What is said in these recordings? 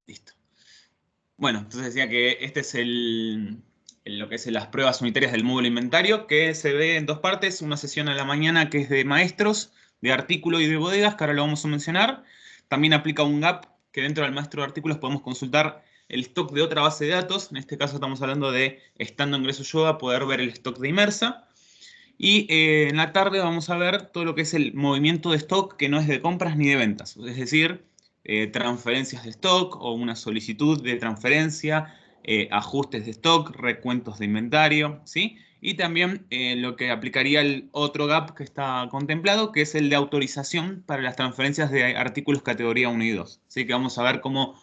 Listo. Bueno, entonces decía que este es lo que es las pruebas unitarias del módulo inventario, que se ve en dos partes. Una sesión a la mañana que es de maestros, de artículo y de bodegas, que ahora lo vamos a mencionar. También aplica un gap, que dentro del maestro de artículos podemos consultar el stock de otra base de datos. En este caso estamos hablando de, estando en Ingreso Yoga, poder ver el stock de Inmersa. Y en la tarde vamos a ver todo lo que es el movimiento de stock que no es de compras ni de ventas. Es decir, transferencias de stock o una solicitud de transferencia, ajustes de stock, recuentos de inventario, ¿sí? Y también lo que aplicaría el otro gap que está contemplado, que es el de autorización para las transferencias de artículos categoría 1 y 2. Así que vamos a ver cómo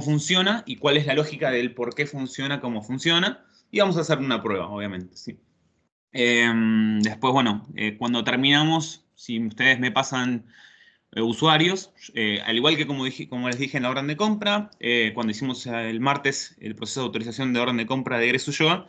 funciona y cuál es la lógica del por qué funciona, cómo funciona. Y vamos a hacer una prueba, obviamente, ¿sí? Después, bueno, cuando terminamos, si ustedes me pasan usuarios, al igual que como les dije en la orden de compra, cuando hicimos el martes el proceso de autorización de orden de compra de Egreso Yoga,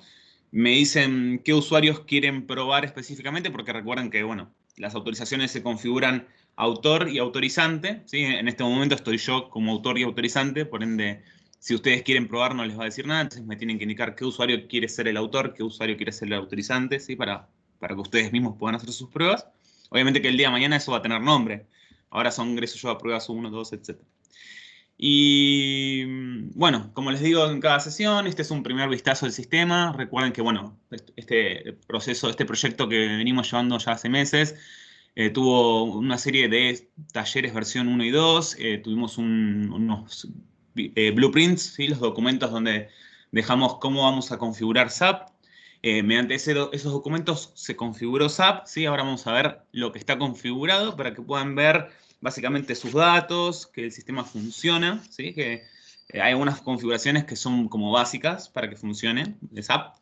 me dicen qué usuarios quieren probar específicamente, porque recuerden que, bueno, las autorizaciones se configuran autor y autorizante, ¿sí? En este momento estoy yo como autor y autorizante, por ende, si ustedes quieren probar no les va a decir nada, entonces me tienen que indicar qué usuario quiere ser el autor, qué usuario quiere ser el autorizante, ¿sí? Para que ustedes mismos puedan hacer sus pruebas. Obviamente que el día de mañana eso va a tener nombre. Ahora son Ingreso Yoga pruebas 1, 2, etc. Y bueno, como les digo en cada sesión, este es un primer vistazo del sistema. Recuerden que, bueno, este proceso, este proyecto que venimos llevando ya hace meses, tuvo una serie de talleres versión 1 y 2, tuvimos unos blueprints, ¿sí? Los documentos donde dejamos cómo vamos a configurar SAP. Mediante esos documentos se configuró SAP, ¿sí? Ahora vamos a ver lo que está configurado para que puedan ver básicamente sus datos, que el sistema funciona, ¿sí? Que hay algunas configuraciones que son como básicas para que funcione de SAP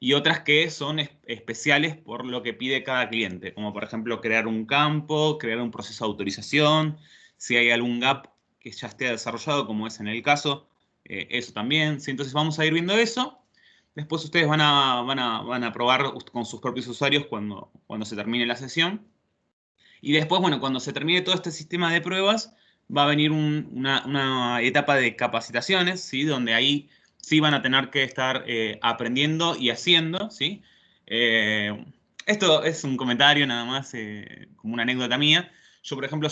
y otras que son especiales por lo que pide cada cliente, como por ejemplo crear un campo, crear un proceso de autorización, si hay algún gap que ya esté desarrollado, como es en el caso, eso también. ¿Sí? Entonces vamos a ir viendo eso. Después ustedes van a probar con sus propios usuarios cuando se termine la sesión. Y después, bueno, cuando se termine todo este sistema de pruebas, va a venir una etapa de capacitaciones, ¿sí? Donde ahí sí van a tener que estar aprendiendo y haciendo, ¿sí? Eh, Esto es un comentario nada más, como una anécdota mía. Yo, por ejemplo,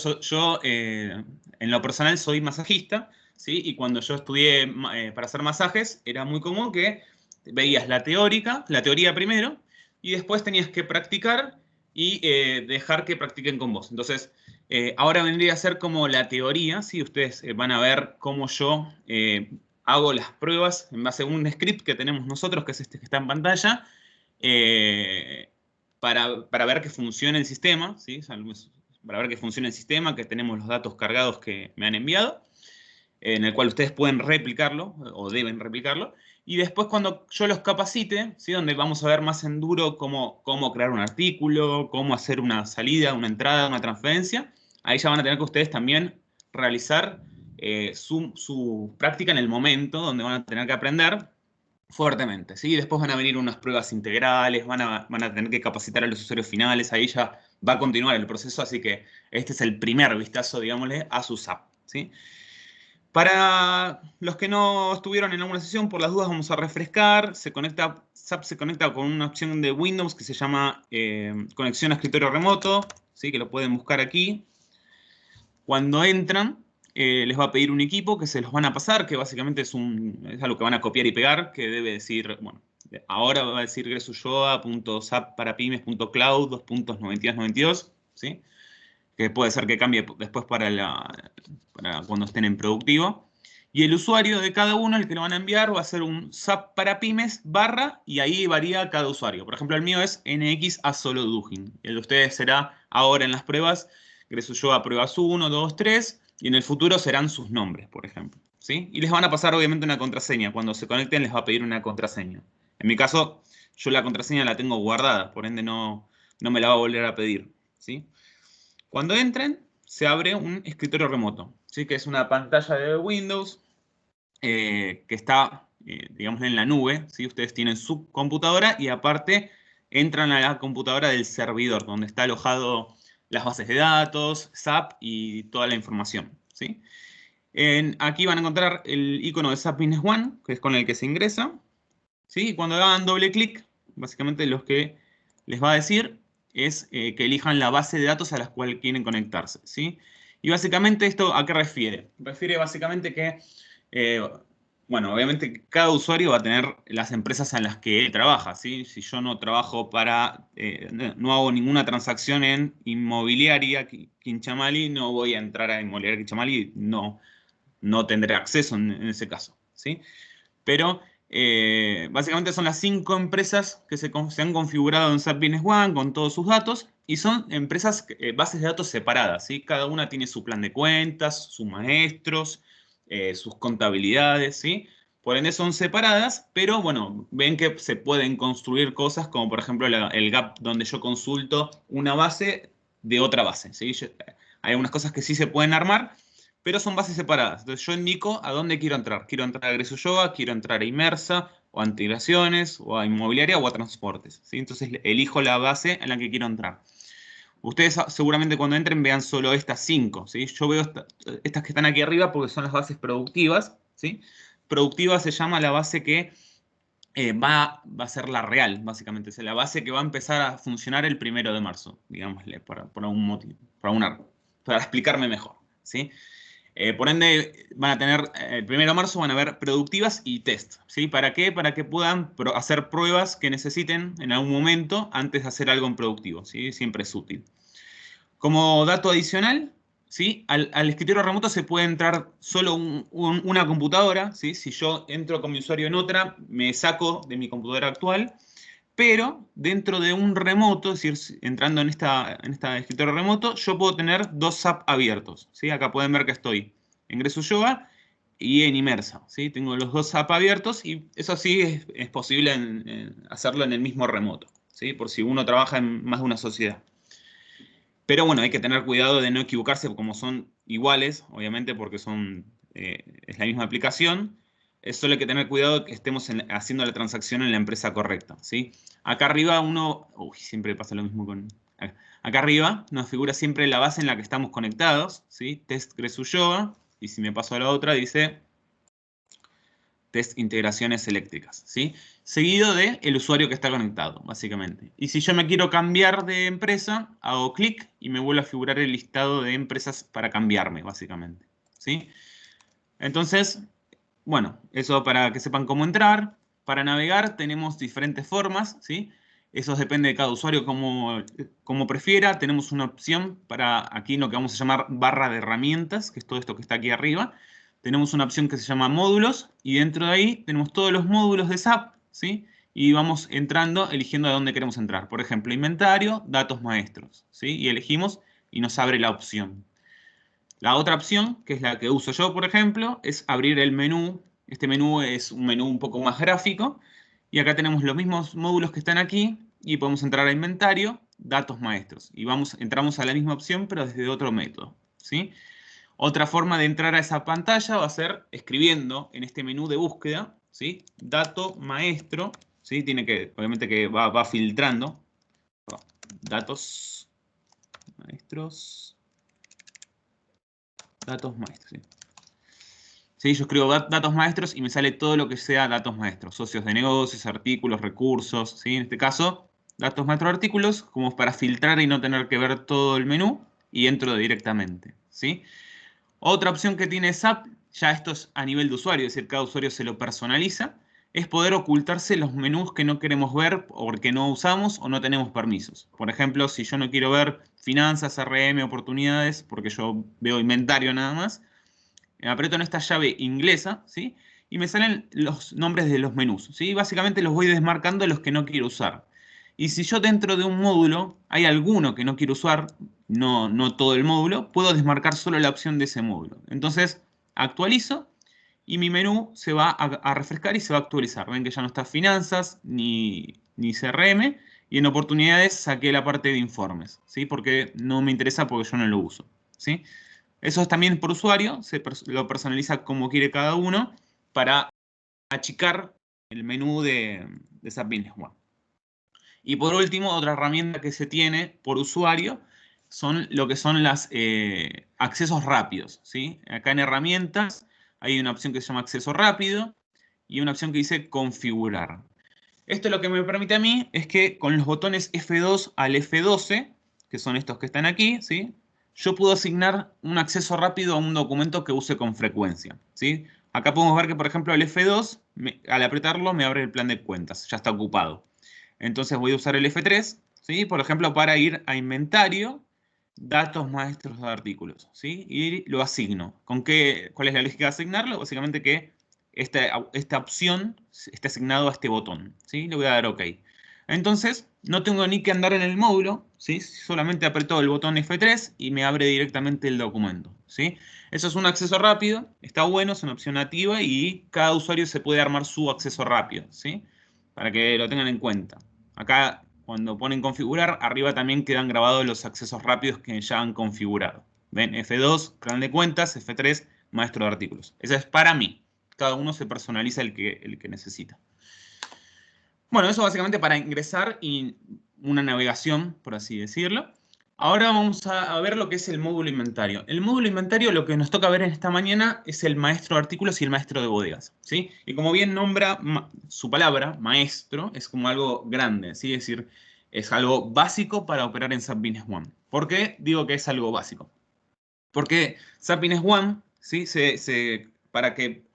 en lo personal soy masajista, ¿sí? Y cuando yo estudié para hacer masajes, era muy común que veías la teoría primero, y después tenías que practicar y dejar que practiquen con vos. Entonces, ahora vendría a ser como la teoría, ¿sí? Ustedes van a ver cómo yo hago las pruebas en base a un script que tenemos nosotros, que es este que está en pantalla, eh, para ver que funcione el sistema, ¿sí? O sea, para ver que funcione el sistema, que tenemos los datos cargados que me han enviado, en el cual ustedes pueden replicarlo o deben replicarlo. Y después cuando yo los capacite, ¿sí? Donde vamos a ver más en duro cómo crear un artículo, cómo hacer una salida, una entrada, una transferencia, ahí ya van a tener que ustedes también realizar su práctica en el momento donde van a tener que aprender fuertemente. ¿Sí? Después van a venir unas pruebas integrales, van a tener que capacitar a los usuarios finales, ahí ya va a continuar el proceso, así que este es el primer vistazo, digámosle, a su SAP. ¿Sí? Para los que no estuvieron en alguna sesión, por las dudas vamos a refrescar. SAP se conecta con una opción de Windows que se llama conexión a escritorio remoto, ¿sí? Que lo pueden buscar aquí. Cuando entran, les va a pedir un equipo que se los van a pasar, que básicamente es algo que van a copiar y pegar, que debe decir, bueno, ahora va a decir gresuyoa.sapparaPymes.cloud 2.9292, ¿sí? Que puede ser que cambie después para cuando estén en productivo. Y el usuario de cada uno, el que lo van a enviar, va a ser un SAP para pymes barra, y ahí varía cada usuario. Por ejemplo, el mío es NX a solo Dugin. El de ustedes será ahora en las pruebas, ingreso yo a pruebas 1, 2, 3, y en el futuro serán sus nombres, por ejemplo. ¿Sí? Y les van a pasar obviamente una contraseña. Cuando se conecten les va a pedir una contraseña. En mi caso, yo la contraseña la tengo guardada, por ende no me la va a volver a pedir. ¿Sí? Cuando entren, se abre un escritorio remoto, ¿sí? Que es una pantalla de Windows que está, digamos, en la nube, ¿sí? Ustedes tienen su computadora y aparte entran a la computadora del servidor, donde está alojado las bases de datos, SAP y toda la información, ¿sí? Aquí van a encontrar el icono de SAP Business One, que es con el que se ingresa. ¿Sí? Y cuando hagan doble clic, básicamente lo que les va a decir es que elijan la base de datos a la cual quieren conectarse. ¿Sí? Y básicamente esto, ¿a qué refiere? Refiere básicamente que, eh, bueno, obviamente cada usuario va a tener las empresas en las que él trabaja. ¿Sí? Si yo no trabajo no hago ninguna transacción en inmobiliaria Quinchamaly, no voy a entrar a inmobiliaria Quinchamaly, no tendré acceso en ese caso. ¿Sí? Pero básicamente son las 5 empresas que se han configurado en SAP Business One con todos sus datos y son empresas, bases de datos separadas, ¿sí? Cada una tiene su plan de cuentas, sus maestros, sus contabilidades, ¿sí? Por ende son separadas, pero bueno, ven que se pueden construir cosas como por ejemplo el gap donde yo consulto una base de otra base, ¿sí? Hay algunas cosas que sí se pueden armar, pero son bases separadas. Entonces yo indico a dónde quiero entrar. Quiero entrar a Gresuyoga, quiero entrar a Inmersa, o a integraciones, o a inmobiliaria, o a transportes. ¿Sí? Entonces elijo la base en la que quiero entrar. Ustedes seguramente cuando entren vean solo estas 5. ¿Sí? Yo veo estas que están aquí arriba porque son las bases productivas. ¿Sí? Productiva se llama la base que va a ser la real, básicamente. Es la base que va a empezar a funcionar el 1 de marzo, digámosle, por algún motivo, para explicarme mejor. ¿Sí? Por ende, van a tener, el 1 de marzo van a haber productivas y test. ¿Sí? ¿Para qué? Para que puedan hacer pruebas que necesiten en algún momento antes de hacer algo en productivo. ¿Sí? Siempre es útil. Como dato adicional, ¿sí? Al escritorio remoto se puede entrar solo una computadora. ¿Sí? Si yo entro con mi usuario en otra, me saco de mi computadora actual. Pero dentro de un remoto, es decir, entrando en esta escritorio remoto, yo puedo tener 2 apps abiertos. ¿Sí? Acá pueden ver que estoy en Gresuyoga y en Inmersa. ¿Sí? Tengo los 2 apps abiertos y eso sí es posible hacerlo en el mismo remoto. ¿Sí? Por si uno trabaja en más de una sociedad. Pero bueno, hay que tener cuidado de no equivocarse como son iguales, obviamente, porque es la misma aplicación. Solo hay que tener cuidado que estemos haciendo la transacción en la empresa correcta, ¿sí? Acá arriba siempre pasa lo mismo con... Acá arriba nos figura siempre la base en la que estamos conectados, ¿sí? Test Gresuyoga, y si me paso a la otra dice test integraciones eléctricas, ¿sí? Seguido de el usuario que está conectado, básicamente. Y si yo me quiero cambiar de empresa, hago clic y me vuelve a figurar el listado de empresas para cambiarme, básicamente, ¿sí? Entonces, bueno, eso para que sepan cómo entrar. Para navegar tenemos diferentes formas, ¿sí? Eso depende de cada usuario como prefiera. Tenemos una opción para aquí lo que vamos a llamar barra de herramientas, que es todo esto que está aquí arriba. Tenemos una opción que se llama módulos y dentro de ahí tenemos todos los módulos de SAP, ¿sí? Y vamos entrando, eligiendo a dónde queremos entrar. Por ejemplo, inventario, datos maestros, ¿sí? Y elegimos y nos abre la opción. La otra opción, que es la que uso yo, por ejemplo, es abrir el menú. Este menú es un menú un poco más gráfico. Y acá tenemos los mismos módulos que están aquí y podemos entrar a inventario, datos maestros. Y entramos a la misma opción, pero desde otro método, ¿sí? Otra forma de entrar a esa pantalla va a ser escribiendo en este menú de búsqueda, ¿sí? Dato maestro, ¿sí? Obviamente que va filtrando. Datos maestros. Datos maestros, ¿sí? Sí, yo escribo datos maestros y me sale todo lo que sea datos maestros, socios de negocios, artículos, recursos, ¿sí? En este caso, datos maestros artículos, como para filtrar y no tener que ver todo el menú y entro directamente, ¿sí? Otra opción que tiene SAP, ya esto es a nivel de usuario, es decir, cada usuario se lo personaliza, es poder ocultarse los menús que no queremos ver porque no usamos o no tenemos permisos. Por ejemplo, si yo no quiero ver finanzas, RM, oportunidades, porque yo veo inventario nada más, aprieto en esta llave inglesa, ¿sí? Y me salen los nombres de los menús, ¿sí? Básicamente los voy desmarcando los que no quiero usar. Y si yo dentro de un módulo hay alguno que no quiero usar, no todo el módulo, puedo desmarcar solo la opción de ese módulo. Entonces, actualizo y mi menú se va a refrescar y se va a actualizar. Ven que ya no está finanzas ni CRM y en oportunidades saqué la parte de informes, ¿sí? Porque no me interesa porque yo no lo uso, ¿sí? Eso es también por usuario, lo personaliza como quiere cada uno para achicar el menú de SAP Business One. Y por último, otra herramienta que se tiene por usuario son lo que son accesos rápidos, ¿sí? Acá en herramientas hay una opción que se llama acceso rápido y una opción que dice configurar. Esto lo que me permite a mí es que con los botones F2 al F12, que son estos que están aquí, ¿sí? Yo puedo asignar un acceso rápido a un documento que use con frecuencia, ¿sí? Acá podemos ver que, por ejemplo, el F2, al apretarlo, me abre el plan de cuentas, ya está ocupado. Entonces voy a usar el F3, ¿sí? Por ejemplo, para ir a inventario, datos maestros de artículos, ¿sí? Y lo asigno. ¿Cuál es la lógica de asignarlo? Básicamente que esta opción esté asignado a este botón, ¿sí? Le voy a dar OK. Entonces, no tengo ni que andar en el módulo, ¿sí? Solamente aprieto el botón F3 y me abre directamente el documento, ¿sí? Eso es un acceso rápido, está bueno, es una opción nativa y cada usuario se puede armar su acceso rápido, ¿sí? Para que lo tengan en cuenta. Acá, cuando ponen configurar, arriba también quedan grabados los accesos rápidos que ya han configurado. ¿Ven? F2, plan de cuentas, F3, maestro de artículos. Eso es para mí. Cada uno se personaliza el que necesita. Bueno, eso básicamente para ingresar y una navegación, por así decirlo. Ahora vamos a ver lo que es el módulo inventario. El módulo inventario, lo que nos toca ver en esta mañana es el maestro de artículos y el maestro de bodegas, ¿sí? Y como bien nombra su palabra, maestro, es como algo grande, ¿sí? Es decir, es algo básico para operar en SAP Business One. ¿Por qué digo que es algo básico? Porque SAP Business One, ¿sí? Para que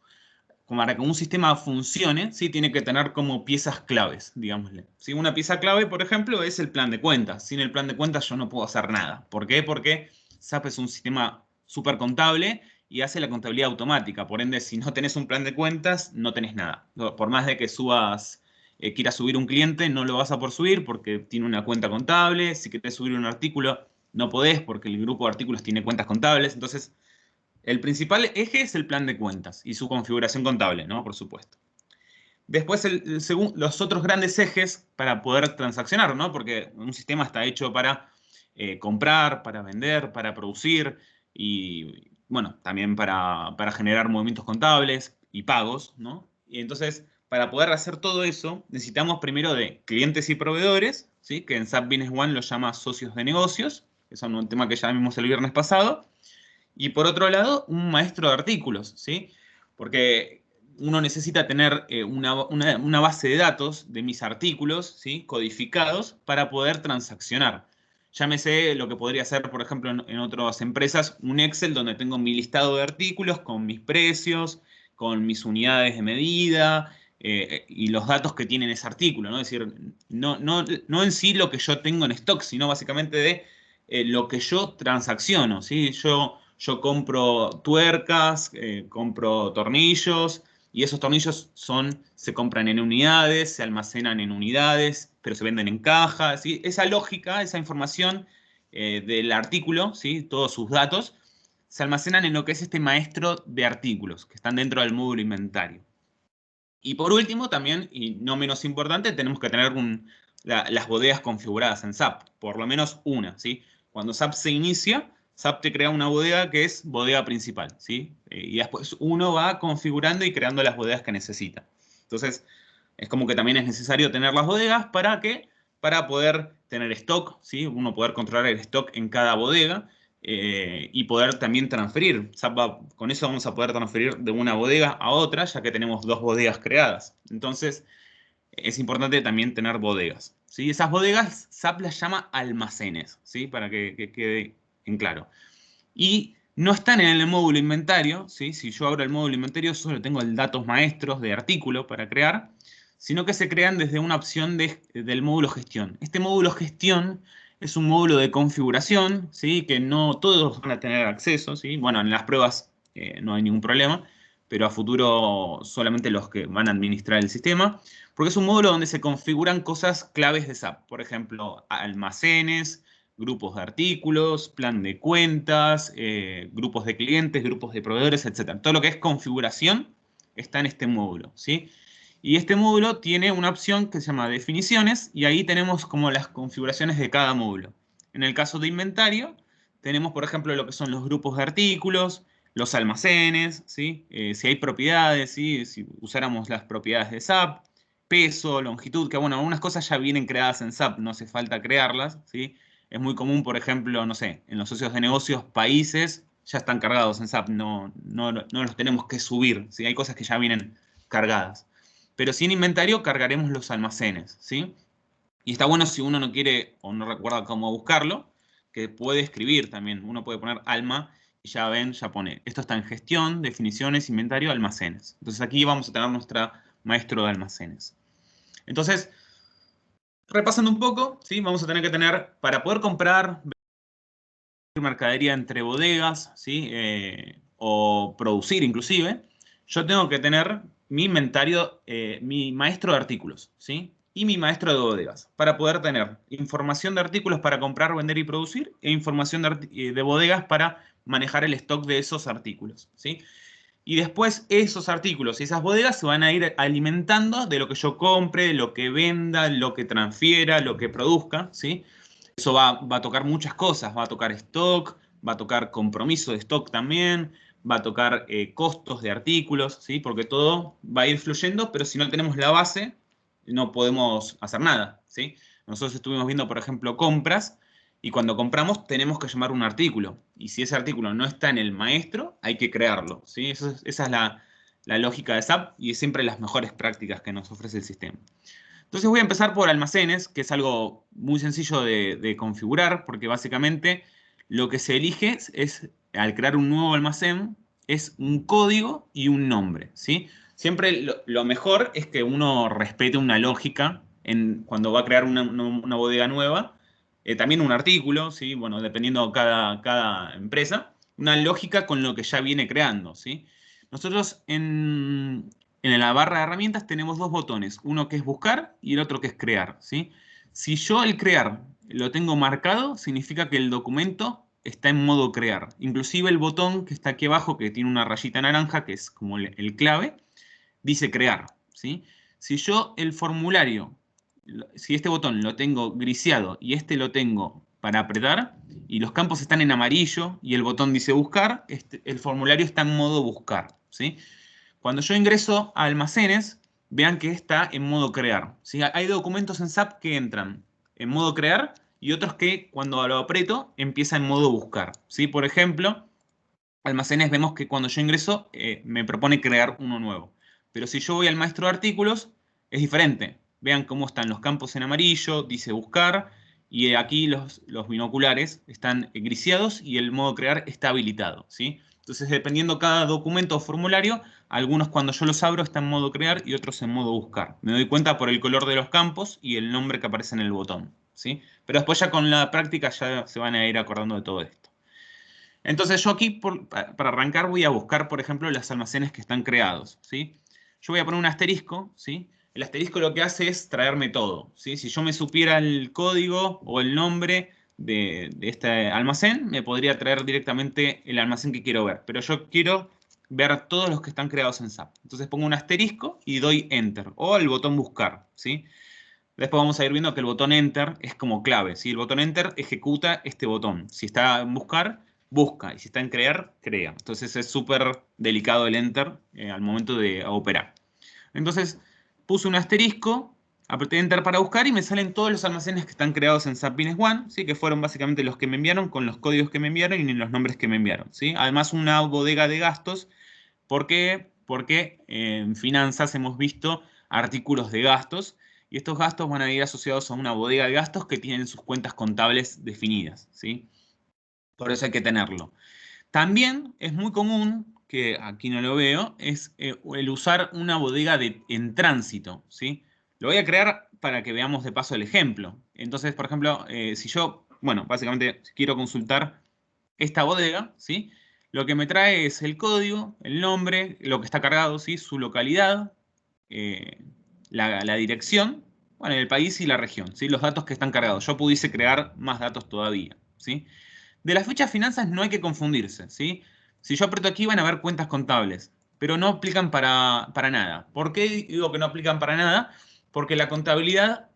un sistema funcione, ¿sí? Tiene que tener como piezas claves, digámosle. ¿Sí? Una pieza clave, por ejemplo, es el plan de cuentas. Sin el plan de cuentas yo no puedo hacer nada. ¿Por qué? Porque SAP es un sistema súper contable y hace la contabilidad automática. Por ende, si no tenés un plan de cuentas, no tenés nada. Por más de que quieras subir un cliente, no lo vas a poder subir porque tiene una cuenta contable. Si querés subir un artículo, no podés porque el grupo de artículos tiene cuentas contables. Entonces, el principal eje es el plan de cuentas y su configuración contable, ¿no? Por supuesto. Después, los otros grandes ejes para poder transaccionar, ¿no? Porque un sistema está hecho para comprar, para vender, para producir y, bueno, también para generar movimientos contables y pagos, ¿no? Y entonces, para poder hacer todo eso, necesitamos primero de clientes y proveedores, ¿sí? Que en SAP Business One lo llama socios de negocios, que son un tema que ya vimos el viernes pasado. Y por otro lado, un maestro de artículos, ¿sí? Porque uno necesita tener una base de datos de mis artículos, ¿sí? Codificados para poder transaccionar. Llámese lo que podría ser, por ejemplo, en otras empresas, un Excel donde tengo mi listado de artículos con mis precios, con mis unidades de medida y los datos que tiene ese artículo, ¿no? Es decir, no en sí lo que yo tengo en stock, sino básicamente de lo que yo transacciono, ¿sí? Yo compro tuercas, compro tornillos, y esos tornillos se compran en unidades, se almacenan en unidades, pero se venden en cajas, ¿sí? Esa lógica, esa información del artículo, ¿sí? Todos sus datos, se almacenan en lo que es este maestro de artículos, que están dentro del módulo inventario. Y por último, también, y no menos importante, tenemos que tener las bodegas configuradas en SAP, por lo menos una, ¿sí? Cuando SAP se inicia, SAP te crea una bodega que es bodega principal, ¿sí? Y después uno va configurando y creando las bodegas que necesita. Entonces, es como que también es necesario tener las bodegas ¿para qué? Para poder tener stock, ¿sí? Uno poder controlar el stock en cada bodega y poder también transferir. Con eso vamos a poder transferir de una bodega a otra, ya que tenemos dos bodegas creadas. Entonces, es importante también tener bodegas, ¿sí? Esas bodegas SAP las llama almacenes, ¿sí? Para que quede en claro. Y no están en el módulo inventario, ¿sí? Si yo abro el módulo inventario, solo tengo el datos maestros de artículo para crear, sino que se crean desde una opción del módulo gestión. Este módulo gestión es un módulo de configuración, ¿sí? Que no todos van a tener acceso, ¿sí? Bueno, en las pruebas no hay ningún problema, pero a futuro solamente los que van a administrar el sistema, porque es un módulo donde se configuran cosas claves de SAP, por ejemplo, almacenes, grupos de artículos, plan de cuentas, grupos de clientes, grupos de proveedores, etc. Todo lo que es configuración está en este módulo, ¿sí? Y este módulo tiene una opción que se llama definiciones y ahí tenemos como las configuraciones de cada módulo. En el caso de inventario, tenemos, por ejemplo, lo que son los grupos de artículos, los almacenes, ¿sí? Si hay propiedades, ¿sí? Si usáramos las propiedades de SAP, peso, longitud, que bueno, algunas cosas ya vienen creadas en SAP, no hace falta crearlas, ¿sí? Es muy común, por ejemplo, no sé, en los socios de negocios, países, ya están cargados en SAP, no los tenemos que subir, ¿sí? Hay cosas que ya vienen cargadas. Pero sin inventario cargaremos los almacenes, ¿sí? Y está bueno si uno no quiere o no recuerda cómo buscarlo, que puede escribir también. Uno puede poner alma y ya ven, ya pone. Esto está en gestión, definiciones, inventario, almacenes. Entonces aquí vamos a tener nuestra maestro de almacenes. Entonces, repasando un poco, ¿sí? Vamos a tener que tener, para poder comprar mercadería entre bodegas, ¿sí? O producir inclusive, yo tengo que tener mi inventario, mi maestro de artículos, ¿sí? Y mi maestro de bodegas, para poder tener información de artículos para comprar, vender y producir, e información de bodegas para manejar el stock de esos artículos, ¿sí? Y después esos artículos y esas bodegas se van a ir alimentando de lo que yo compre, de lo que venda, lo que transfiera, lo que produzca, ¿sí? Eso va a tocar muchas cosas, va a tocar stock, va a tocar compromiso de stock también, va a tocar costos de artículos, ¿sí? Porque todo va a ir fluyendo, pero si no tenemos la base, no podemos hacer nada, ¿sí? Nosotros estuvimos viendo, por ejemplo, compras, y cuando compramos tenemos que llamar un artículo. Y si ese artículo no está en el maestro, hay que crearlo, ¿sí? Esa es la lógica de SAP y es siempre las mejores prácticas que nos ofrece el sistema. Entonces voy a empezar por almacenes, que es algo muy sencillo de configurar, porque básicamente lo que se elige al crear un nuevo almacén, es un código y un nombre, ¿sí? Siempre lo mejor es que uno respete una lógica cuando va a crear una bodega nueva, también un artículo, ¿sí? Bueno, dependiendo cada empresa, una lógica con lo que ya viene creando, ¿sí? Nosotros en la barra de herramientas tenemos dos botones, uno que es buscar y el otro que es crear, ¿sí? Si yo el crear lo tengo marcado, significa que el documento está en modo crear. Inclusive el botón que está aquí abajo, que tiene una rayita naranja, que es como el clave, dice crear, ¿sí? Si yo el formulario, si este botón lo tengo griseado y este lo tengo para apretar, y los campos están en amarillo y el botón dice buscar, el formulario está en modo buscar, ¿sí? Cuando yo ingreso a almacenes, vean que está en modo crear, ¿sí? Hay documentos en SAP que entran en modo crear y otros que cuando lo aprieto empieza en modo buscar, ¿sí? Por ejemplo, almacenes vemos que cuando yo ingreso me propone crear uno nuevo. Pero si yo voy al maestro de artículos, es diferente. Vean cómo están los campos en amarillo, dice buscar, y aquí los binoculares están griseados y el modo crear está habilitado, ¿sí? Entonces, dependiendo cada documento o formulario, algunos cuando yo los abro están en modo crear y otros en modo buscar. Me doy cuenta por el color de los campos y el nombre que aparece en el botón, ¿sí? Pero después ya con la práctica ya se van a ir acordando de todo esto. Entonces yo aquí, para arrancar, voy a buscar, por ejemplo, los almacenes que están creados, ¿sí? Yo voy a poner un asterisco, ¿sí? El asterisco lo que hace es traerme todo, ¿sí? Si yo me supiera el código o el nombre de este almacén, me podría traer directamente el almacén que quiero ver. Pero yo quiero ver todos los que están creados en SAP. Entonces pongo un asterisco y doy Enter o el botón buscar, ¿sí? Después vamos a ir viendo que el botón Enter es como clave, ¿sí? El botón Enter ejecuta este botón. Si está en buscar, busca. Y si está en crear, crea. Entonces es súper delicado el Enter al momento de operar. Entonces puse un asterisco, apreté Enter para buscar y me salen todos los almacenes que están creados en SAP Business One, ¿sí? Que fueron básicamente los que me enviaron con los códigos que me enviaron y los nombres que me enviaron, ¿sí? Además una bodega de gastos. ¿Por qué? Porque en finanzas hemos visto artículos de gastos y estos gastos van a ir asociados a una bodega de gastos que tienen sus cuentas contables definidas, ¿sí? Por eso hay que tenerlo. También es muy común, que aquí no lo veo, es el usar una bodega en tránsito, ¿sí? Lo voy a crear para que veamos de paso el ejemplo. Entonces, por ejemplo, si yo, bueno, básicamente quiero consultar esta bodega, ¿sí? Lo que me trae es el código, el nombre, lo que está cargado, ¿sí? Su localidad, eh, la dirección, bueno, el país y la región, ¿sí? Los datos que están cargados. Yo pudiese crear más datos todavía, ¿sí? De las fichas finanzas no hay que confundirse, ¿sí? Si yo aprieto aquí van a ver cuentas contables, pero no aplican para nada. ¿Por qué digo que no aplican para nada? Porque la contabilidad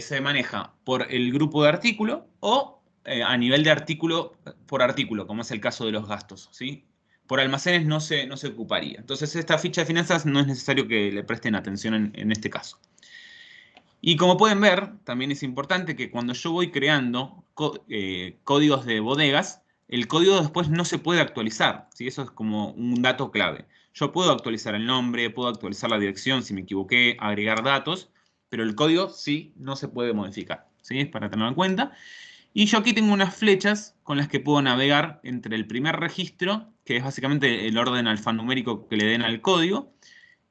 se maneja por el grupo de artículo o a nivel de artículo por artículo, como es el caso de los gastos, ¿sí? Por almacenes no se ocuparía. Entonces, esta ficha de finanzas no es necesario que le presten atención en este caso. Y como pueden ver, también es importante que cuando yo voy creando códigos de bodegas, el código después no se puede actualizar, ¿sí? Eso es como un dato clave. Yo puedo actualizar el nombre, puedo actualizar la dirección si me equivoqué, agregar datos, pero el código sí no se puede modificar, ¿sí? Para tenerlo en cuenta. Y yo aquí tengo unas flechas con las que puedo navegar entre el primer registro, que es básicamente el orden alfanumérico que le den al código,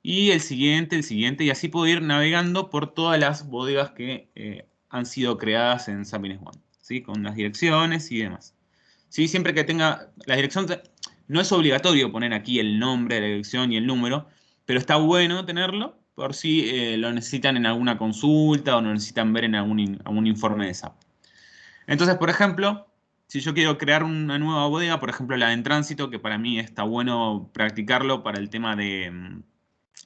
y el siguiente, y así puedo ir navegando por todas las bodegas que han sido creadas en SAP One, ¿sí? Con las direcciones y demás. ¿Sí? Siempre que tenga la dirección, no es obligatorio poner aquí el nombre de la dirección y el número, pero está bueno tenerlo por si lo necesitan en alguna consulta o lo necesitan ver en algún informe de SAP. Entonces, por ejemplo, si yo quiero crear una nueva bodega, por ejemplo la de en tránsito, que para mí está bueno practicarlo para el tema de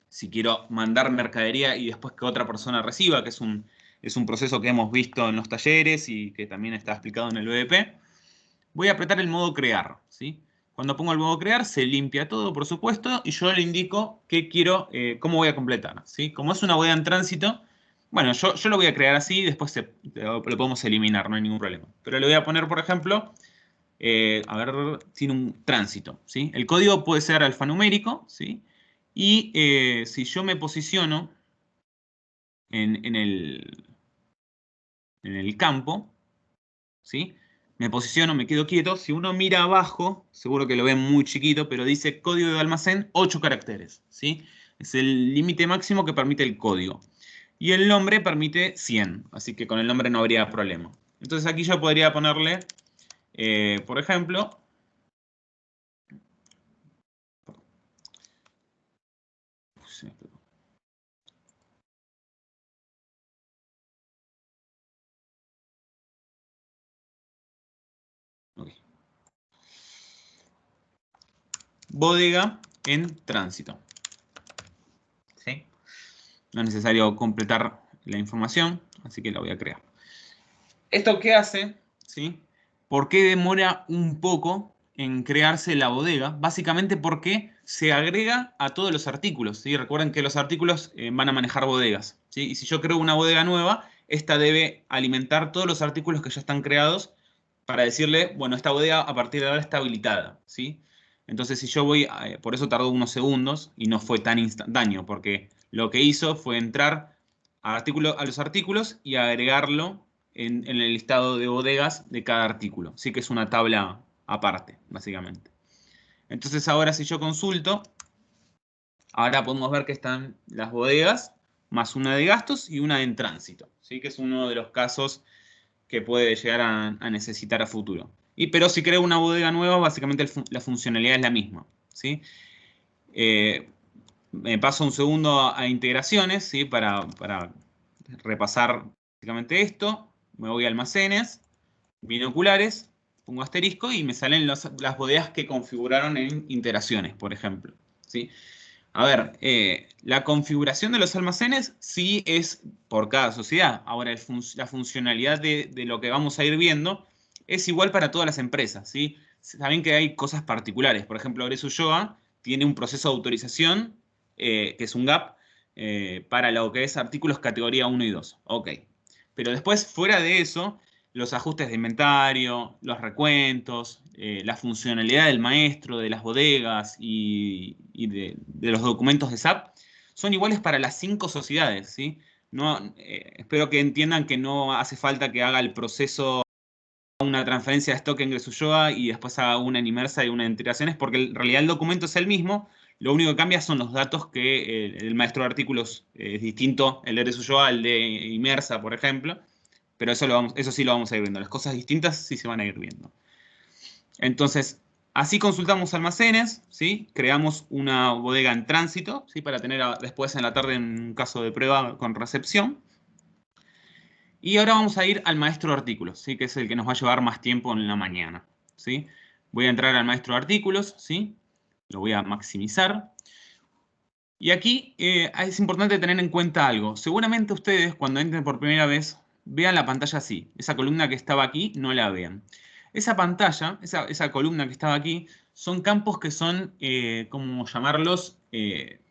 si quiero mandar mercadería y después que otra persona reciba, que es un proceso que hemos visto en los talleres y que también está explicado en el BDP, voy a apretar el modo crear, ¿sí? Cuando pongo el modo crear se limpia todo, por supuesto, y yo le indico qué quiero, cómo voy a completar, ¿sí? Como es una bodega en tránsito, bueno, yo lo voy a crear así y después lo podemos eliminar, no hay ningún problema. Pero le voy a poner, por ejemplo, a ver, tiene un tránsito, ¿sí? El código puede ser alfanumérico, ¿sí? Y si yo me posiciono en el campo, ¿sí? Me posiciono, me quedo quieto. Si uno mira abajo, seguro que lo ven muy chiquito, pero dice código de almacén 8 caracteres, ¿sí? Es el límite máximo que permite el código. Y el nombre permite 100, así que con el nombre no habría problema. Entonces aquí yo podría ponerle, por ejemplo, ok, bodega en tránsito, ¿sí? No es necesario completar la información, así que la voy a crear. ¿Esto qué hace? ¿Sí? ¿Por qué demora un poco en crearse la bodega? Básicamente porque se agrega a todos los artículos, ¿sí? Recuerden que los artículos van a manejar bodegas, ¿sí? Y si yo creo una bodega nueva, esta debe alimentar todos los artículos que ya están creados para decirle, bueno, esta bodega a partir de ahora está habilitada, ¿sí? Entonces, si yo voy, por eso tardó unos segundos y no fue tan instantáneo, porque lo que hizo fue entrar a los artículos y agregarlo en el listado de bodegas de cada artículo. Sí que es una tabla aparte, básicamente. Entonces ahora si yo consulto, ahora podemos ver que están las bodegas, más una de gastos y una en tránsito. ¿Sí? Que es uno de los casos que puede llegar a necesitar a futuro. Pero si creo una bodega nueva, básicamente la funcionalidad es la misma. ¿Sí? Me paso un segundo a integraciones, ¿sí? Para repasar básicamente esto. Me voy a almacenes, binoculares, pongo asterisco y me salen las bodegas que configuraron en integraciones, por ejemplo. ¿Sí? A ver, la configuración de los almacenes sí es por cada sociedad. Ahora, la funcionalidad de lo que vamos a ir viendo es igual para todas las empresas. ¿Sí? Saben que hay cosas particulares. Por ejemplo, Aresu Yoga tiene un proceso de autorización, que es un GAP, para lo que es artículos categoría 1 y 2. Ok. Pero después, fuera de eso, los ajustes de inventario, los recuentos, la funcionalidad del maestro, de las bodegas y de los documentos de SAP son iguales para las 5 sociedades, ¿sí? No, espero que entiendan que no hace falta que haga el proceso una transferencia de stock en Gresuyoa y después haga una en Imersa y una en integraciones, porque en realidad el documento es el mismo, lo único que cambia son los datos que el maestro de artículos es distinto, el de Gresuyoa al de Imersa, por ejemplo, pero eso sí lo vamos a ir viendo. Las cosas distintas sí se van a ir viendo. Entonces, así consultamos almacenes, ¿sí? Creamos una bodega en tránsito, ¿sí? Para tener después en la tarde un caso de prueba con recepción. Y ahora vamos a ir al maestro de artículos, ¿sí? Que es el que nos va a llevar más tiempo en la mañana, ¿sí? Voy a entrar al maestro de artículos, ¿sí? Lo voy a maximizar. Y aquí es importante tener en cuenta algo. Seguramente ustedes, cuando entren por primera vez, vean la pantalla así. Esa columna que estaba aquí, no la vean. Esa pantalla, esa columna que estaba aquí, son campos que son, ¿cómo llamarlos?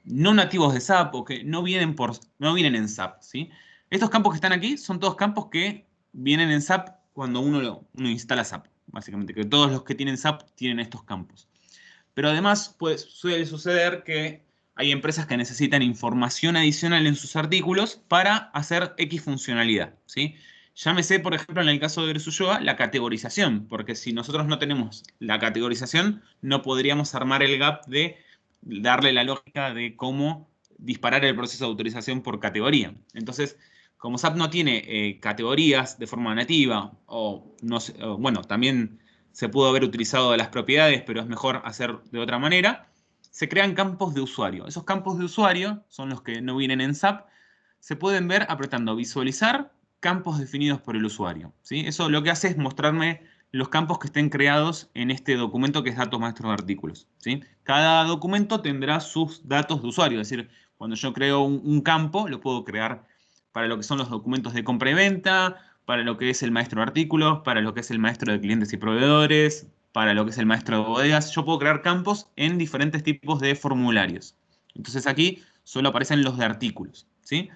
No nativos de SAP o que no vienen en SAP, ¿sí? Estos campos que están aquí son todos campos que vienen en SAP cuando uno instala SAP, básicamente, que todos los que tienen SAP tienen estos campos. Pero además suele suceder que hay empresas que necesitan información adicional en sus artículos para hacer X funcionalidad, ¿sí? Llámese, por ejemplo, en el caso de Versuyoa, la categorización, porque si nosotros no tenemos la categorización, no podríamos armar el gap de darle la lógica de cómo disparar el proceso de autorización por categoría. Entonces, como SAP no tiene categorías de forma nativa, o no sé, bueno, también se pudo haber utilizado de las propiedades, pero es mejor hacer de otra manera, se crean campos de usuario. Esos campos de usuario son los que no vienen en SAP, se pueden ver apretando visualizar campos definidos por el usuario, ¿sí? Eso lo que hace es mostrarme los campos que estén creados en este documento que es datos maestros de artículos, ¿sí? Cada documento tendrá sus datos de usuario, es decir, cuando yo creo un campo, lo puedo crear para lo que son los documentos de compra y venta, para lo que es el maestro de artículos, para lo que es el maestro de clientes y proveedores, para lo que es el maestro de bodegas. Yo puedo crear campos en diferentes tipos de formularios. Entonces aquí solo aparecen los de artículos, ¿sí?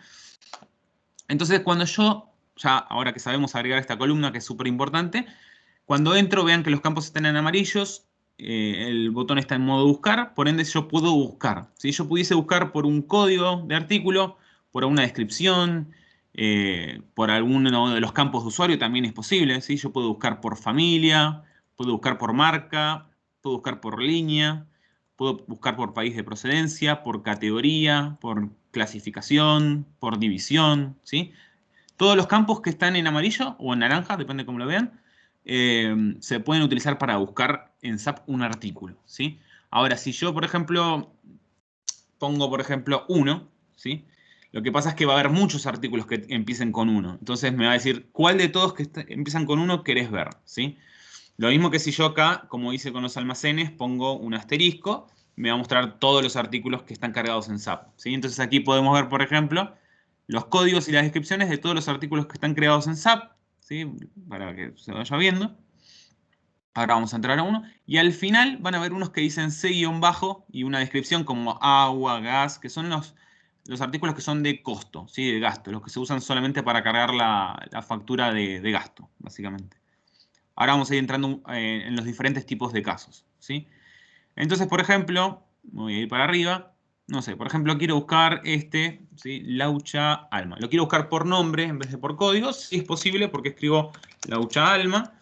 Entonces cuando yo, ya ahora que sabemos agregar esta columna que es súper importante, cuando entro vean que los campos están en amarillos, el botón está en modo buscar, por ende yo puedo buscar. Si yo pudiese buscar por un código de artículo, por una descripción, por alguno de los campos de usuario también es posible. ¿Sí? Yo puedo buscar por familia, puedo buscar por marca, puedo buscar por línea, puedo buscar por país de procedencia, por categoría, por clasificación, por división. ¿Sí? Todos los campos que están en amarillo o en naranja, depende de cómo lo vean, se pueden utilizar para buscar en SAP un artículo, ¿sí? Ahora, si yo, por ejemplo, pongo, por ejemplo, 1, ¿sí? Lo que pasa es que va a haber muchos artículos que empiecen con 1. Entonces me va a decir, ¿cuál de todos que empiezan con 1 querés ver? ¿Sí? Lo mismo que si yo acá, como hice con los almacenes, pongo un asterisco, me va a mostrar todos los artículos que están cargados en SAP, ¿sí? Entonces aquí podemos ver, por ejemplo, los códigos y las descripciones de todos los artículos que están creados en SAP, ¿sí? Para que se vaya viendo. Ahora vamos a entrar a uno. Y al final van a ver unos que dicen C-bajo y una descripción como agua, gas, que son los artículos que son de costo, ¿sí? De gasto, los que se usan solamente para cargar la factura de gasto, básicamente. Ahora vamos a ir entrando en los diferentes tipos de casos, ¿sí? Entonces, por ejemplo, voy a ir para arriba. No sé, por ejemplo, quiero buscar este, ¿sí? Laucha Alma. Lo quiero buscar por nombre en vez de por código. Si es posible, porque escribo Laucha Alma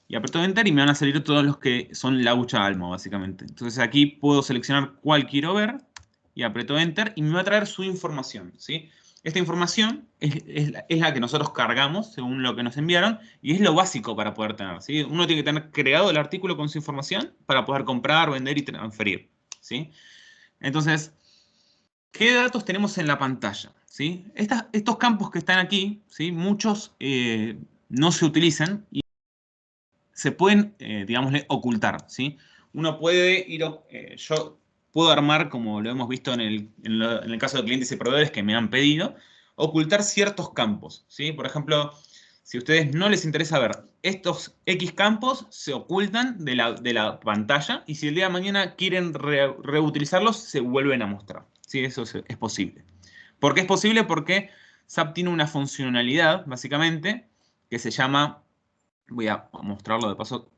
y aprieto Enter y me van a salir todos los que son Laucha Alma, básicamente. Entonces aquí puedo seleccionar cuál quiero ver y aprieto Enter y me va a traer su información, ¿sí? Esta información es la que nosotros cargamos según lo que nos enviaron y es lo básico para poder tener, ¿sí? Uno tiene que tener creado el artículo con su información para poder comprar, vender y transferir, ¿sí? Entonces, ¿qué datos tenemos en la pantalla? ¿Sí? Estos campos que están aquí, ¿sí? Muchos no se utilizan y se pueden, digámosle, ocultar, ¿sí? Uno puede ir, yo puedo armar, como lo hemos visto en el caso de clientes y proveedores que me han pedido, ocultar ciertos campos, ¿sí? Por ejemplo, si a ustedes no les interesa ver estos X campos, se ocultan de la pantalla y si el día de mañana quieren reutilizarlos, se vuelven a mostrar, ¿sí? Eso es posible. ¿Por qué es posible? Porque SAP tiene una funcionalidad, básicamente, que se llama, voy a mostrarlo de paso,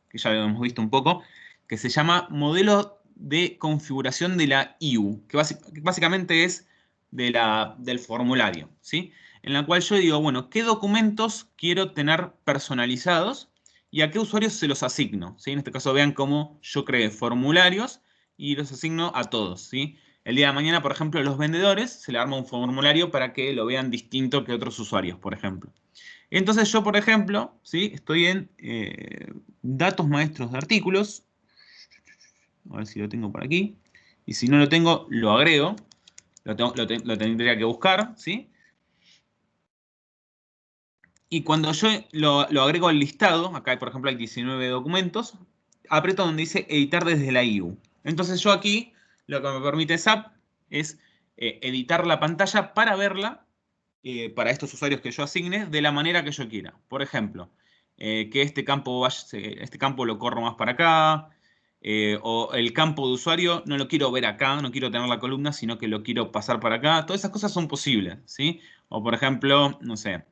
que ya lo hemos visto un poco, que se llama modelo de configuración de la IU, que básicamente es del formulario, ¿sí? En la cual yo digo, bueno, ¿qué documentos quiero tener personalizados y a qué usuarios se los asigno? ¿Sí? En este caso vean cómo yo creé formularios y los asigno a todos, ¿sí? El día de mañana, por ejemplo, a los vendedores se le arma un formulario para que lo vean distinto que otros usuarios, por ejemplo. Entonces yo, por ejemplo, ¿sí? Estoy en datos maestros de artículos. A ver si lo tengo por aquí. Y si no lo tengo, lo agrego. Lo tendría que buscar, ¿sí? Y cuando yo lo agrego al listado, acá por ejemplo hay 19 documentos, aprieto donde dice editar desde la IU. Entonces yo aquí, lo que me permite SAP es editar la pantalla para verla para estos usuarios que yo asigne de la manera que yo quiera. Por ejemplo, que este campo lo corro más para acá, o el campo de usuario no lo quiero ver acá, no quiero tener la columna, sino que lo quiero pasar para acá. Todas esas cosas son posibles, ¿sí? O por ejemplo, no sé,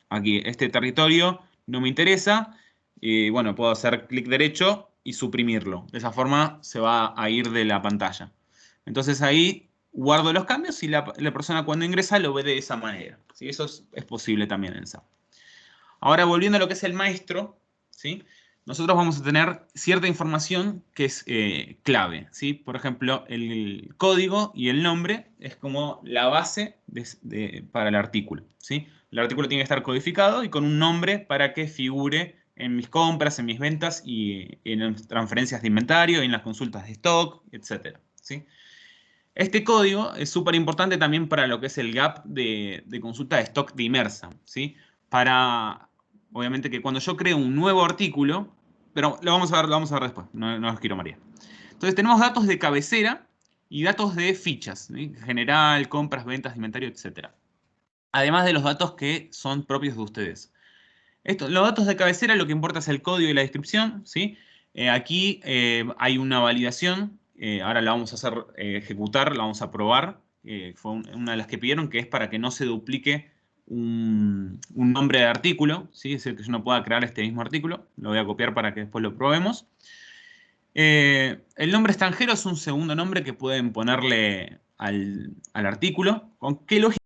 aquí este territorio no me interesa, y bueno, puedo hacer clic derecho y suprimirlo. De esa forma se va a ir de la pantalla. Entonces ahí guardo los cambios y la persona cuando ingresa lo ve de esa manera. ¿Sí? Eso es posible también en SAP. Ahora volviendo a lo que es el maestro, ¿sí? Nosotros vamos a tener cierta información que es clave, ¿sí? Por ejemplo, el código y el nombre es como la base para el artículo, ¿sí? El artículo tiene que estar codificado y con un nombre para que figure en mis compras, en mis ventas y en las transferencias de inventario, en las consultas de stock, etc. ¿Sí? Este código es súper importante también para lo que es el gap de consulta de stock de Imersa, ¿sí? Para, obviamente, que cuando yo creo un nuevo artículo, pero lo vamos a ver después, no los quiero María. Entonces tenemos datos de cabecera y datos de fichas, ¿sí? General, compras, ventas, inventario, etc. Además de los datos que son propios de ustedes. Los datos de cabecera lo que importa es el código y la descripción, ¿sí? Aquí hay una validación, ahora la vamos a hacer ejecutar, la vamos a probar, fue una de las que pidieron, que es para que no se duplique un nombre de artículo, ¿sí? Es decir, que yo no pueda crear este mismo artículo, lo voy a copiar para que después lo probemos. El nombre extranjero es un segundo nombre que pueden ponerle al artículo, con qué lógica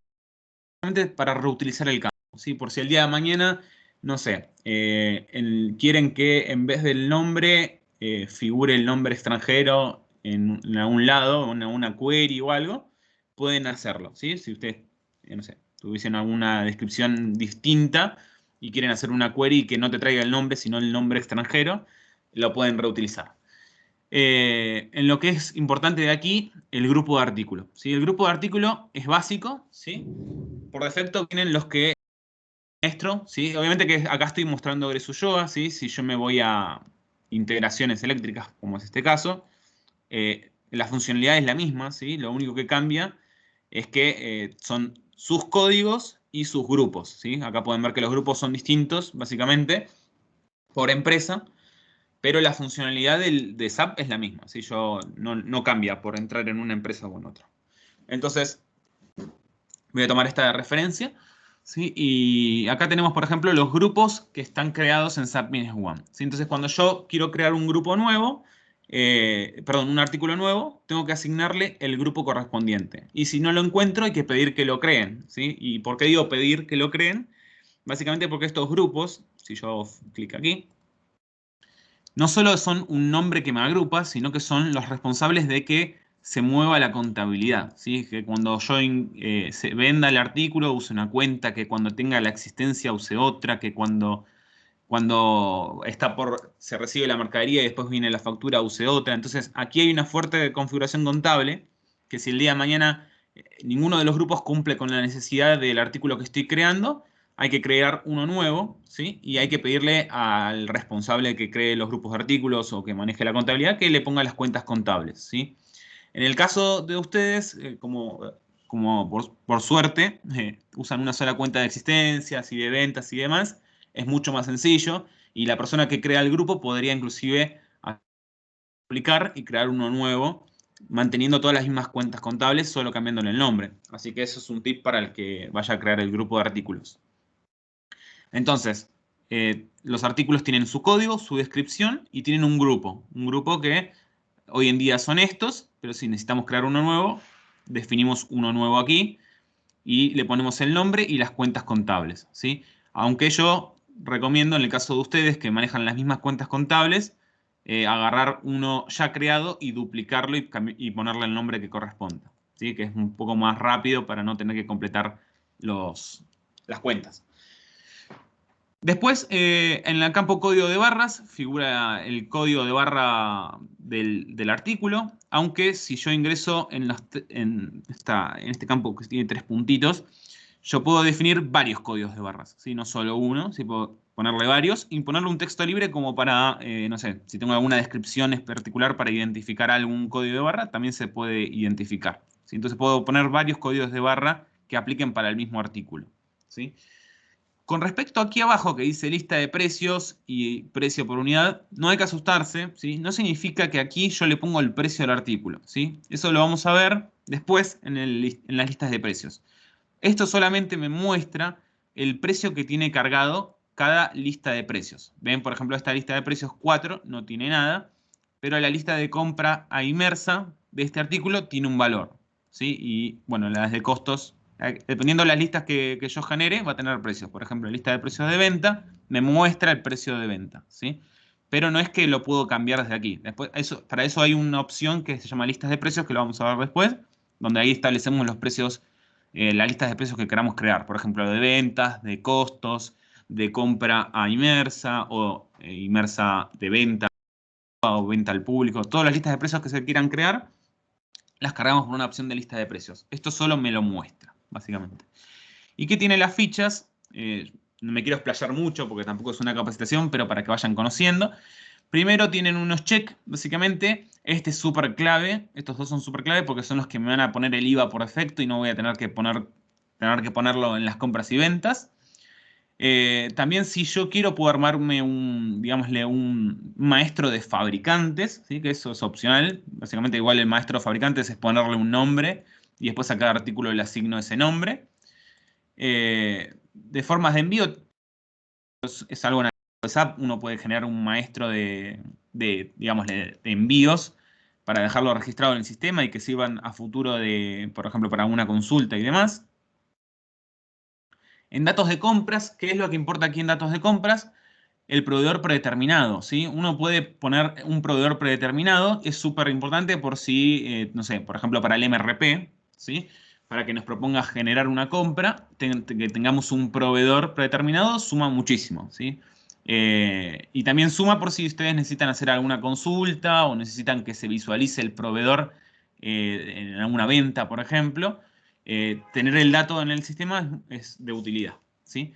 para reutilizar el campo, ¿sí? Por si el día de mañana, no sé, quieren que en vez del nombre figure el nombre extranjero en algún lado, en una query o algo, pueden hacerlo, ¿sí? Si ustedes, no sé, tuviesen alguna descripción distinta y quieren hacer una query que no te traiga el nombre, sino el nombre extranjero, lo pueden reutilizar. En lo que es importante de aquí, el grupo de artículo, ¿sí? El grupo de artículo es básico, ¿sí? Por defecto vienen los que maestro, ¿sí? Obviamente que acá estoy mostrando Gresuyoa, ¿sí? Si yo me voy a integraciones eléctricas, como es este caso, la funcionalidad es la misma, ¿sí? Lo único que cambia es que son sus códigos y sus grupos, ¿sí? Acá pueden ver que los grupos son distintos, básicamente, por empresa, pero la funcionalidad de SAP es la misma, ¿sí? No cambia por entrar en una empresa o en otra. Entonces, voy a tomar esta de referencia, ¿sí? Y acá tenemos, por ejemplo, los grupos que están creados en SAP One, ¿sí? Entonces, cuando yo quiero crear un grupo nuevo, perdón, un artículo nuevo, tengo que asignarle el grupo correspondiente. Y si no lo encuentro, hay que pedir que lo creen, ¿sí? ¿Y por qué digo pedir que lo creen? Básicamente porque estos grupos, si yo clic aquí, no solo son un nombre que me agrupa, sino que son los responsables de que se mueva la contabilidad, ¿sí? Que cuando yo se venda el artículo use una cuenta, que cuando tenga la existencia use otra, que cuando se recibe la mercadería y después viene la factura use otra. Entonces aquí hay una fuerte configuración contable que si el día de mañana ninguno de los grupos cumple con la necesidad del artículo que estoy creando, hay que crear uno nuevo, ¿sí? Y hay que pedirle al responsable que cree los grupos de artículos o que maneje la contabilidad que le ponga las cuentas contables, ¿sí? En el caso de ustedes, como por suerte, usan una sola cuenta de existencias y de ventas y demás, es mucho más sencillo y la persona que crea el grupo podría inclusive aplicar y crear uno nuevo, manteniendo todas las mismas cuentas contables, solo cambiándole el nombre. Así que eso es un tip para el que vaya a crear el grupo de artículos. Entonces, los artículos tienen su código, su descripción y tienen un grupo que hoy en día son estos, pero si necesitamos crear uno nuevo, definimos uno nuevo aquí y le ponemos el nombre y las cuentas contables, ¿sí? Aunque yo recomiendo, en el caso de ustedes que manejan las mismas cuentas contables, agarrar uno ya creado y duplicarlo y ponerle el nombre que corresponda, ¿sí? Que es un poco más rápido para no tener que completar las cuentas. Después, en el campo código de barras, figura el código de barra del artículo, aunque si yo ingreso en este campo que tiene 3 puntitos, yo puedo definir varios códigos de barras, ¿sí? No solo uno, sí puedo ponerle varios y ponerle un texto libre como para, no sé, si tengo alguna descripción en particular para identificar algún código de barra, también se puede identificar, ¿sí? Entonces puedo poner varios códigos de barra que apliquen para el mismo artículo, ¿sí? Con respecto aquí abajo que dice lista de precios y precio por unidad, no hay que asustarse, ¿sí? No significa que aquí yo le pongo el precio del artículo, ¿sí? Eso lo vamos a ver después en las listas de precios. Esto solamente me muestra el precio que tiene cargado cada lista de precios. Ven, por ejemplo, esta lista de precios 4 no tiene nada, pero la lista de compra a inmersa de este artículo tiene un valor, ¿sí? Y bueno, las de costos, dependiendo de las listas que yo genere, va a tener precios. Por ejemplo, la lista de precios de venta me muestra el precio de venta, ¿sí? Pero no es que lo puedo cambiar desde aquí. Después, para eso hay una opción que se llama listas de precios, que lo vamos a ver después, donde ahí establecemos los precios, las listas de precios que queramos crear. Por ejemplo, de ventas, de costos, de compra a inmersa o inmersa de venta o venta al público. Todas las listas de precios que se quieran crear, las cargamos por una opción de lista de precios. Esto solo me lo muestra, básicamente. ¿Y qué tiene las fichas? No me quiero explayar mucho porque tampoco es una capacitación, pero para que vayan conociendo. Primero tienen unos check, básicamente. Este es súper clave. Estos dos son súper clave porque son los que me van a poner el IVA por defecto y no voy a tener que ponerlo en las compras y ventas. También si yo quiero puedo armarme digámosle, un maestro de fabricantes, ¿sí? Que eso es opcional. Básicamente igual el maestro de fabricantes es ponerle un nombre y después a cada artículo le asigno ese nombre. De formas de envío es algo en WhatsApp. Uno puede generar un maestro digámosle, de envíos para dejarlo registrado en el sistema y que sirvan a futuro por ejemplo, para una consulta y demás. En datos de compras, ¿qué es lo que importa aquí en datos de compras? El proveedor predeterminado, ¿sí? Uno puede poner un proveedor predeterminado, es súper importante por si, no sé, por ejemplo, para el MRP, ¿sí? Para que nos proponga generar una compra, que tengamos un proveedor predeterminado, suma muchísimo, ¿sí? Y también suma por si ustedes necesitan hacer alguna consulta o necesitan que se visualice el proveedor en alguna venta, por ejemplo. Tener el dato en el sistema es de utilidad, ¿sí?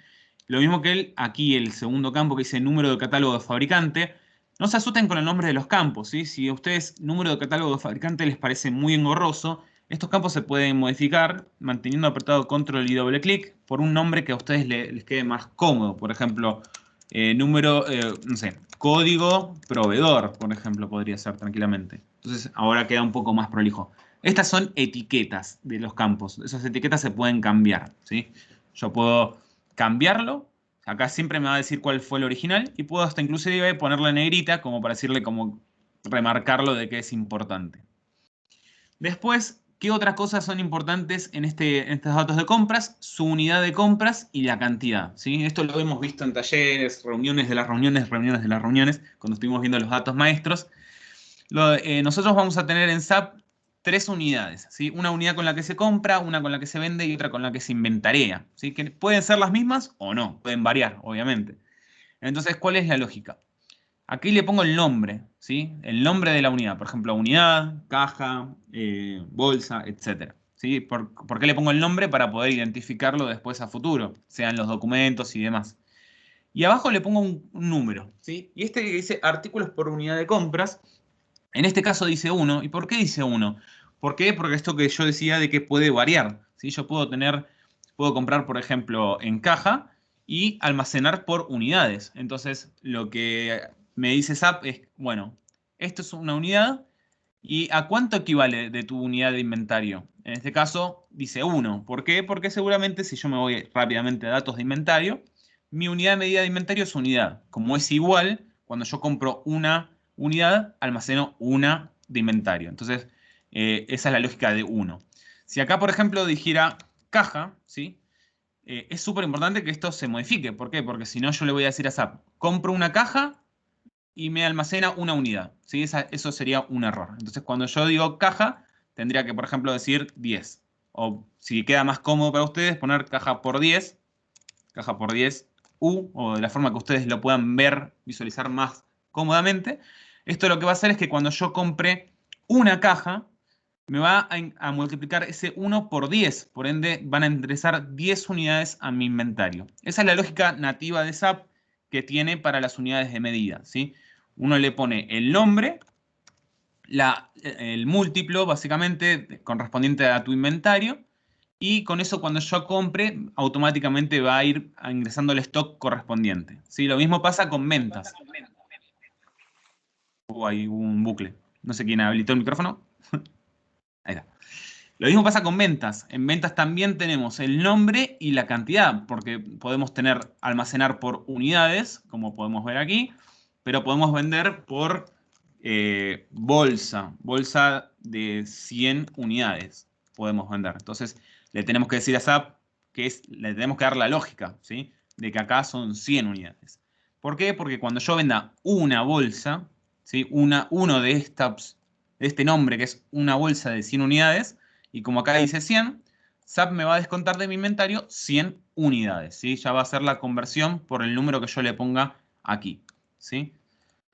Lo mismo que aquí el segundo campo que dice número de catálogo de fabricante. No se asusten con el nombre de los campos, ¿sí? Si a ustedes número de catálogo de fabricante les parece muy engorroso, estos campos se pueden modificar manteniendo apretado control y doble clic por un nombre que a ustedes les quede más cómodo. Por ejemplo, no sé, código proveedor, por ejemplo, podría ser tranquilamente. Entonces ahora queda un poco más prolijo. Estas son etiquetas de los campos. Esas etiquetas se pueden cambiar, ¿sí? Yo puedo cambiarlo. Acá siempre me va a decir cuál fue el original y puedo hasta inclusive ponerle negrita como para decirle como remarcarlo de que es importante. Después, ¿qué otras cosas son importantes en estos datos de compras? Su unidad de compras y la cantidad, ¿sí? Esto lo hemos visto en talleres, reuniones de las reuniones, reuniones de las reuniones, cuando estuvimos viendo los datos maestros. Nosotros vamos a tener en SAP 3 unidades, ¿sí? Una unidad con la que se compra, una con la que se vende y otra con la que se inventarea, ¿sí? Que pueden ser las mismas o no, pueden variar, obviamente. Entonces, ¿cuál es la lógica? Aquí le pongo el nombre, ¿sí? El nombre de la unidad, por ejemplo, unidad, caja, bolsa, etc. ¿Sí? ¿Por qué le pongo el nombre? Para poder identificarlo después a futuro, sean los documentos y demás. Y abajo le pongo un número, ¿sí? Y este que dice artículos por unidad de compras, en este caso dice 1. ¿Y por qué dice 1? ¿Por qué? Porque esto que yo decía de que puede variar, ¿sí? Yo puedo comprar, por ejemplo, en caja y almacenar por unidades. Entonces, lo que me dice SAP es, bueno, esto es una unidad y ¿a cuánto equivale de tu unidad de inventario? En este caso, dice 1. ¿Por qué? Porque seguramente si yo me voy rápidamente a datos de inventario, mi unidad de medida de inventario es unidad. Como es igual, cuando yo compro una unidad, almaceno una de inventario. Entonces, esa es la lógica de 1. Si acá, por ejemplo, dijera caja, ¿sí? Es súper importante que esto se modifique. ¿Por qué? Porque si no, yo le voy a decir a SAP, compro una caja y me almacena una unidad, ¿sí? Eso sería un error. Entonces, cuando yo digo caja, tendría que, por ejemplo, decir 10. O si queda más cómodo para ustedes, poner caja por 10 U, o de la forma que ustedes lo puedan ver, visualizar más cómodamente. Esto lo que va a hacer es que cuando yo compre una caja, me va a multiplicar ese 1 por 10. Por ende, van a ingresar 10 unidades a mi inventario. Esa es la lógica nativa de SAP que tiene para las unidades de medida, ¿sí? Uno le pone el nombre, el múltiplo, básicamente, correspondiente a tu inventario, y con eso cuando yo compre, automáticamente va a ir ingresando el stock correspondiente, ¿sí? Lo mismo pasa con ventas. Hay un bucle. No sé quién habilitó el micrófono. Ahí está. Lo mismo pasa con ventas. En ventas también tenemos el nombre y la cantidad, porque podemos almacenar por unidades, como podemos ver aquí, pero podemos vender por bolsa de 100 unidades podemos vender. Entonces, le tenemos que decir a SAP le tenemos que dar la lógica, ¿sí? De que acá son 100 unidades. ¿Por qué? Porque cuando yo venda una bolsa, ¿sí? Uno de este nombre, que es una bolsa de 100 unidades, y como acá dice 100, SAP me va a descontar de mi inventario 100 unidades, ¿sí? Ya va a ser la conversión por el número que yo le ponga aquí, ¿sí?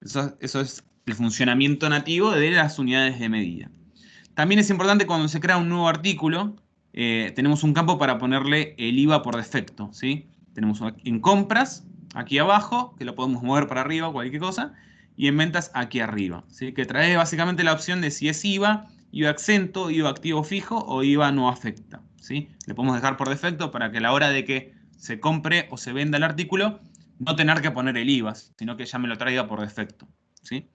Eso es el funcionamiento nativo de las unidades de medida. También es importante cuando se crea un nuevo artículo, tenemos un campo para ponerle el IVA por defecto, ¿sí? Tenemos en compras, aquí abajo, que lo podemos mover para arriba o cualquier cosa, y en ventas aquí arriba, ¿sí? Que trae básicamente la opción de si es IVA, IVA exento, IVA activo fijo o IVA no afecta, ¿sí? Le podemos dejar por defecto para que a la hora de que se compre o se venda el artículo, no tener que poner el IVA, sino que ya me lo traiga por defecto, ¿sí?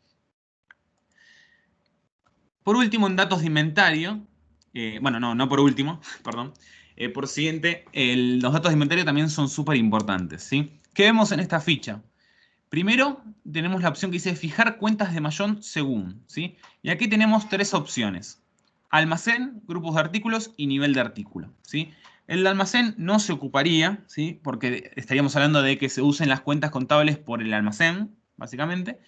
Por último, en datos de inventario, bueno, no por último, perdón. Por siguiente, los datos de inventario también son súper importantes, ¿sí? ¿Qué vemos en esta ficha? Primero, tenemos la opción que dice fijar cuentas de Mayón según, ¿sí? Y aquí tenemos tres opciones. Almacén, grupos de artículos y nivel de artículo, ¿sí? El almacén no se ocuparía, ¿sí? Porque estaríamos hablando de que se usen las cuentas contables por el almacén, básicamente.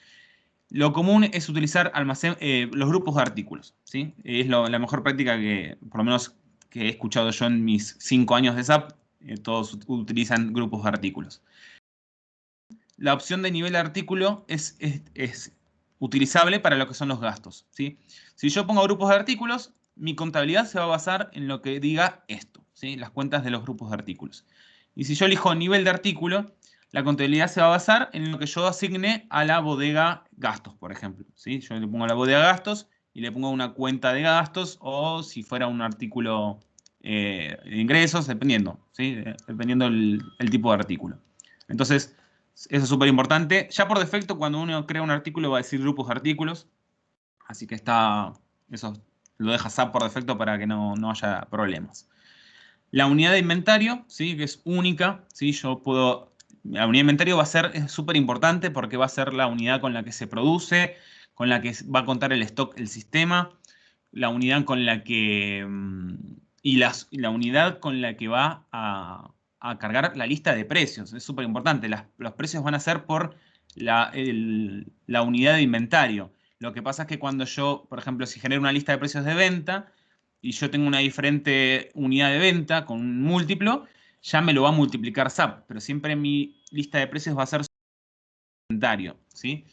Lo común es utilizar los grupos de artículos, ¿sí? Es la mejor práctica que, por lo menos, que he escuchado yo en mis 5 años de SAP. Todos utilizan grupos de artículos. La opción de nivel de artículo es utilizable para lo que son los gastos, ¿sí? Si yo pongo grupos de artículos, mi contabilidad se va a basar en lo que diga esto, ¿sí? Las cuentas de los grupos de artículos. Y si yo elijo nivel de artículo, la contabilidad se va a basar en lo que yo asigne a la bodega gastos, por ejemplo, ¿sí? Yo le pongo a la bodega gastos y le pongo una cuenta de gastos, o si fuera un artículo de ingresos, dependiendo, ¿sí? Dependiendo el tipo de artículo. Entonces, eso es súper importante. Ya por defecto, cuando uno crea un artículo, va a decir grupos de artículos. Así que eso lo deja SAP por defecto para que no haya problemas. La unidad de inventario, ¿sí? Que es única, ¿sí? La unidad de inventario es súper importante porque va a ser la unidad con la que se produce, con la que va a contar el stock, el sistema, la unidad con la que... y la unidad con la que va a cargar la lista de precios. Es súper importante. Los precios van a ser por la unidad de inventario. Lo que pasa es que cuando yo, por ejemplo, si genero una lista de precios de venta, y yo tengo una diferente unidad de venta con un múltiplo, ya me lo va a multiplicar SAP, pero siempre mi lista de precios va a ser inventario, ¿sí?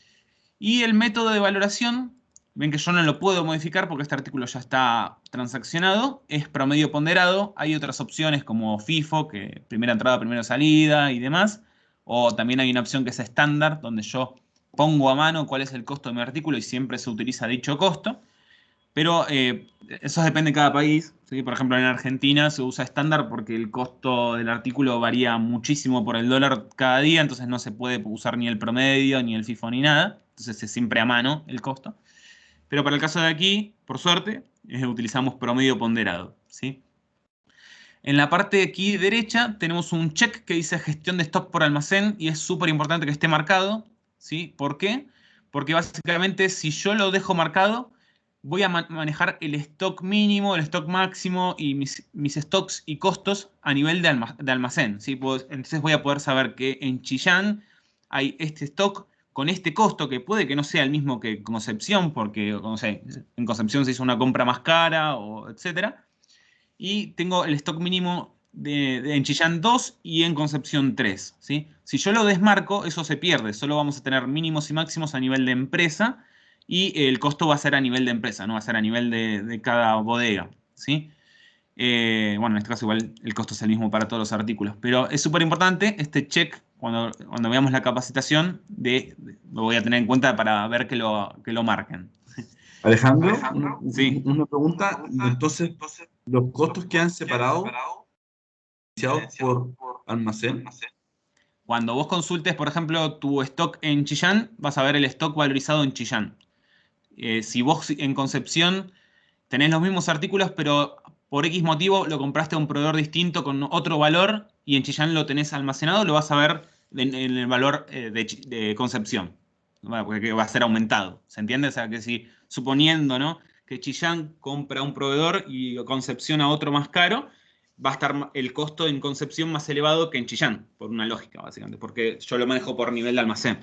Y el método de valoración, ven que yo no lo puedo modificar porque este artículo ya está transaccionado, es promedio ponderado. Hay otras opciones como FIFO, que primera entrada, primera salida y demás, o también hay una opción que es estándar, donde yo pongo a mano cuál es el costo de mi artículo y siempre se utiliza dicho costo. Pero eso depende de cada país, ¿sí? Por ejemplo, en Argentina se usa estándar porque el costo del artículo varía muchísimo por el dólar cada día, entonces no se puede usar ni el promedio, ni el FIFO, ni nada. Entonces es siempre a mano el costo. Pero para el caso de aquí, por suerte, utilizamos promedio ponderado, ¿sí? En la parte de aquí derecha tenemos un check que dice gestión de stock por almacén y es súper importante que esté marcado, ¿sí? ¿Por qué? Porque básicamente si yo lo dejo marcado, voy a manejar el stock mínimo, el stock máximo y mis stocks y costos a nivel de almacén, ¿sí? Entonces voy a poder saber que en Chillán hay este stock con este costo que puede que no sea el mismo que Concepción, porque no sé, en Concepción se hizo una compra más cara, o etcétera. Y tengo el stock mínimo en Chillán 2 y en Concepción 3, ¿sí? Si yo lo desmarco, eso se pierde. Solo vamos a tener mínimos y máximos a nivel de empresa y el costo va a ser a nivel de empresa, no va a ser a nivel de cada bodega, ¿sí? Bueno, en este caso igual el costo es el mismo para todos los artículos, pero es súper importante este check cuando veamos la capacitación lo voy a tener en cuenta para ver que lo marquen. Alejandro, Sí. una pregunta. Entonces, ¿los costos quedan separados, iniciados por almacén? Cuando vos consultes, por ejemplo, tu stock en Chillán, vas a ver el stock valorizado en Chillán. Si vos en Concepción tenés los mismos artículos, pero por X motivo lo compraste a un proveedor distinto con otro valor y en Chillán lo tenés almacenado, lo vas a ver en el valor de Concepción. Bueno, porque va a ser aumentado. ¿Se entiende? O sea, que si suponiendo, ¿no?, que Chillán compra a un proveedor y Concepción a otro más caro, va a estar el costo en Concepción más elevado que en Chillán, por una lógica, básicamente, porque yo lo manejo por nivel de almacén.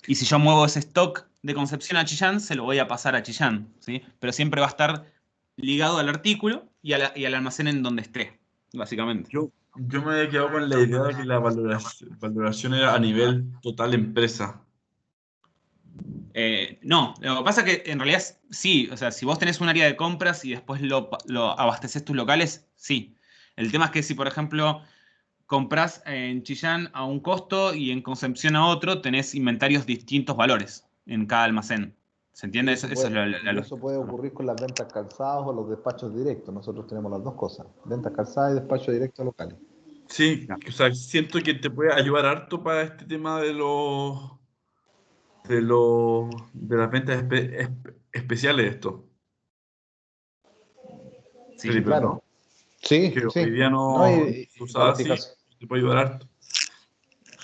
Y si yo muevo ese stock de Concepción a Chillán, se lo voy a pasar a Chillán, ¿sí? Pero siempre va a estar ligado al artículo y al almacén en donde esté, básicamente. Yo me había quedado con la idea de que la valoración era a nivel total empresa. No, lo que pasa es que en realidad sí, o sea, si vos tenés un área de compras y después lo abasteces tus locales, sí. El tema es que si, por ejemplo, compras en Chillán a un costo y en Concepción a otro, tenés inventarios distintos valores en cada almacén. ¿Se entiende? Eso es la Y lógica. eso puede ocurrir con las ventas calzadas o los despachos directos. Nosotros tenemos las dos cosas, ventas calzadas y despachos directos locales. Sí, No. o sea, siento que te puede ayudar harto para este tema de las ventas especiales esto, Sí. Felipe, Claro, ¿no? sí, Que hoy sí. día No, no se y para usaba la así, fijación. te puede ayudar harto.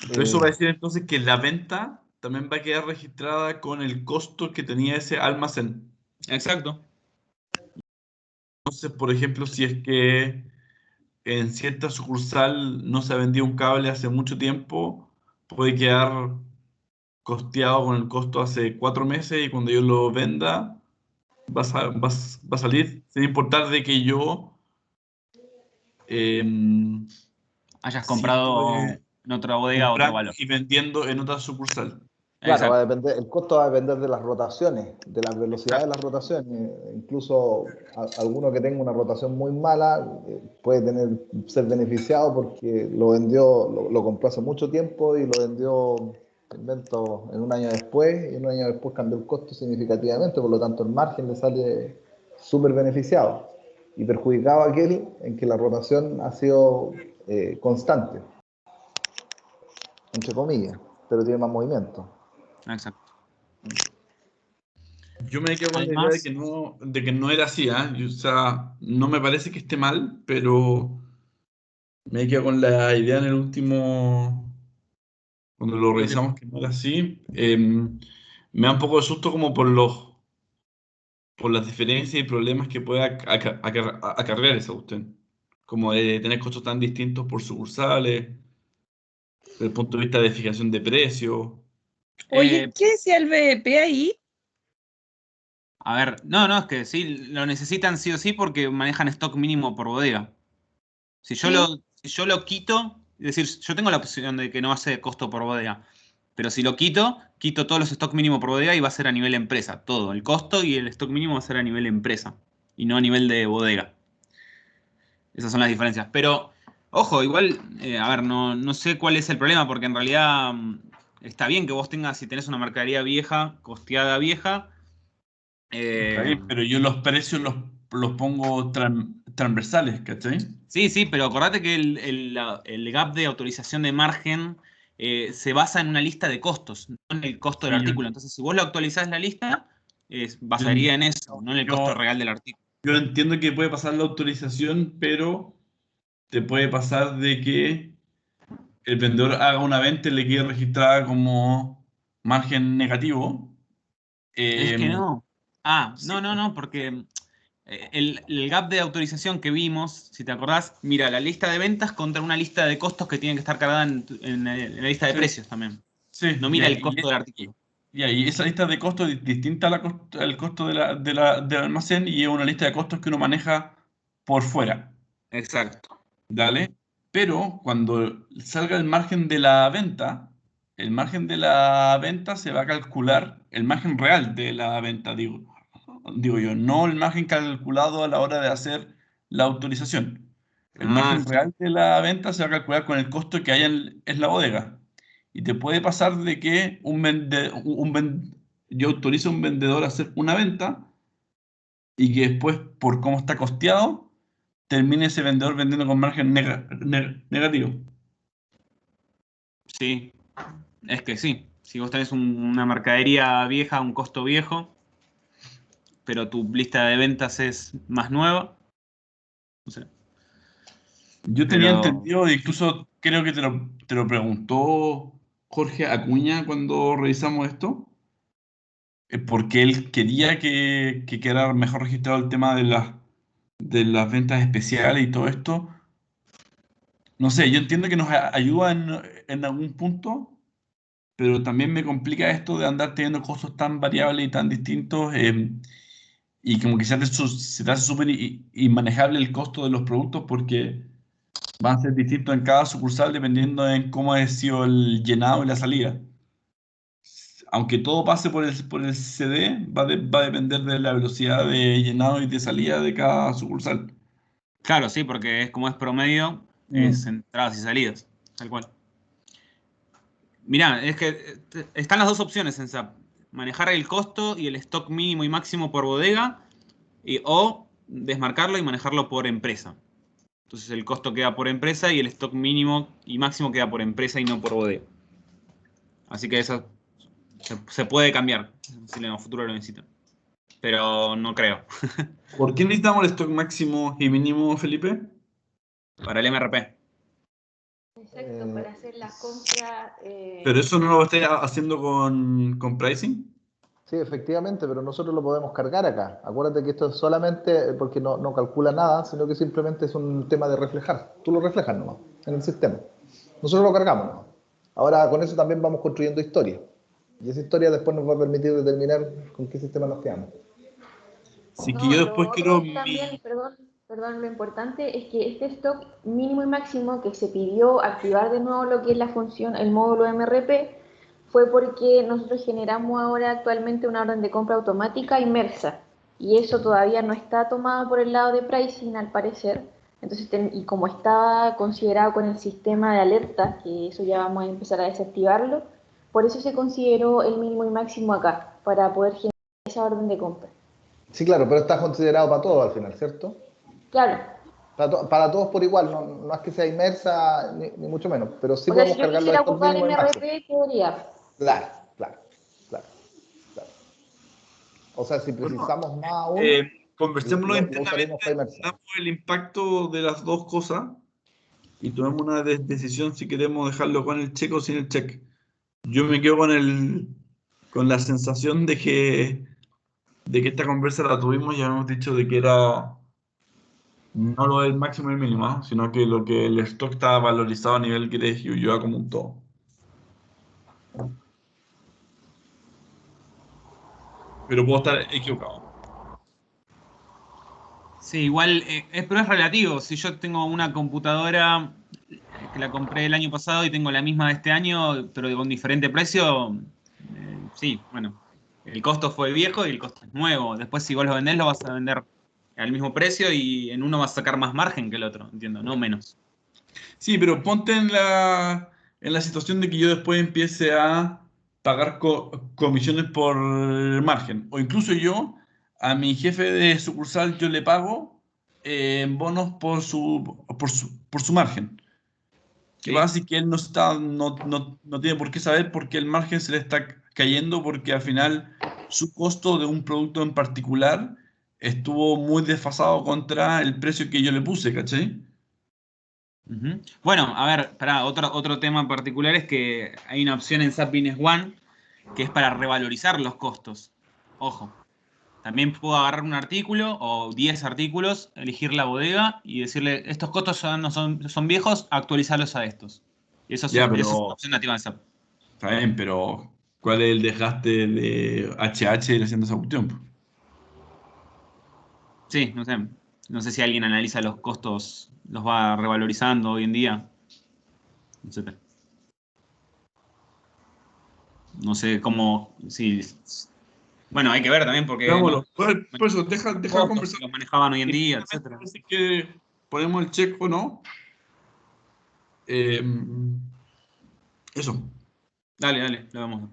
Pero eso eh, va a decir entonces que la venta también va a quedar registrada con el costo que tenía ese almacén. Exacto. Entonces, por ejemplo, si es que en cierta sucursal no se ha vendido un cable hace mucho tiempo, puede quedar costeado con el costo hace 4 meses y cuando yo lo venda va a salir sin importar de que yo em, Hayas sí comprado estuve en otra bodega a otro comprando valor. y vendiendo en otra sucursal. claro, va a Exacto. depender, el costo va a depender de las rotaciones, de la velocidad de Exacto. las rotaciones. Incluso alguno que tenga una rotación muy mala puede ser beneficiado porque lo compró hace mucho tiempo y lo vendió, invento, en un año después, y en un año después cambió el costo significativamente, por lo tanto el margen le sale súper beneficiado y perjudicado a aquel en que la rotación ha sido constante, entre comillas, pero tiene más movimiento. Exacto. Yo me quedo con la idea Además, de que no era así, ¿ah? O sea, no me parece que esté mal, pero me quedo con la idea en el último, cuando lo revisamos que no era así. Me da un poco de susto como por las diferencias y problemas que puede acarrear esa cuestión. Como de tener costos tan distintos por sucursales, desde el punto de vista de fijación de precios. Oye, ¿qué decía el BP ahí? a ver, no, es que sí, lo necesitan sí o sí porque manejan stock mínimo por bodega. Sí. Si yo lo quito, es decir, yo tengo la opción de que no hace costo por bodega, pero si lo quito todos los stock mínimo por bodega y va a ser a nivel empresa, todo. El costo y el stock mínimo va a ser a nivel empresa y no a nivel de bodega. Esas son las diferencias. Pero, ojo, igual, a ver, no sé cuál es el problema, porque en realidad está bien que vos tengas, si tenés una mercadería vieja, costeada vieja. Está eh, bien, pero yo los precios los pongo transversales, ¿cachai? sí, pero acordate que el gap de autorización de margen se basa en una lista de costos, no en el costo del Sí, artículo. Entonces, si vos lo actualizás la lista, yo, basaría en eso, no en el costo yo, real del artículo. yo entiendo que puede pasar la autorización, pero te puede pasar de que el vendedor haga una venta y le quede registrada como margen negativo. Es que Eh, no. sí, No, porque el gap de autorización que vimos, si te acordás, mira la lista de ventas contra una lista de costos que tienen que estar cargada en la lista de sí, precios también. sí, No y, mira el ahí- costo del y- artículo. y ahí esa lista de costos es distinta al costo del almacén y es una lista de costos que uno maneja por fuera. Exacto. ¿Dale? Pero cuando salga el margen de la venta, el margen de la venta se va a calcular, el margen real de la venta, digo yo, no el margen calculado a la hora de hacer la autorización. El margen Sí. real de la venta se va a calcular con el costo que hay en la bodega. Y te puede pasar de que yo autorizo a un vendedor a hacer una venta y que después, por cómo está costeado, termine ese vendedor vendiendo con margen negativo. Sí, es que sí. Si vos tenés una mercadería vieja, un costo viejo, pero tu lista de ventas es más nueva, No sé. Yo tenía entendido, incluso creo que te lo preguntó Jorge Acuña cuando revisamos esto, porque él quería que quedara mejor registrado el tema de las ventas especiales y todo esto. No sé, yo entiendo que nos ayuda en algún punto, pero también me complica esto de andar teniendo costos tan variables y tan distintos, y como que se te hace súper inmanejable el costo de los productos porque van a ser distintos en cada sucursal dependiendo en cómo ha sido el llenado y la salida. Aunque todo pase por el CD, va a depender de la velocidad de llenado y de salida de cada sucursal. Claro, sí, porque como es promedio, es Mm. entradas y salidas, tal cual. Mirá, es que están las dos opciones en SAP. Manejar el costo y el stock mínimo y máximo por bodega, o desmarcarlo y manejarlo por empresa. Entonces el costo queda por empresa y el stock mínimo y máximo queda por empresa y no por bodega. Así que eso se puede cambiar si en el futuro lo necesitan. Pero no creo. ¿Por qué necesitamos el stock máximo y mínimo, Felipe? Para el MRP. Exacto, para hacer las compras. ¿Pero eso no lo estáis haciendo con pricing? Sí, efectivamente, pero nosotros lo podemos cargar acá. Acuérdate que esto es solamente porque no calcula nada, sino que simplemente es un tema de reflejar. Tú lo reflejas nomás en el sistema. Nosotros lo cargamos nomás. Ahora con eso también vamos construyendo historia. Y esa historia después nos va a permitir determinar con qué sistema nos quedamos. Sí, que No, yo lo después otro quiero también, perdón, lo importante es que este stock mínimo y máximo que se pidió activar de nuevo lo que es la función, el módulo MRP, fue porque nosotros generamos ahora actualmente una orden de compra automática inmersa y eso todavía no está tomado por el lado de pricing al parecer. Entonces, y como estaba considerado con el sistema de alerta, que eso ya vamos a empezar a desactivarlo, por eso se consideró el mínimo y máximo acá, para poder generar esa orden de compra. Sí, claro, pero está considerado para todos al final, ¿cierto? Claro. Para todos por igual, no es que sea inmersa ni mucho menos, pero sí O sea, si podemos yo cargar los quisiera stock ocupar mínimo y máximo. MRP, podría. Claro, claro, claro, claro. O sea, si bueno, precisamos más aún, conversémoslo lo usaremos internamente, para inmersa. damos el impacto de las dos cosas y tomemos una decisión si queremos dejarlo con el check o sin el check. Yo me quedo con la sensación de que esta conversa la tuvimos y habíamos dicho de que era no lo del máximo y el mínimo, ¿no? Sino que lo que el stock estaba valorizado a nivel que te yo como un todo. Pero puedo estar equivocado. Sí, igual, pero es relativo. Si yo tengo una computadora que la compré el año pasado y tengo la misma de este año, pero con diferente precio, sí, bueno, el costo fue viejo y el costo es nuevo. Después, si vos lo vendés, lo vas a vender al mismo precio y en uno vas a sacar más margen que el otro, entiendo, no menos. Sí, pero ponte en la situación de que yo después empiece a pagar comisiones por margen. O incluso yo, a mi jefe de sucursal, yo le pago bonos por su margen. ¿Qué Sí. pasa si que él no tiene por qué saber por qué el margen se le está cayendo? Porque al final su costo de un producto en particular estuvo muy desfasado contra el precio que yo le puse, ¿cachai? Ujú. Bueno, a ver, otro tema en particular es que hay una opción en SAP Business One que es para revalorizar los costos. Ojo. También puedo agarrar un artículo o 10 artículos, elegir la bodega y decirle, estos costos no son viejos, actualizarlos a estos. Y Ya, esa es una pero opción nativa de SAP. está bien, pero ¿cuál es el desgaste de HH haciendo esa cuestión, po? Sí, no sé. No sé si alguien analiza los costos, los va revalorizando hoy en día. Etcétera. No sé cómo. Si, bueno, hay que ver también porque no, Veámoslo. Por eso, deja costos conversar. los manejaban hoy en día, etcétera. Independientemente si que ponemos el check o no. eh, eso. Dale, lo vemos.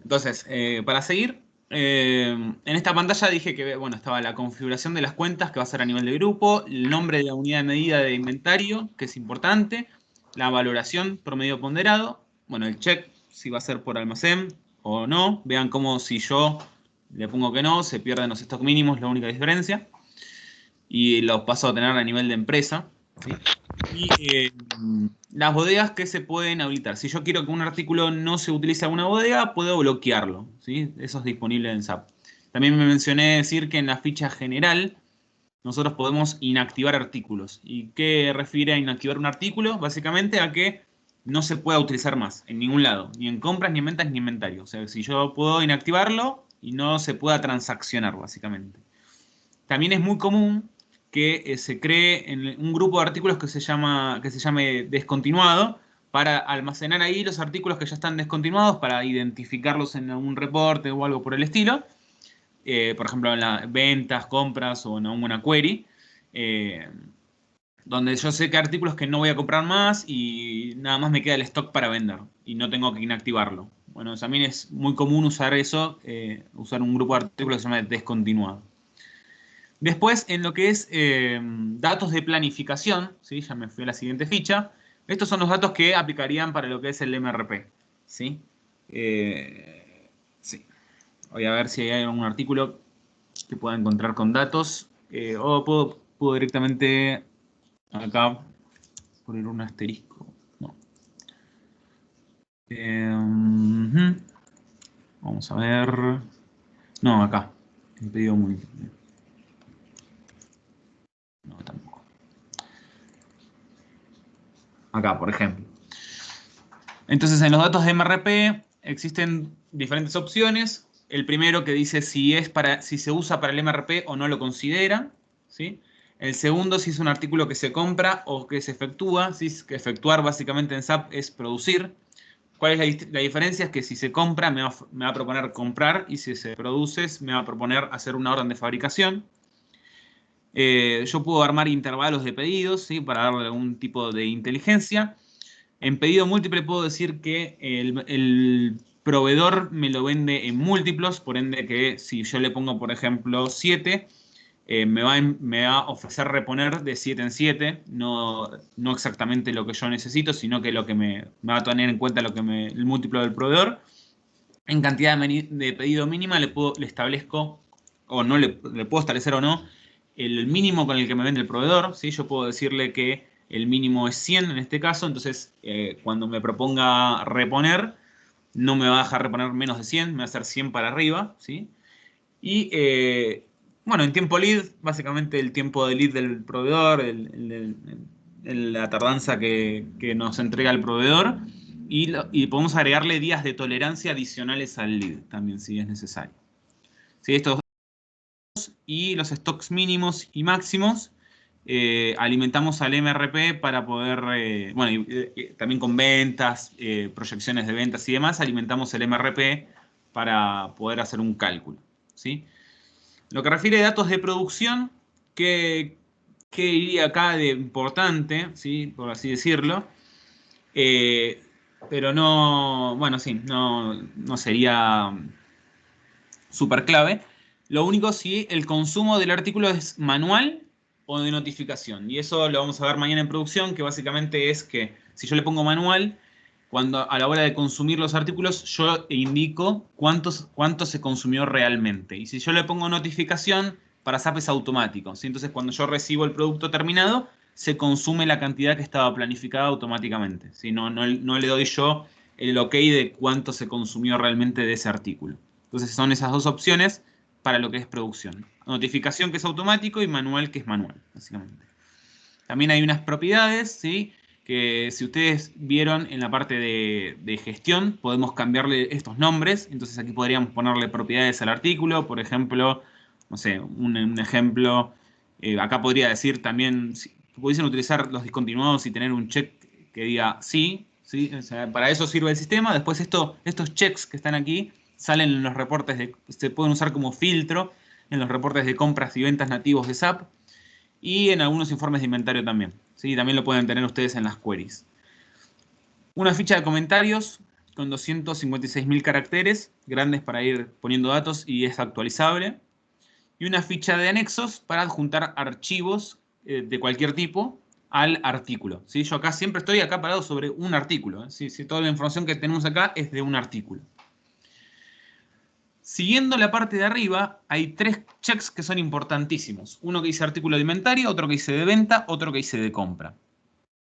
Entonces, para seguir, en esta pantalla dije que bueno, estaba la configuración de las cuentas que va a ser a nivel de grupo, el nombre de la unidad de medida de inventario, que es importante, la valoración promedio ponderado, bueno, el check si va a ser por almacén o no, vean cómo si yo le pongo que no, se pierden los stock mínimos, la única diferencia. y los paso a tener a nivel de empresa, ¿sí? Y las bodegas que se pueden habilitar. Si yo quiero que un artículo no se utilice en una bodega, puedo bloquearlo, ¿sí? Eso es disponible en SAP. También me mencioné decir que en la ficha general nosotros podemos inactivar artículos. ¿Y qué refiere a inactivar un artículo? Básicamente a que no se pueda utilizar más en ningún lado, ni en compras, ni en ventas, ni en inventario. O sea, si yo puedo inactivarlo y no se pueda transaccionar, básicamente. También es muy común que se cree en un grupo de artículos que se llame descontinuado, para almacenar ahí los artículos que ya están descontinuados, para identificarlos en algún reporte o algo por el estilo. Por ejemplo, en las ventas, compras o en alguna query, donde yo sé que artículos que no voy a comprar más y nada más me queda el stock para vender y no tengo que inactivarlo. Bueno, también es muy común usar eso, usar un grupo de artículos que se llama descontinuado. Después, en lo que es datos de planificación, ¿sí? Ya me fui a la siguiente ficha. Estos son los datos que aplicarían para lo que es el MRP, ¿sí? Sí. Voy a ver si hay algún artículo que pueda encontrar con datos. O puedo directamente acá poner un asterisco. No. Vamos a ver. No, acá. El pedido múltiple. No, tampoco. Acá, por ejemplo. Entonces, en los datos de MRP existen diferentes opciones. El primero que dice si se usa para el MRP o no lo considera, ¿sí? El segundo, si es un artículo que se compra o que se efectúa, ¿sí? Que efectuar básicamente en SAP es producir. ¿Cuál es la diferencia? Es que si se compra me va a proponer comprar, y si se produce me va a proponer hacer una orden de fabricación. Yo puedo armar intervalos de pedidos, ¿sí? Para darle algún tipo de inteligencia. En pedido múltiple puedo decir que el proveedor me lo vende en múltiplos, por ende que si yo le pongo, por ejemplo, 7, me va a ofrecer reponer de 7 en 7, no exactamente lo que yo necesito, sino que lo que me va a tener en cuenta el múltiplo del proveedor. En cantidad de pedido mínima le establezco, o no le puedo establecer o no, el mínimo con el que me vende el proveedor, ¿sí? Yo puedo decirle que el mínimo es 100 en este caso, entonces cuando me proponga reponer, no me va a dejar reponer menos de 100, me va a hacer 100 para arriba, ¿sí? Y bueno, en tiempo lead, básicamente el tiempo de lead del proveedor, la tardanza que nos entrega el proveedor, y podemos agregarle días de tolerancia adicionales al lead también, si es necesario. ¿Sí? Estos y los stocks mínimos y máximos alimentamos al MRP para poder, bueno, también con ventas, proyecciones de ventas y demás, alimentamos el MRP para poder hacer un cálculo, ¿sí? Lo que refiere a datos de producción, ¿qué iría acá de importante, ¿sí? Por así decirlo? Pero no, bueno, sí, no sería súper clave. Lo único si el consumo del artículo es manual o de notificación. Y eso lo vamos a ver mañana en producción, que básicamente es que si yo le pongo manual, cuando a la hora de consumir los artículos, yo indico cuánto se consumió realmente. Y si yo le pongo notificación, para SAP es automático, ¿sí? Entonces, cuando yo recibo el producto terminado, se consume la cantidad que estaba planificada automáticamente, ¿sí? No le doy yo el ok de cuánto se consumió realmente de ese artículo. Entonces, son esas dos opciones para lo que es producción. Notificación, que es automático, y manual, que es manual, básicamente. También hay unas propiedades, ¿sí? Que si ustedes vieron en la parte de gestión, podemos cambiarle estos nombres. Entonces aquí podríamos ponerle propiedades al artículo. Por ejemplo, no sé, un ejemplo, acá podría decir también, si pudiesen utilizar los discontinuados y tener un check que diga sí, ¿sí? O sea, para eso sirve el sistema. Después estos checks que están aquí salen en los reportes, se pueden usar como filtro en los reportes de compras y ventas nativos de SAP. Y en algunos informes de inventario también, ¿sí? También lo pueden tener ustedes en las queries. Una ficha de comentarios con 256.000 caracteres, grandes para ir poniendo datos y es actualizable. Y una ficha de anexos para adjuntar archivos de cualquier tipo al artículo, ¿sí? Yo acá siempre estoy parado sobre un artículo, ¿sí? Toda la información que tenemos acá es de un artículo. Siguiendo la parte de arriba, hay 3 checks que son importantísimos. Uno que dice artículo de inventario, otro que dice de venta, otro que dice de compra.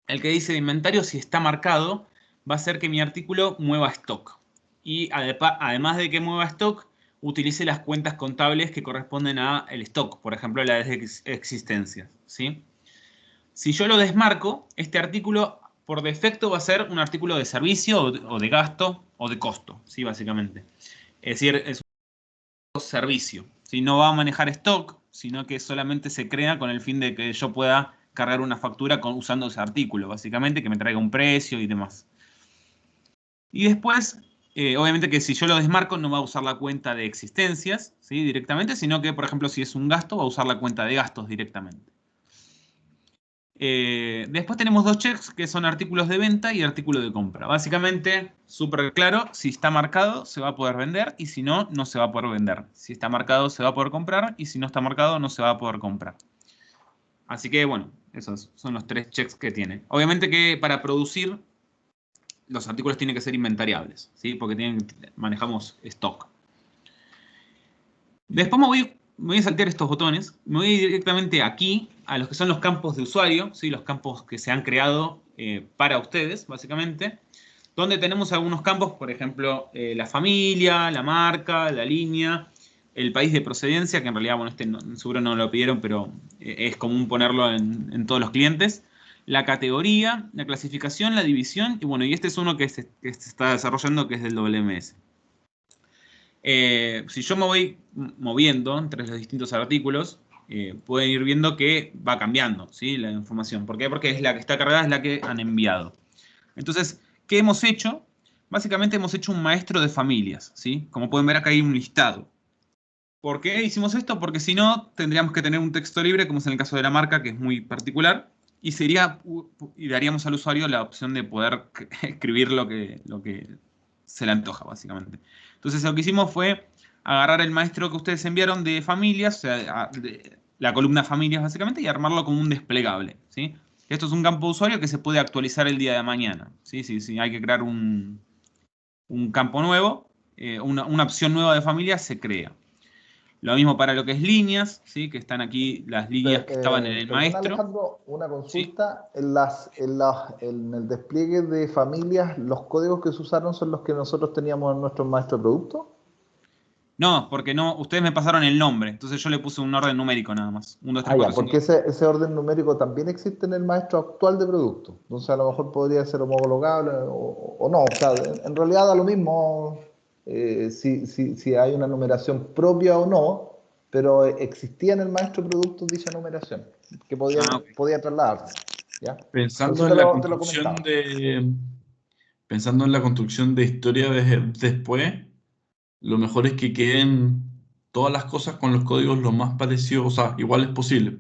El que dice de inventario, si está marcado, va a hacer que mi artículo mueva stock. Y además de que mueva stock, utilice las cuentas contables que corresponden al stock, por ejemplo, la de existencias, ¿sí? Si yo lo desmarco, este artículo por defecto va a ser un artículo de servicio o de gasto o de costo, ¿sí? Básicamente. Es decir, es un servicio. ¿Sí? No va a manejar stock, sino que solamente se crea con el fin de que yo pueda cargar una factura usando ese artículo, básicamente, que me traiga un precio y demás. Y después, obviamente que si yo lo desmarco no va a usar la cuenta de existencias, ¿sí? Directamente, sino que, por ejemplo, si es un gasto, va a usar la cuenta de gastos directamente. Después tenemos 2 checks que son artículos de venta y artículo de compra. Básicamente, súper claro, si está marcado se va a poder vender y si no, no se va a poder vender. Si está marcado se va a poder comprar y si no está marcado no se va a poder comprar. Así que bueno, esos son los 3 checks que tiene. Obviamente que para producir los artículos tienen que ser inventariables, ¿sí? Porque manejamos stock. Después me voy a saltear estos botones, me voy directamente aquí a los que son los campos de usuario, ¿sí? Los campos que se han creado para ustedes, básicamente, donde tenemos algunos campos, por ejemplo, la familia, la marca, la línea, el país de procedencia, que en realidad, bueno, seguro no lo pidieron, pero es común ponerlo en todos los clientes, la categoría, la clasificación, la división, y bueno, y este es uno que se está desarrollando, que es del WMS. Si yo me voy moviendo entre los distintos artículos, pueden ir viendo que va cambiando, ¿sí? La información. ¿Por qué? Porque es la que está cargada, es la que han enviado. Entonces, ¿qué hemos hecho? Básicamente hemos hecho un maestro de familias, ¿sí? Como pueden ver acá hay un listado. ¿Por qué hicimos esto? Porque si no, tendríamos que tener un texto libre, como es en el caso de la marca, que es muy particular, y daríamos al usuario la opción de poder escribir lo que se le antoja, básicamente. Entonces lo que hicimos fue agarrar el maestro que ustedes enviaron de familias, o sea, la columna familias básicamente, y armarlo como un desplegable, ¿sí? Esto es un campo de usuario que se puede actualizar el día de mañana, ¿sí? Si hay que crear un campo nuevo, una opción nueva de familias se crea. Lo mismo para lo que es líneas, ¿sí? Que están aquí las líneas que estaban en el maestro. Alejandro, una consulta. ¿Sí? En el despliegue de familias, los códigos que se usaron son los que nosotros teníamos en nuestro maestro de producto? No, porque no, ustedes me pasaron el nombre, entonces yo le puse un orden numérico nada más. 1, 2, 3, 4, 5. Porque ese orden numérico también existe en el maestro actual de producto. Entonces a lo mejor podría ser homologable o no. O sea, en realidad da lo mismo si hay una numeración propia o no, pero existía en el maestro de producto dicha numeración que podía trasladarse. ¿Ya? Pensando en la construcción de historia después, lo mejor es que queden todas las cosas con los códigos lo más parecidos, o sea, iguales posible.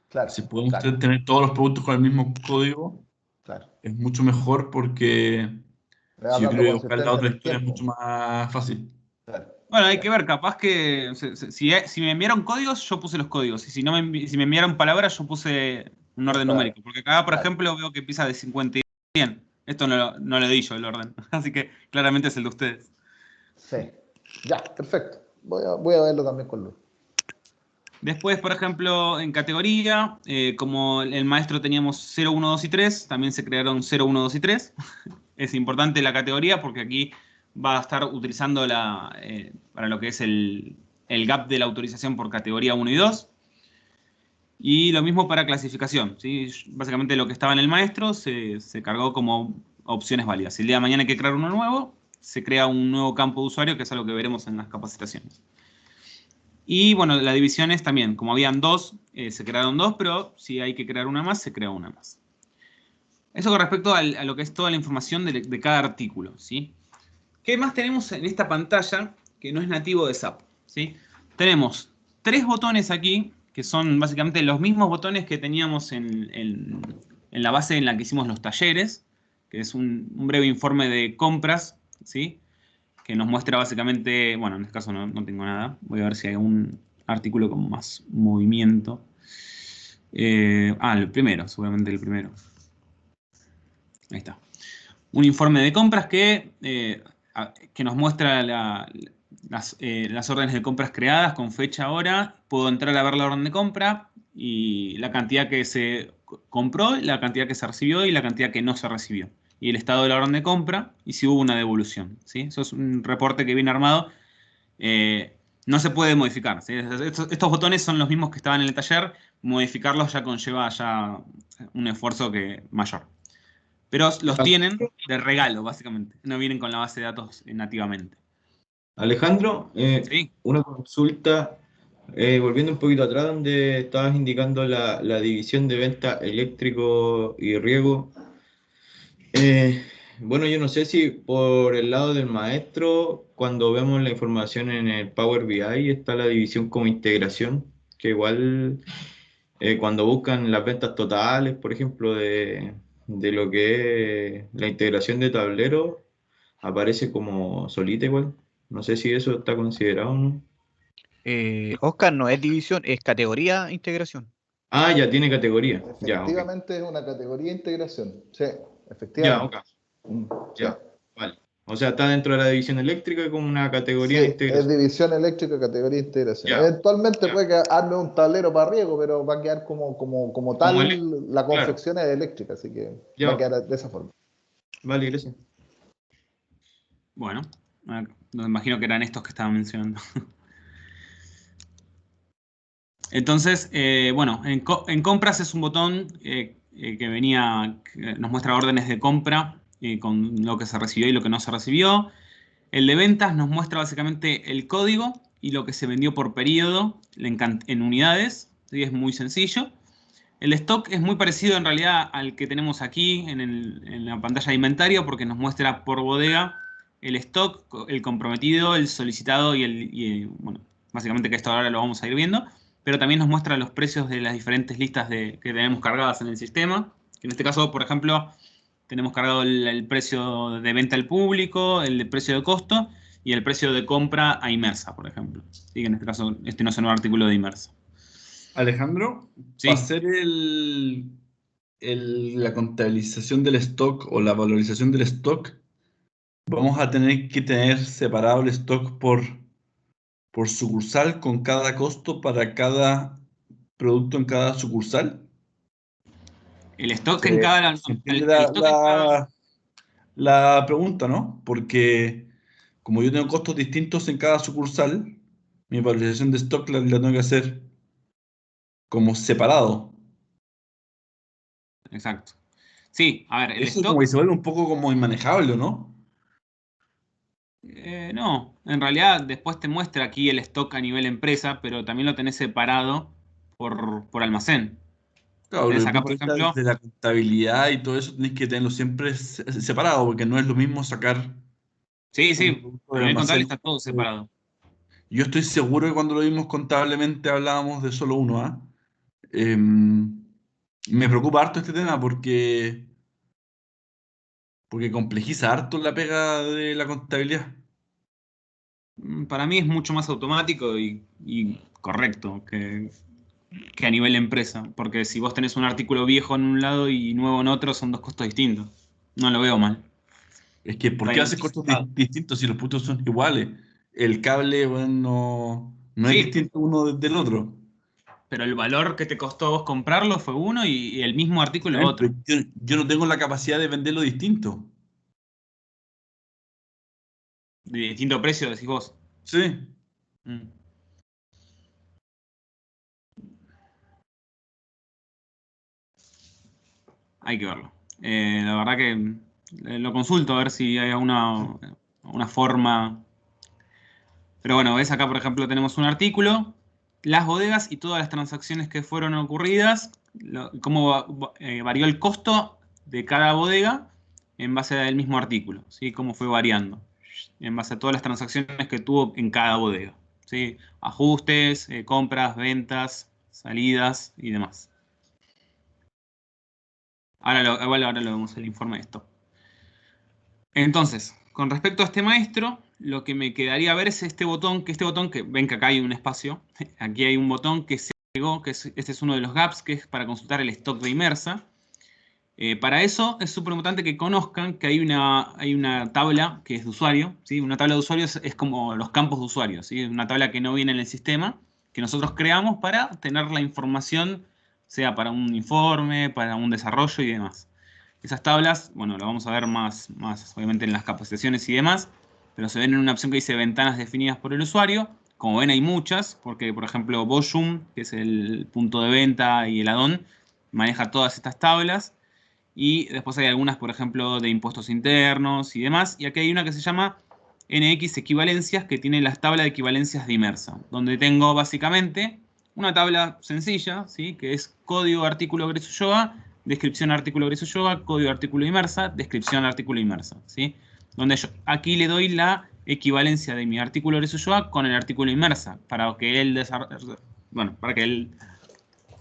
Claro, Si pueden ustedes tener todos los productos con el mismo código, es mucho mejor porque si yo quiero buscar la otra historia es mucho más fácil. Bueno, hay que ver, capaz que si me enviaron códigos, yo puse los códigos. Y si me enviaron palabras, yo puse un orden numérico. Porque acá, por ejemplo, veo que empieza de 50 y 100. Esto no lo di yo el orden. Así que claramente es el de ustedes. Sí. Ya, perfecto. Voy a verlo también con Luis. Después, por ejemplo, en categoría, como el maestro teníamos 0, 1, 2 y 3, también se crearon 0, 1, 2 y 3. Es importante la categoría porque aquí va a estar utilizando para lo que es el gap de la autorización por categoría 1 y 2. Y lo mismo para clasificación, ¿sí? Básicamente lo que estaba en el maestro se cargó como opciones válidas. Si el día de mañana hay que crear uno nuevo, se crea un nuevo campo de usuario, que es algo que veremos en las capacitaciones. Y bueno, las divisiones también, como habían 2, se crearon 2, pero si hay que crear una más, se crea una más. Eso con respecto a lo que es toda la información de cada artículo, ¿sí? ¿Qué más tenemos en esta pantalla que no es nativo de SAP? ¿Sí? Tenemos 3 botones aquí, que son básicamente los mismos botones que teníamos en la base en la que hicimos los talleres, que es un breve informe de compras, ¿sí? Que nos muestra básicamente, bueno, en este caso no tengo nada, voy a ver si hay un artículo con más movimiento. El primero, seguramente el primero. Ahí está. Un informe de compras que nos muestra las órdenes de compras creadas con fecha ahora. Puedo entrar a ver la orden de compra y la cantidad que se compró, la cantidad que se recibió y la cantidad que no se recibió. Y el estado de la orden de compra y si hubo una devolución, ¿sí? Eso es un reporte que viene armado. No se puede modificar, ¿sí? Estos botones son los mismos que estaban en el taller. Modificarlos ya conlleva un esfuerzo mayor. Pero los tienen de regalo, básicamente. No vienen con la base de datos nativamente. Alejandro, Sí. una consulta, volviendo un poquito atrás, donde estabas indicando la división de venta eléctrico y riego. Bueno, yo no sé si por el lado del maestro, cuando vemos la información en el Power BI, está la división como integración, que igual cuando buscan las ventas totales, por ejemplo, de lo que es la integración de tablero, aparece como solita igual. No sé si eso está considerado o no. Oscar, no es división, es categoría integración. Ah, ya tiene categoría. Ya, ok. Efectivamente es una categoría de integración. Sí, Ya, efectivamente. ok. Sí. Ya, vale. O sea, está dentro de la división eléctrica como una categoría de Sí, es integración. división eléctrica, categoría de integración. Ya, Eventualmente ya. puede que arme un tablero para riego, pero va a quedar como tal, Como la claro. confección es eléctrica, así que Ya, va a quedar de esa forma. vale, gracias. Bueno, me imagino que eran estos que estaban mencionando. Entonces, bueno, en compras es un botón que nos muestra órdenes de compra con lo que se recibió y lo que no se recibió. El de ventas nos muestra básicamente el código y lo que se vendió por periodo en unidades. ¿Sí? Es muy sencillo. El stock es muy parecido en realidad al que tenemos aquí en la pantalla de inventario porque nos muestra por bodega el stock, el comprometido, el solicitado bueno, básicamente que esto ahora lo vamos a ir viendo, pero también nos muestra los precios de las diferentes listas que tenemos cargadas en el sistema. En este caso, por ejemplo, tenemos cargado el precio de venta al público, el precio de costo y el precio de compra a Imersa, por ejemplo. ¿Sí? Que en este caso, este no es un artículo de Imersa. Alejandro, Sí. para hacer la contabilización del stock o la valorización del stock, vamos a tener que tener separado el stock por sucursal con cada costo para cada producto en cada sucursal. El stock en cada... Se entiende el stock en cada... la pregunta, ¿no? Porque como yo tengo costos distintos en cada sucursal, mi valorización de stock la tengo que hacer como separado. Exacto. Sí, a ver, el Eso stock... como que se vuelve un poco como inmanejable, ¿no? No, en realidad después te muestra aquí el stock a nivel empresa, pero también lo tenés separado por almacén. Claro, Tenés desde el acá, punto por de vista ejemplo... de la contabilidad y todo eso, tenés que tenerlo siempre separado, porque no es lo mismo sacar Sí, un sí, producto a del nivel contable almacén. está todo separado. Yo estoy seguro que cuando lo vimos contablemente hablábamos de solo uno, ¿ah? Me preocupa harto este tema porque complejiza harto la pega de la contabilidad. Para mí es mucho más automático y correcto que a nivel empresa, porque si vos tenés un artículo viejo en un lado y nuevo en otro, son dos costos distintos. No lo veo mal. Es que, ¿por Está qué haces costos identificado. distintos si los puntos son iguales? El cable, bueno, no es Sí, distinto uno del otro. pero el valor que te costó a vos comprarlo fue uno y el mismo artículo Pero otro. yo no tengo la capacidad de venderlo distinto. De distinto precio, decís vos. Sí. Mm. Hay que verlo. La verdad que lo consulto a ver si hay una forma. Pero bueno, ves acá, por ejemplo, tenemos un artículo, las bodegas y todas las transacciones que fueron ocurridas, cómo varió el costo de cada bodega en base al mismo artículo, ¿sí? Cómo fue variando en base a todas las transacciones que tuvo en cada bodega, ¿sí? Ajustes, compras, ventas, salidas y demás. Ahora lo vemos el informe de esto. Entonces, con respecto a este maestro, lo que me quedaría ver es este botón que ven que acá hay un espacio. Aquí hay un botón que se agregó, este es uno de los gaps, que es para consultar el stock de Imersa. Para eso es súper importante que conozcan que hay una tabla que es de usuario, ¿sí? Una tabla de usuarios es como los campos de usuario, ¿sí? Una tabla que no viene en el sistema, que nosotros creamos para tener la información, sea para un informe, para un desarrollo y demás. Esas tablas, bueno, lo vamos a ver más obviamente en las capacitaciones y demás, pero se ven en una opción que dice ventanas definidas por el usuario. Como ven hay muchas, porque por ejemplo Boschum, que es el punto de venta y el add-on, maneja todas estas tablas. Y después hay algunas, por ejemplo, de impuestos internos y demás. Y aquí hay una que se llama NX equivalencias, que tiene las tablas de equivalencias de Imersa, donde tengo básicamente una tabla sencilla, ¿sí? Que es código artículo Gres-Ulloa, descripción artículo Gres-Ulloa, código artículo Imersa, descripción artículo Imersa, ¿sí? Donde yo aquí le doy la equivalencia de mi artículo Gres-Ulloa con el artículo Imersa, para que el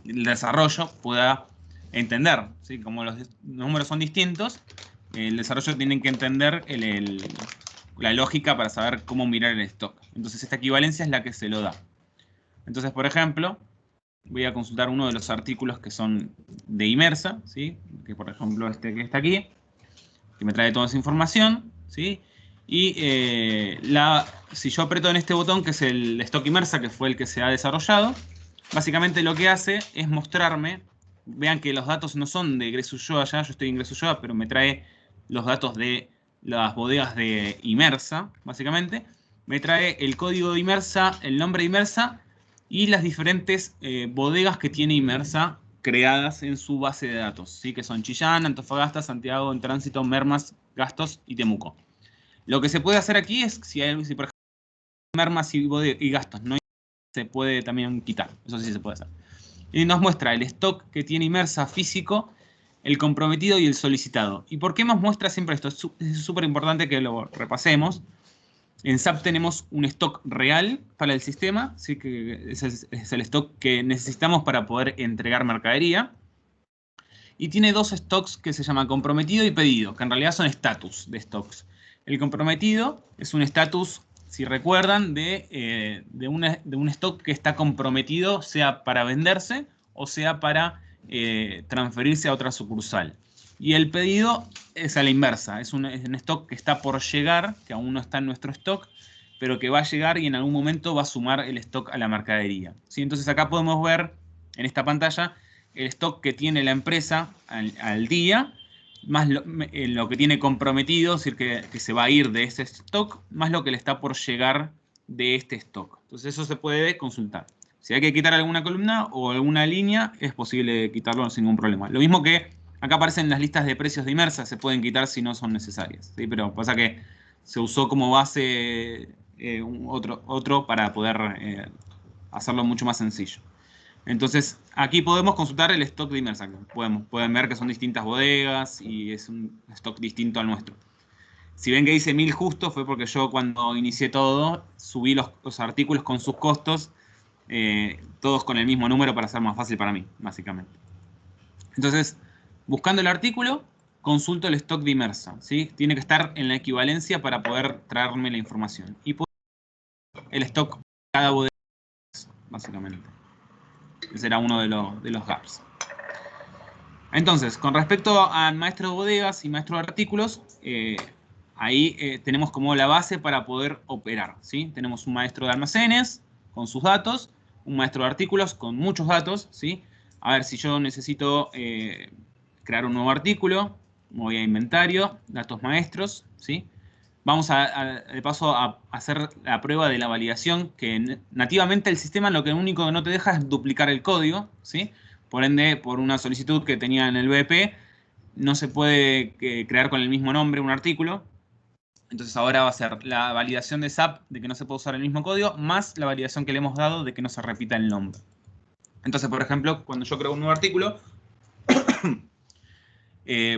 desarrollo pueda entender, ¿sí? Como los números son distintos, el desarrollo tiene que entender la lógica para saber cómo mirar el stock. Entonces esta equivalencia es la que se lo da. Entonces, por ejemplo, voy a consultar uno de los artículos que son de Imersa, ¿sí? Que por ejemplo este que está aquí, que me trae toda esa información, ¿sí? Y si yo aprieto en este botón, que es el stock Imersa, que fue el que se ha desarrollado, básicamente lo que hace es mostrarme, vean que los datos no son de Gres-Ulloa ya, yo estoy en Gres-Ulloa, pero me trae los datos de las bodegas de Imersa, básicamente. Me trae el código de Imersa, el nombre de Imersa y las diferentes bodegas que tiene Imersa creadas en su base de datos, ¿sí? Que son Chillán, Antofagasta, Santiago, En Tránsito, Mermas, Gastos y Temuco. Lo que se puede hacer aquí es, si por ejemplo Mermas y Gastos no se puede también quitar, eso sí se puede hacer. Y nos muestra el stock que tiene Imersa físico, el comprometido y el solicitado. ¿Y por qué nos muestra siempre esto? Es súper importante que lo repasemos. En SAP tenemos un stock real para el sistema, ¿sí? Que es el stock que necesitamos para poder entregar mercadería. Y tiene dos stocks que se llaman comprometido y pedido, que en realidad son estatus de stocks. El comprometido es un estatus, si recuerdan, de un stock que está comprometido, sea para venderse o sea para transferirse a otra sucursal. Y el pedido es a la inversa, es un stock que está por llegar, que aún no está en nuestro stock, pero que va a llegar y en algún momento va a sumar el stock a la mercadería, ¿sí? Entonces acá podemos ver en esta pantalla el stock que tiene la empresa al día, más lo que tiene comprometido, es decir, que se va a ir de ese stock, más lo que le está por llegar de este stock. Entonces eso se puede consultar. Si hay que quitar alguna columna o alguna línea, es posible quitarlo sin ningún problema. Lo mismo que acá aparecen las listas de precios de Imersa, se pueden quitar si no son necesarias, ¿sí? Pero pasa que se usó como base otro para poder hacerlo mucho más sencillo. Entonces, aquí podemos consultar el stock de Imersa. Pueden ver que son distintas bodegas y es un stock distinto al nuestro. Si ven que dice 1000 justo, fue porque yo cuando inicié todo, subí los artículos con sus costos, todos con el mismo número para ser más fácil para mí, básicamente. Entonces, buscando el artículo, consulto el stock de Imersa, ¿sí? Tiene que estar en la equivalencia para poder traerme la información. Y puedo ver el stock de cada bodega, básicamente. Ese era uno de los gaps. Entonces, con respecto a maestro de bodegas y maestro de artículos, ahí tenemos como la base para poder operar, ¿sí? Tenemos un maestro de almacenes con sus datos, un maestro de artículos con muchos datos, ¿sí? A ver, si yo necesito crear un nuevo artículo, me voy a inventario, datos maestros, ¿sí? Vamos de paso a hacer la prueba de la validación, que nativamente el sistema lo único que no te deja es duplicar el código, ¿sí? Por ende, por una solicitud que tenía en el BP, no se puede crear con el mismo nombre un artículo. Entonces ahora va a ser la validación de SAP de que no se puede usar el mismo código, más la validación que le hemos dado de que no se repita el nombre. Entonces, por ejemplo, cuando yo creo un nuevo artículo,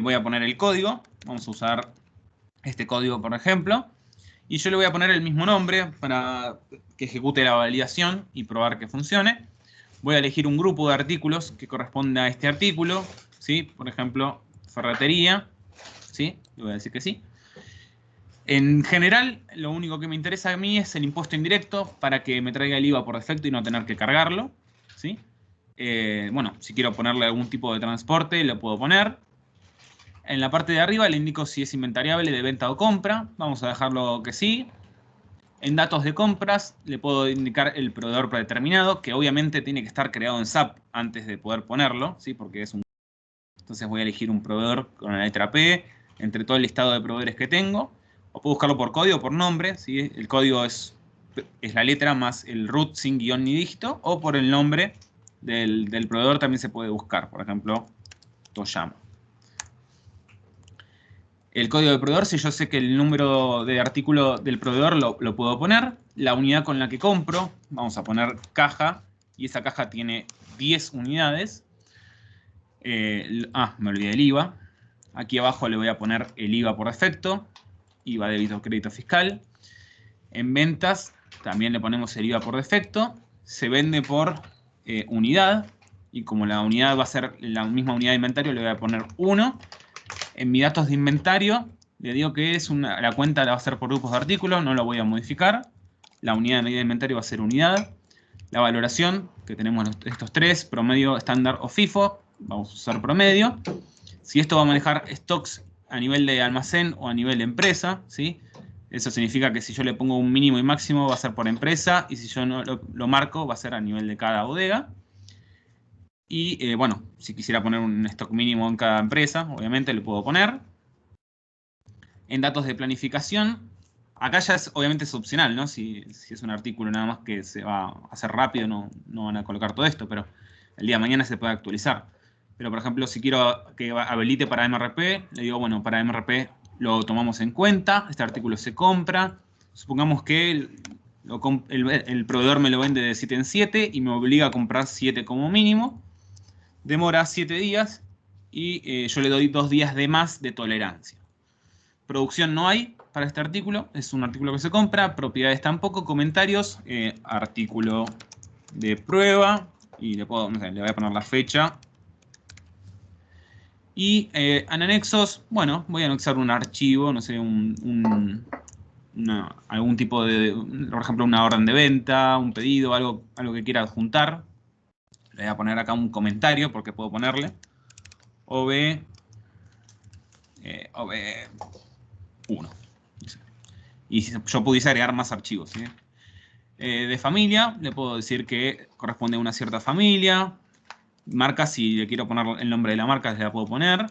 voy a poner el código. Vamos a usar este código, por ejemplo, y yo le voy a poner el mismo nombre para que ejecute la validación y probar que funcione. Voy a elegir un grupo de artículos que corresponde a este artículo, ¿sí? Por ejemplo, ferretería, ¿sí? Le voy a decir que sí. En general, lo único que me interesa a mí es el impuesto indirecto para que me traiga el IVA por defecto y no tener que cargarlo, ¿sí? Bueno, si quiero ponerle algún tipo de transporte, lo puedo poner. En la parte de arriba le indico si es inventariable de venta o compra. Vamos a dejarlo que sí. En datos de compras le puedo indicar el proveedor predeterminado, que obviamente tiene que estar creado en SAP antes de poder ponerlo, ¿sí? Porque es un... Entonces voy a elegir un proveedor con la letra P entre todo el listado de proveedores que tengo. O puedo buscarlo por código o por nombre, ¿sí? El código es la letra más el root sin guión ni dígito, o por el nombre del proveedor también se puede buscar. Por ejemplo, Toyama. El código del proveedor, si yo sé que el número de artículo del proveedor lo puedo poner. La unidad con la que compro, vamos a poner caja, y esa caja tiene 10 unidades. Me olvidé del IVA. Aquí abajo le voy a poner el IVA por defecto. IVA, débito, crédito fiscal. En ventas también le ponemos el IVA por defecto. Se vende por unidad. Y como la unidad va a ser la misma unidad de inventario, le voy a poner 1. En mis datos de inventario, le digo que la cuenta la va a hacer por grupos de artículos, no lo voy a modificar. La unidad de medida de inventario va a ser unidad. La valoración, que tenemos estos tres, promedio, estándar o FIFO, vamos a usar promedio. Si esto va a manejar stocks a nivel de almacén o a nivel de empresa, ¿sí? Eso significa que si yo le pongo un mínimo y máximo va a ser por empresa, y si yo no lo marco va a ser a nivel de cada bodega. Y bueno, si quisiera poner un stock mínimo en cada empresa, obviamente lo puedo poner. En datos de planificación, acá ya obviamente es opcional, ¿no? Si es un artículo nada más que se va a hacer rápido, no van a colocar todo esto, pero el día de mañana se puede actualizar. Pero por ejemplo, si quiero que habilite para MRP, le digo, bueno, para MRP lo tomamos en cuenta, este artículo se compra. Supongamos que el proveedor me lo vende de 7 en 7 y me obliga a comprar 7 como mínimo. Demora 7 días y yo le doy 2 días de más de tolerancia. Producción no hay para este artículo, es un artículo que se compra. Propiedades tampoco, comentarios, artículo de prueba, y le voy a poner la fecha. Y en anexos, bueno, voy a anexar un archivo, no sé, algún tipo de, por ejemplo, una orden de venta, un pedido, algo que quiera adjuntar. Le voy a poner acá un comentario, porque puedo ponerle OB1. Y si yo pudiese agregar más archivos, ¿sí? De familia, le puedo decir que corresponde a una cierta familia. Marca, si le quiero poner el nombre de la marca, se la puedo poner.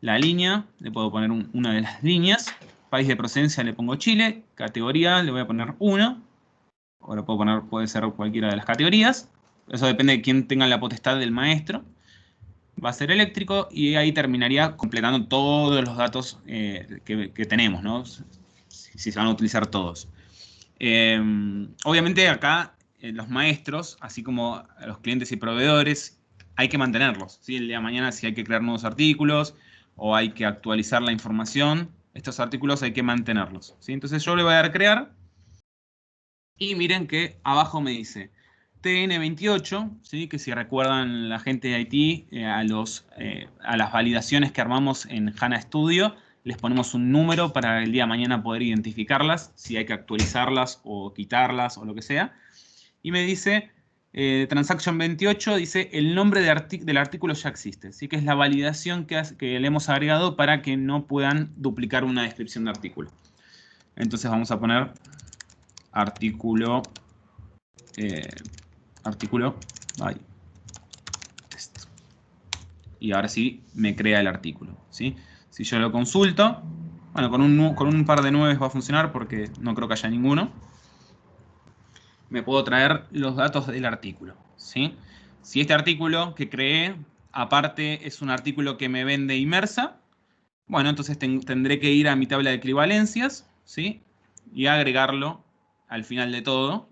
La línea, le puedo poner una de las líneas. País de procedencia, le pongo Chile. Categoría, le voy a poner 1. O lo puedo poner, puede ser cualquiera de las categorías. Eso depende de quién tenga la potestad del maestro. Va a ser eléctrico y ahí terminaría completando todos los datos que tenemos, ¿no? Si se van a utilizar todos. Obviamente acá los maestros, así como los clientes y proveedores, hay que mantenerlos, ¿sí? El día de mañana si hay que crear nuevos artículos o hay que actualizar la información, estos artículos hay que mantenerlos, ¿sí? Entonces yo le voy a dar crear y miren que abajo me dice TN28, ¿sí? Que si recuerdan la gente de IT, a las validaciones que armamos en HANA Studio, les ponemos un número para el día de mañana poder identificarlas, si hay que actualizarlas o quitarlas o lo que sea. Y me dice, Transaction 28, dice el nombre del artículo ya existe, ¿sí? Que es la validación que le hemos agregado para que no puedan duplicar una descripción de artículo. Entonces vamos a poner artículo, y ahora sí me crea el artículo, ¿sí? Si yo lo consulto, bueno, con un par de 9 va a funcionar porque no creo que haya ninguno. Me puedo traer los datos del artículo, ¿sí? Si este artículo que creé, aparte es un artículo que me vende Inmersa, bueno, entonces tendré que ir a mi tabla de equivalencias, ¿sí? Y agregarlo al final de todo,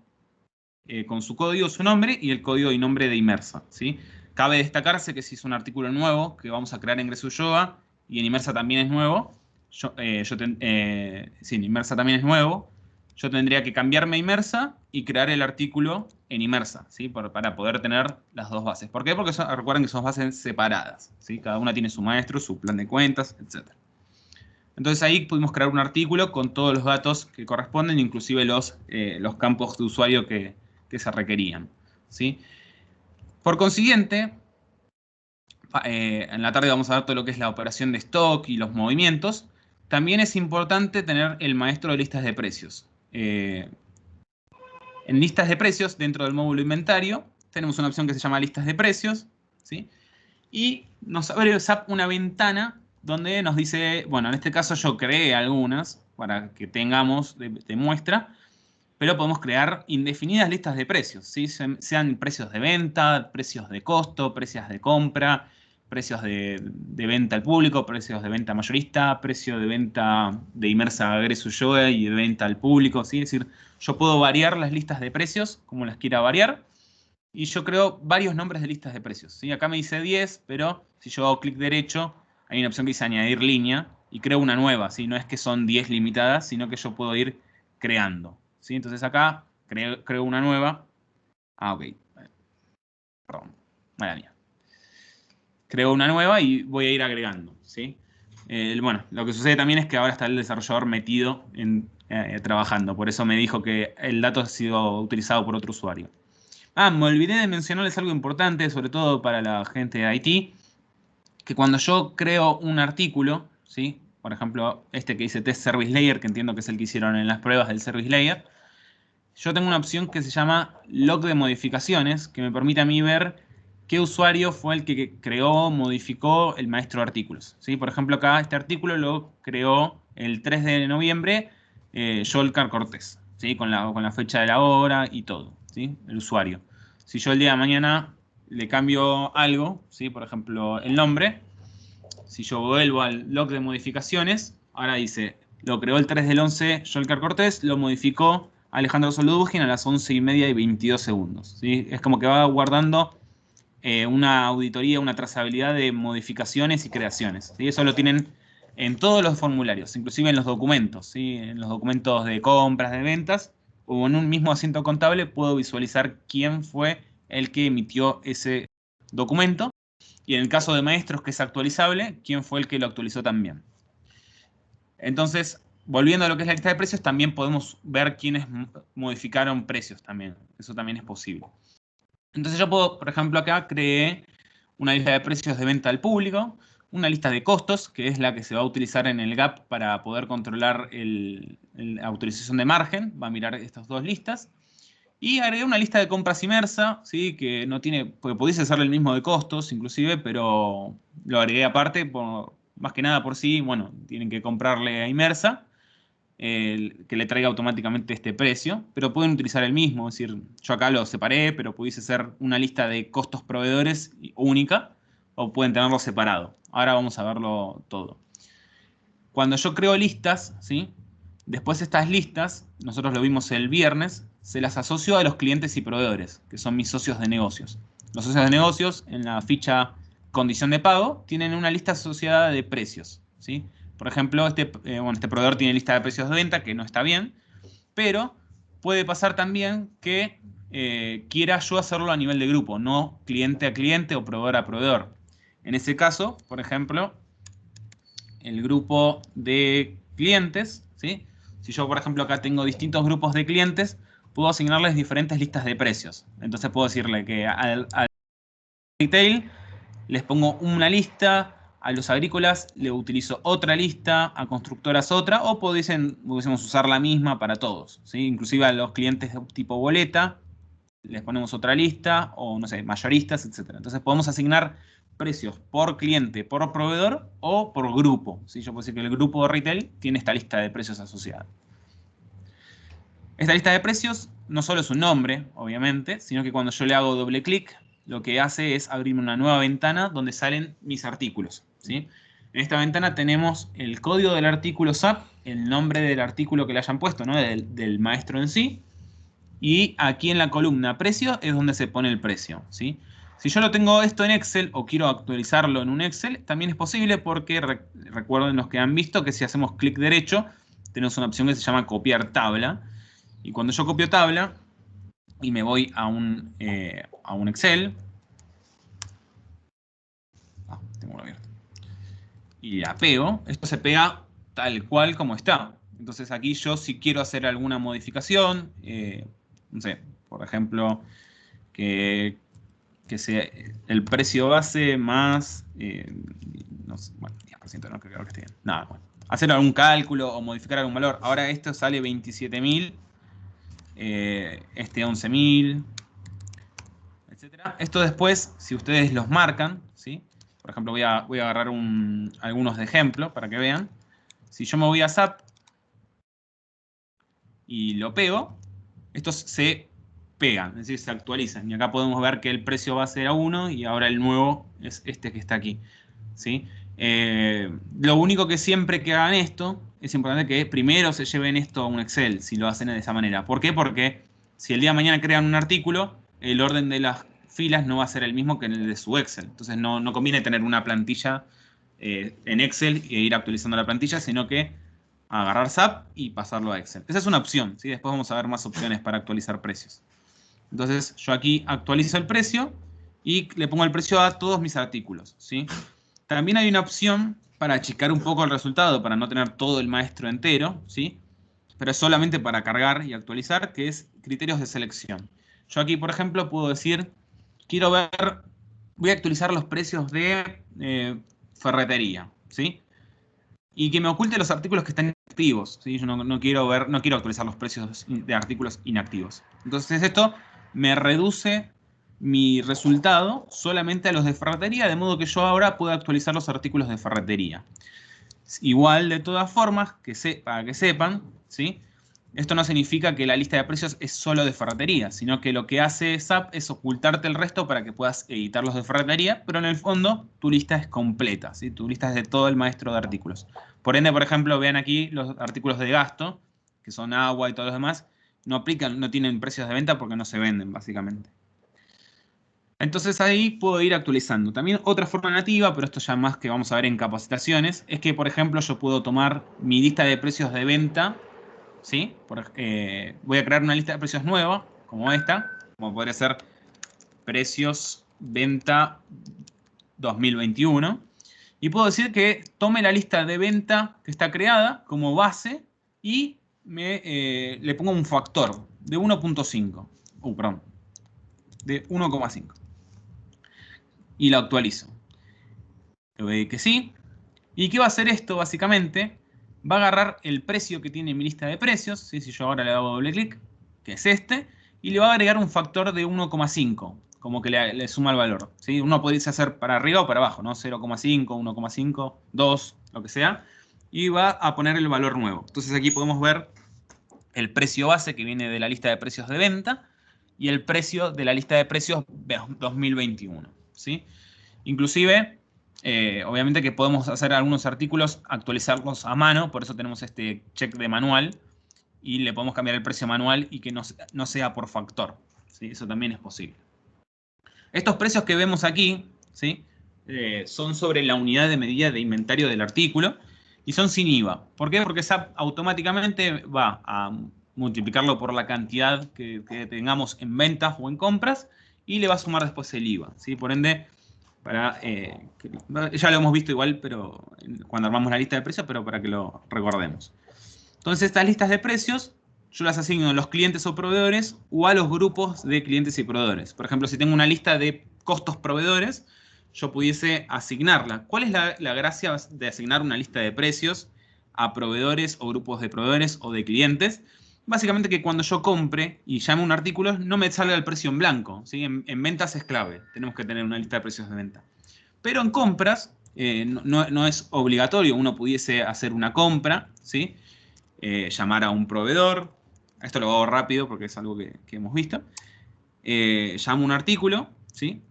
con su código, su nombre y el código y nombre de Inmersa, ¿sí? Cabe destacarse que si es un artículo nuevo que vamos a crear en Gresuyoga y en Inmersa también es nuevo, en Inmersa también es nuevo, yo tendría que cambiarme a Inmersa y crear el artículo en Inmersa, ¿sí? Para poder tener las dos bases. ¿Por qué? Porque recuerden que son bases separadas, ¿sí? Cada una tiene su maestro, su plan de cuentas, etc. Entonces ahí pudimos crear un artículo con todos los datos que corresponden, inclusive los campos de usuario que se requerían, ¿sí? Por consiguiente, En la tarde vamos a ver todo lo que es la operación de stock y los movimientos. También es importante tener el maestro de listas de precios. En listas de precios, dentro del módulo inventario, tenemos una opción que se llama listas de precios, ¿sí? Y nos abre SAP una ventana donde nos dice, bueno, en este caso yo creé algunas para que tengamos de muestra, pero podemos crear indefinidas listas de precios, ¿sí? Sean precios de venta, precios de costo, precios de compra, precios de venta al público, precios de venta mayorista, precio de venta de Inmersa Agreso Yoga y de venta al público, ¿sí? Es decir, yo puedo variar las listas de precios como las quiera variar y yo creo varios nombres de listas de precios, ¿sí? Acá me dice 10, pero si yo hago clic derecho, hay una opción que dice añadir línea y creo una nueva, ¿sí? No es que son 10 limitadas, sino que yo puedo ir creando, ¿sí? Entonces acá creo una nueva. Ah, ok. Perdón. Mala mía. Creo una nueva y voy a ir agregando, ¿sí? Bueno, lo que sucede también es que ahora está el desarrollador metido trabajando. Por eso me dijo que el dato ha sido utilizado por otro usuario. Ah, me olvidé de mencionarles algo importante, sobre todo para la gente de IT, que cuando yo creo un artículo, ¿sí? Por ejemplo, este que dice Test Service Layer, que entiendo que es el que hicieron en las pruebas del Service Layer, yo tengo una opción que se llama Log de modificaciones, que me permite a mí ver qué usuario fue el que creó, modificó el maestro de artículos, ¿sí? Por ejemplo, acá este artículo lo creó el 3 de noviembre Yolcar Cortés, ¿sí? Con la fecha de la hora y todo, ¿sí? El usuario. Si yo el día de mañana le cambio algo, ¿sí? Por ejemplo, el nombre, si yo vuelvo al log de modificaciones, ahora dice, lo creó el 3 del 11 Yolcar Cortés, lo modificó Alejandro Soludugin a las 11:30 y 22 segundos, ¿sí? Es como que va guardando una auditoría, una trazabilidad de modificaciones y creaciones, ¿sí? Eso lo tienen en todos los formularios, inclusive en los documentos, ¿sí? En los documentos de compras, de ventas, o en un mismo asiento contable puedo visualizar quién fue el que emitió ese documento. Y en el caso de maestros, que es actualizable, quién fue el que lo actualizó también. Entonces, volviendo a lo que es la lista de precios, también podemos ver quiénes modificaron precios también. Eso también es posible. Entonces yo puedo, por ejemplo, acá creé una lista de precios de venta al público, una lista de costos, que es la que se va a utilizar en el GAP para poder controlar la autorización de margen. Va a mirar estas dos listas. Y agregué una lista de compras inmersa, ¿sí? Que no tiene, porque pudiese hacerle el mismo de costos, inclusive, pero lo agregué aparte, más que nada por sí, bueno, tienen que comprarle a inmersa, que le traiga automáticamente este precio, pero pueden utilizar el mismo, es decir, yo acá lo separé, pero pudiese ser una lista de costos proveedores única, o pueden tenerlo separado. Ahora vamos a verlo todo. Cuando yo creo listas, ¿sí? Después estas listas, nosotros lo vimos el viernes, se las asocio a los clientes y proveedores, que son mis socios de negocios. Los socios de negocios, en la ficha condición de pago, tienen una lista asociada de precios, ¿sí? Por ejemplo, este proveedor tiene lista de precios de venta, que no está bien, pero puede pasar también que quiera yo hacerlo a nivel de grupo, no cliente a cliente o proveedor a proveedor. En ese caso, por ejemplo, el grupo de clientes, ¿sí? Si yo, por ejemplo, acá tengo distintos grupos de clientes, puedo asignarles diferentes listas de precios. Entonces puedo decirle que al retail les pongo una lista, a los agrícolas le utilizo otra lista, a constructoras otra, o pudiésemos usar la misma para todos, ¿sí? Inclusive a los clientes de tipo boleta les ponemos otra lista, o no sé, mayoristas, etc. Entonces podemos asignar precios por cliente, por proveedor o por grupo, ¿sí? Yo puedo decir que el grupo de retail tiene esta lista de precios asociada. Esta lista de precios no solo es un nombre, obviamente, sino que cuando yo le hago doble clic, lo que hace es abrirme una nueva ventana donde salen mis artículos, ¿sí? En esta ventana tenemos el código del artículo SAP, el nombre del artículo que le hayan puesto, ¿no? del maestro en sí, y aquí en la columna precio es donde se pone el precio, ¿sí? Si yo lo tengo esto en Excel o quiero actualizarlo en un Excel, también es posible porque recuerden los que han visto que si hacemos clic derecho, tenemos una opción que se llama copiar tabla. Y cuando yo copio tabla y me voy a un Excel, tengo uno abierto, y la pego, esto se pega tal cual como está. Entonces aquí yo si quiero hacer alguna modificación, no sé, por ejemplo, que que sea el precio base más, no sé, bueno, 10% no creo que esté bien. Nada, bueno. Hacer algún cálculo o modificar algún valor. Ahora esto sale 27.000, este 11.000, etcétera. Esto después, si ustedes los marcan, ¿sí? Por ejemplo, voy a agarrar algunos de ejemplo para que vean. Si yo me voy a SAP y lo pego, estos se pegan, es decir, se actualizan. Y acá podemos ver que el precio base era 1 y ahora el nuevo es este que está aquí, ¿sí? Lo único que siempre que hagan esto, es importante que primero se lleven esto a un Excel, si lo hacen de esa manera. ¿Por qué? Porque si el día de mañana crean un artículo, el orden de las filas no va a ser el mismo que en el de su Excel. Entonces no conviene tener una plantilla en Excel e ir actualizando la plantilla, sino que agarrar SAP y pasarlo a Excel. Esa es una opción, ¿sí? Después vamos a ver más opciones para actualizar precios. Entonces yo aquí actualizo el precio y le pongo el precio a todos mis artículos, ¿sí? También hay una opción para achicar un poco el resultado, para no tener todo el maestro entero, ¿sí? Pero es solamente para cargar y actualizar, que es criterios de selección. Yo aquí, por ejemplo, puedo decir, quiero ver, voy a actualizar los precios de ferretería, ¿sí? Y que me oculte los artículos que están activos, ¿sí? Yo no quiero actualizar los precios de artículos inactivos. Entonces esto me reduce mi resultado solamente a los de ferretería, de modo que yo ahora puedo actualizar los artículos de ferretería. Igual, de todas formas, para que sepan, ¿sí? Esto no significa que la lista de precios es solo de ferretería, sino que lo que hace SAP es ocultarte el resto para que puedas editar los de ferretería, pero en el fondo tu lista es completa, ¿sí? Tu lista es de todo el maestro de artículos. Por ende, por ejemplo, vean aquí los artículos de gasto, que son agua y todos los demás, no tienen precios de venta porque no se venden, básicamente. Entonces ahí puedo ir actualizando. También otra forma nativa, pero esto ya más que vamos a ver en capacitaciones, es que, por ejemplo, yo puedo tomar mi lista de precios de venta, ¿sí? Voy a crear una lista de precios nueva, como esta, como podría ser precios venta 2021. Y puedo decir que tome la lista de venta que está creada como base y le pongo un factor de 1.5. Perdón. De 1,5. Y lo actualizo. Le voy a decir que sí. ¿Y qué va a hacer esto? Básicamente, va a agarrar el precio que tiene mi lista de precios, ¿sí? Si yo ahora le hago doble clic, que es este, y le va a agregar un factor de 1,5, como que le suma el valor, ¿sí? Uno puede hacer para arriba o para abajo, ¿no? 0,5, 1,5, 2, lo que sea, y va a poner el valor nuevo. Entonces aquí podemos ver el precio base que viene de la lista de precios de venta y el precio de la lista de precios 2021, ¿sí? Inclusive, obviamente que podemos hacer algunos artículos, actualizarlos a mano, por eso tenemos este check de manual, y le podemos cambiar el precio manual y que no sea por factor, ¿sí? Eso también es posible. Estos precios que vemos aquí, ¿sí? Son sobre la unidad de medida de inventario del artículo y son sin IVA. ¿Por qué? Porque SAP automáticamente va a multiplicarlo por la cantidad que tengamos en ventas o en compras y le va a sumar después el IVA, ¿sí? Por ende, ya lo hemos visto igual, pero cuando armamos la lista de precios, pero para que lo recordemos. Entonces, estas listas de precios yo las asigno a los clientes o proveedores o a los grupos de clientes y proveedores. Por ejemplo, si tengo una lista de costos proveedores, yo pudiese asignarla. ¿Cuál es la gracia de asignar una lista de precios a proveedores o grupos de proveedores o de clientes? Básicamente que cuando yo compre y llame un artículo, no me salga el precio en blanco, ¿sí? En ventas es clave, tenemos que tener una lista de precios de venta. Pero en compras no es obligatorio, uno pudiese hacer una compra, ¿sí? Llamar a un proveedor, esto lo hago rápido porque es algo que hemos visto, llamo un artículo, ¿sí?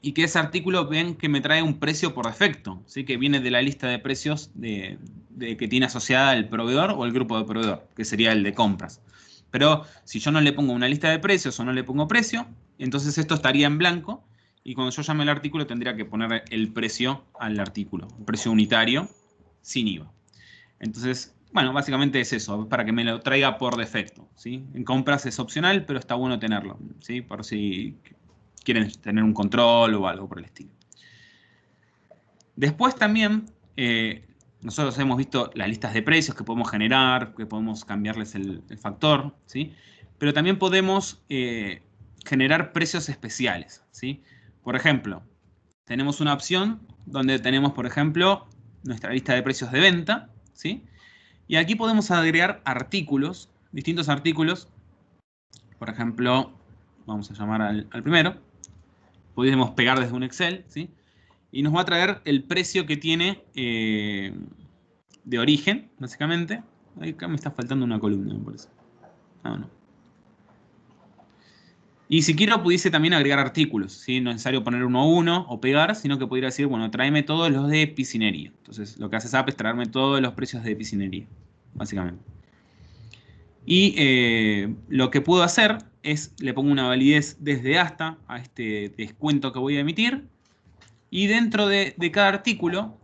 Y que ese artículo ven que me trae un precio por defecto, ¿sí? Que viene de la lista de precios que tiene asociada el proveedor o el grupo de proveedor, que sería el de compras. Pero si yo no le pongo una lista de precios o no le pongo precio, entonces esto estaría en blanco y cuando yo llame el artículo tendría que poner el precio al artículo, un precio unitario sin IVA. Entonces, bueno, básicamente es eso, para que me lo traiga por defecto, ¿sí? En compras es opcional, pero está bueno tenerlo, ¿sí? Por si quieren tener un control o algo por el estilo. Después también, nosotros hemos visto las listas de precios que podemos generar, que podemos cambiarles el factor, ¿sí? Pero también podemos generar precios especiales, ¿sí? Por ejemplo, tenemos una opción donde tenemos, por ejemplo, nuestra lista de precios de venta, ¿sí? Y aquí podemos agregar artículos, distintos artículos. Por ejemplo, vamos a llamar al primero. Podemos pegar desde un Excel, ¿sí? Y nos va a traer el precio que tiene de origen, básicamente. Acá me está faltando una columna, me parece. Ah, no. Y si quiero, pudiese también agregar artículos, ¿sí? No es necesario poner uno a uno o pegar, sino que pudiera decir, bueno, tráeme todos los de piscinería. Entonces, lo que hace SAP es traerme todos los precios de piscinería, básicamente. Y lo que puedo hacer es, le pongo una validez desde hasta a este descuento que voy a emitir. Y dentro de cada artículo,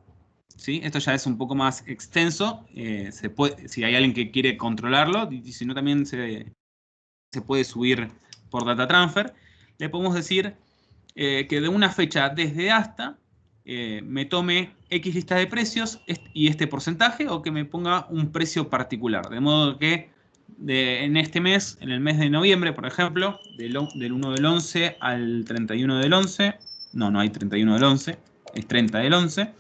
¿sí? Esto ya es un poco más extenso. Si hay alguien que quiere controlarlo, y si no también se puede subir por data transfer, le podemos decir que de una fecha desde hasta me tome X lista de precios y este porcentaje, o que me ponga un precio particular. De modo que en este mes, en el mes de noviembre, por ejemplo, del 1 del 11 al 31 del 11, no hay 31 del 11, es 30 del 11,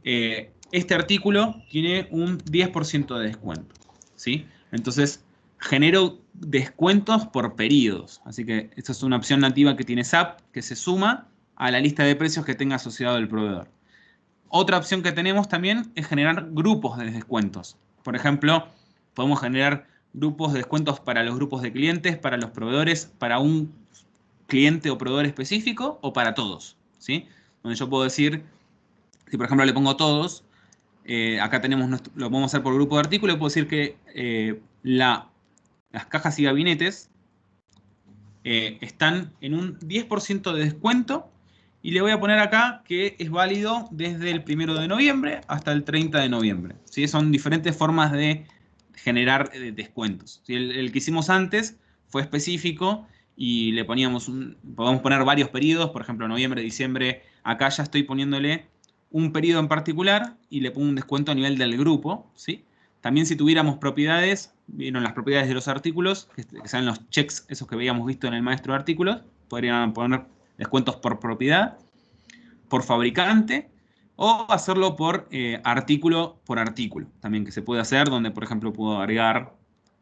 este artículo tiene un 10% de descuento, ¿sí? Entonces, genero descuentos por periodos. Así que esta es una opción nativa que tiene SAP, que se suma a la lista de precios que tenga asociado el proveedor. Otra opción que tenemos también es generar grupos de descuentos. Por ejemplo, podemos generar grupos de descuentos para los grupos de clientes, para los proveedores, para un cliente o proveedor específico, o para todos, ¿sí? Donde yo puedo decir, si por ejemplo le pongo todos, acá tenemos, lo podemos hacer por grupo de artículos, puedo decir que las cajas y gabinetes están en un 10% de descuento, y le voy a poner acá que es válido desde el 1 de noviembre hasta el 30 de noviembre. ¿Sí? Son diferentes formas de generar descuentos. ¿Sí? El que hicimos antes fue específico y le podemos poner varios periodos, por ejemplo, noviembre, diciembre. Acá ya estoy poniéndole un periodo en particular y le pongo un descuento a nivel del grupo, ¿sí? También si tuviéramos propiedades, vieron las propiedades de los artículos, que sean los checks, esos que habíamos visto en el maestro de artículos, podrían poner descuentos por propiedad, por fabricante, o hacerlo por artículo por artículo, también que se puede hacer, donde por ejemplo puedo agregar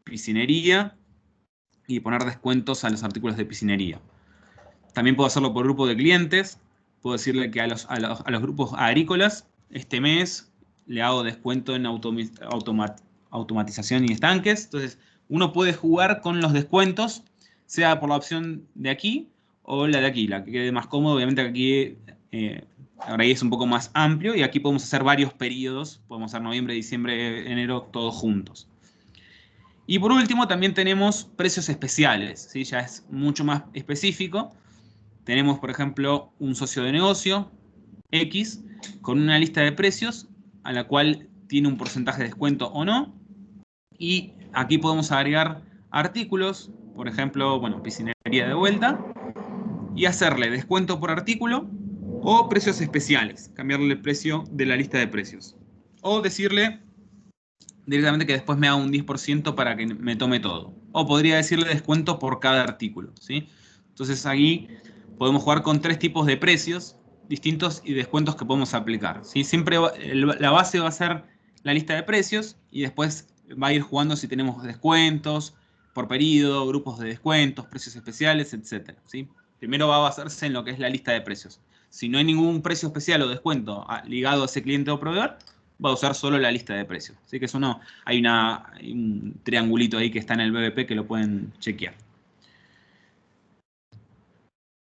piscinería y poner descuentos a los artículos de piscinería. También puedo hacerlo por grupo de clientes, puedo decirle que a los grupos agrícolas, este mes le hago descuento en automatización y estanques. Entonces, uno puede jugar con los descuentos, sea por la opción de aquí o la de aquí, la que quede más cómodo. Obviamente aquí ahora ahí es un poco más amplio, y aquí podemos hacer varios periodos, podemos hacer noviembre, diciembre, enero, todos juntos. Y por último también tenemos precios especiales, ¿sí? Ya es mucho más específico. Tenemos, por ejemplo, un socio de negocio X con una lista de precios a la cual tiene un porcentaje de descuento o no. Y aquí podemos agregar artículos, por ejemplo, bueno, piscinería de vuelta, y hacerle descuento por artículo o precios especiales, cambiarle el precio de la lista de precios. O decirle directamente que después me haga un 10% para que me tome todo. O podría decirle descuento por cada artículo, ¿sí? Entonces aquí podemos jugar con 3 tipos de precios distintos y descuentos que podemos aplicar, ¿sí? Siempre la base va a ser la lista de precios, y después va a ir jugando si tenemos descuentos por periodo, grupos de descuentos, precios especiales, etc. ¿Sí? Primero va a basarse en lo que es la lista de precios. Si no hay ningún precio especial o descuento ligado a ese cliente o proveedor, va a usar solo la lista de precios. Así que eso no, hay un triangulito ahí que está en el BBP que lo pueden chequear.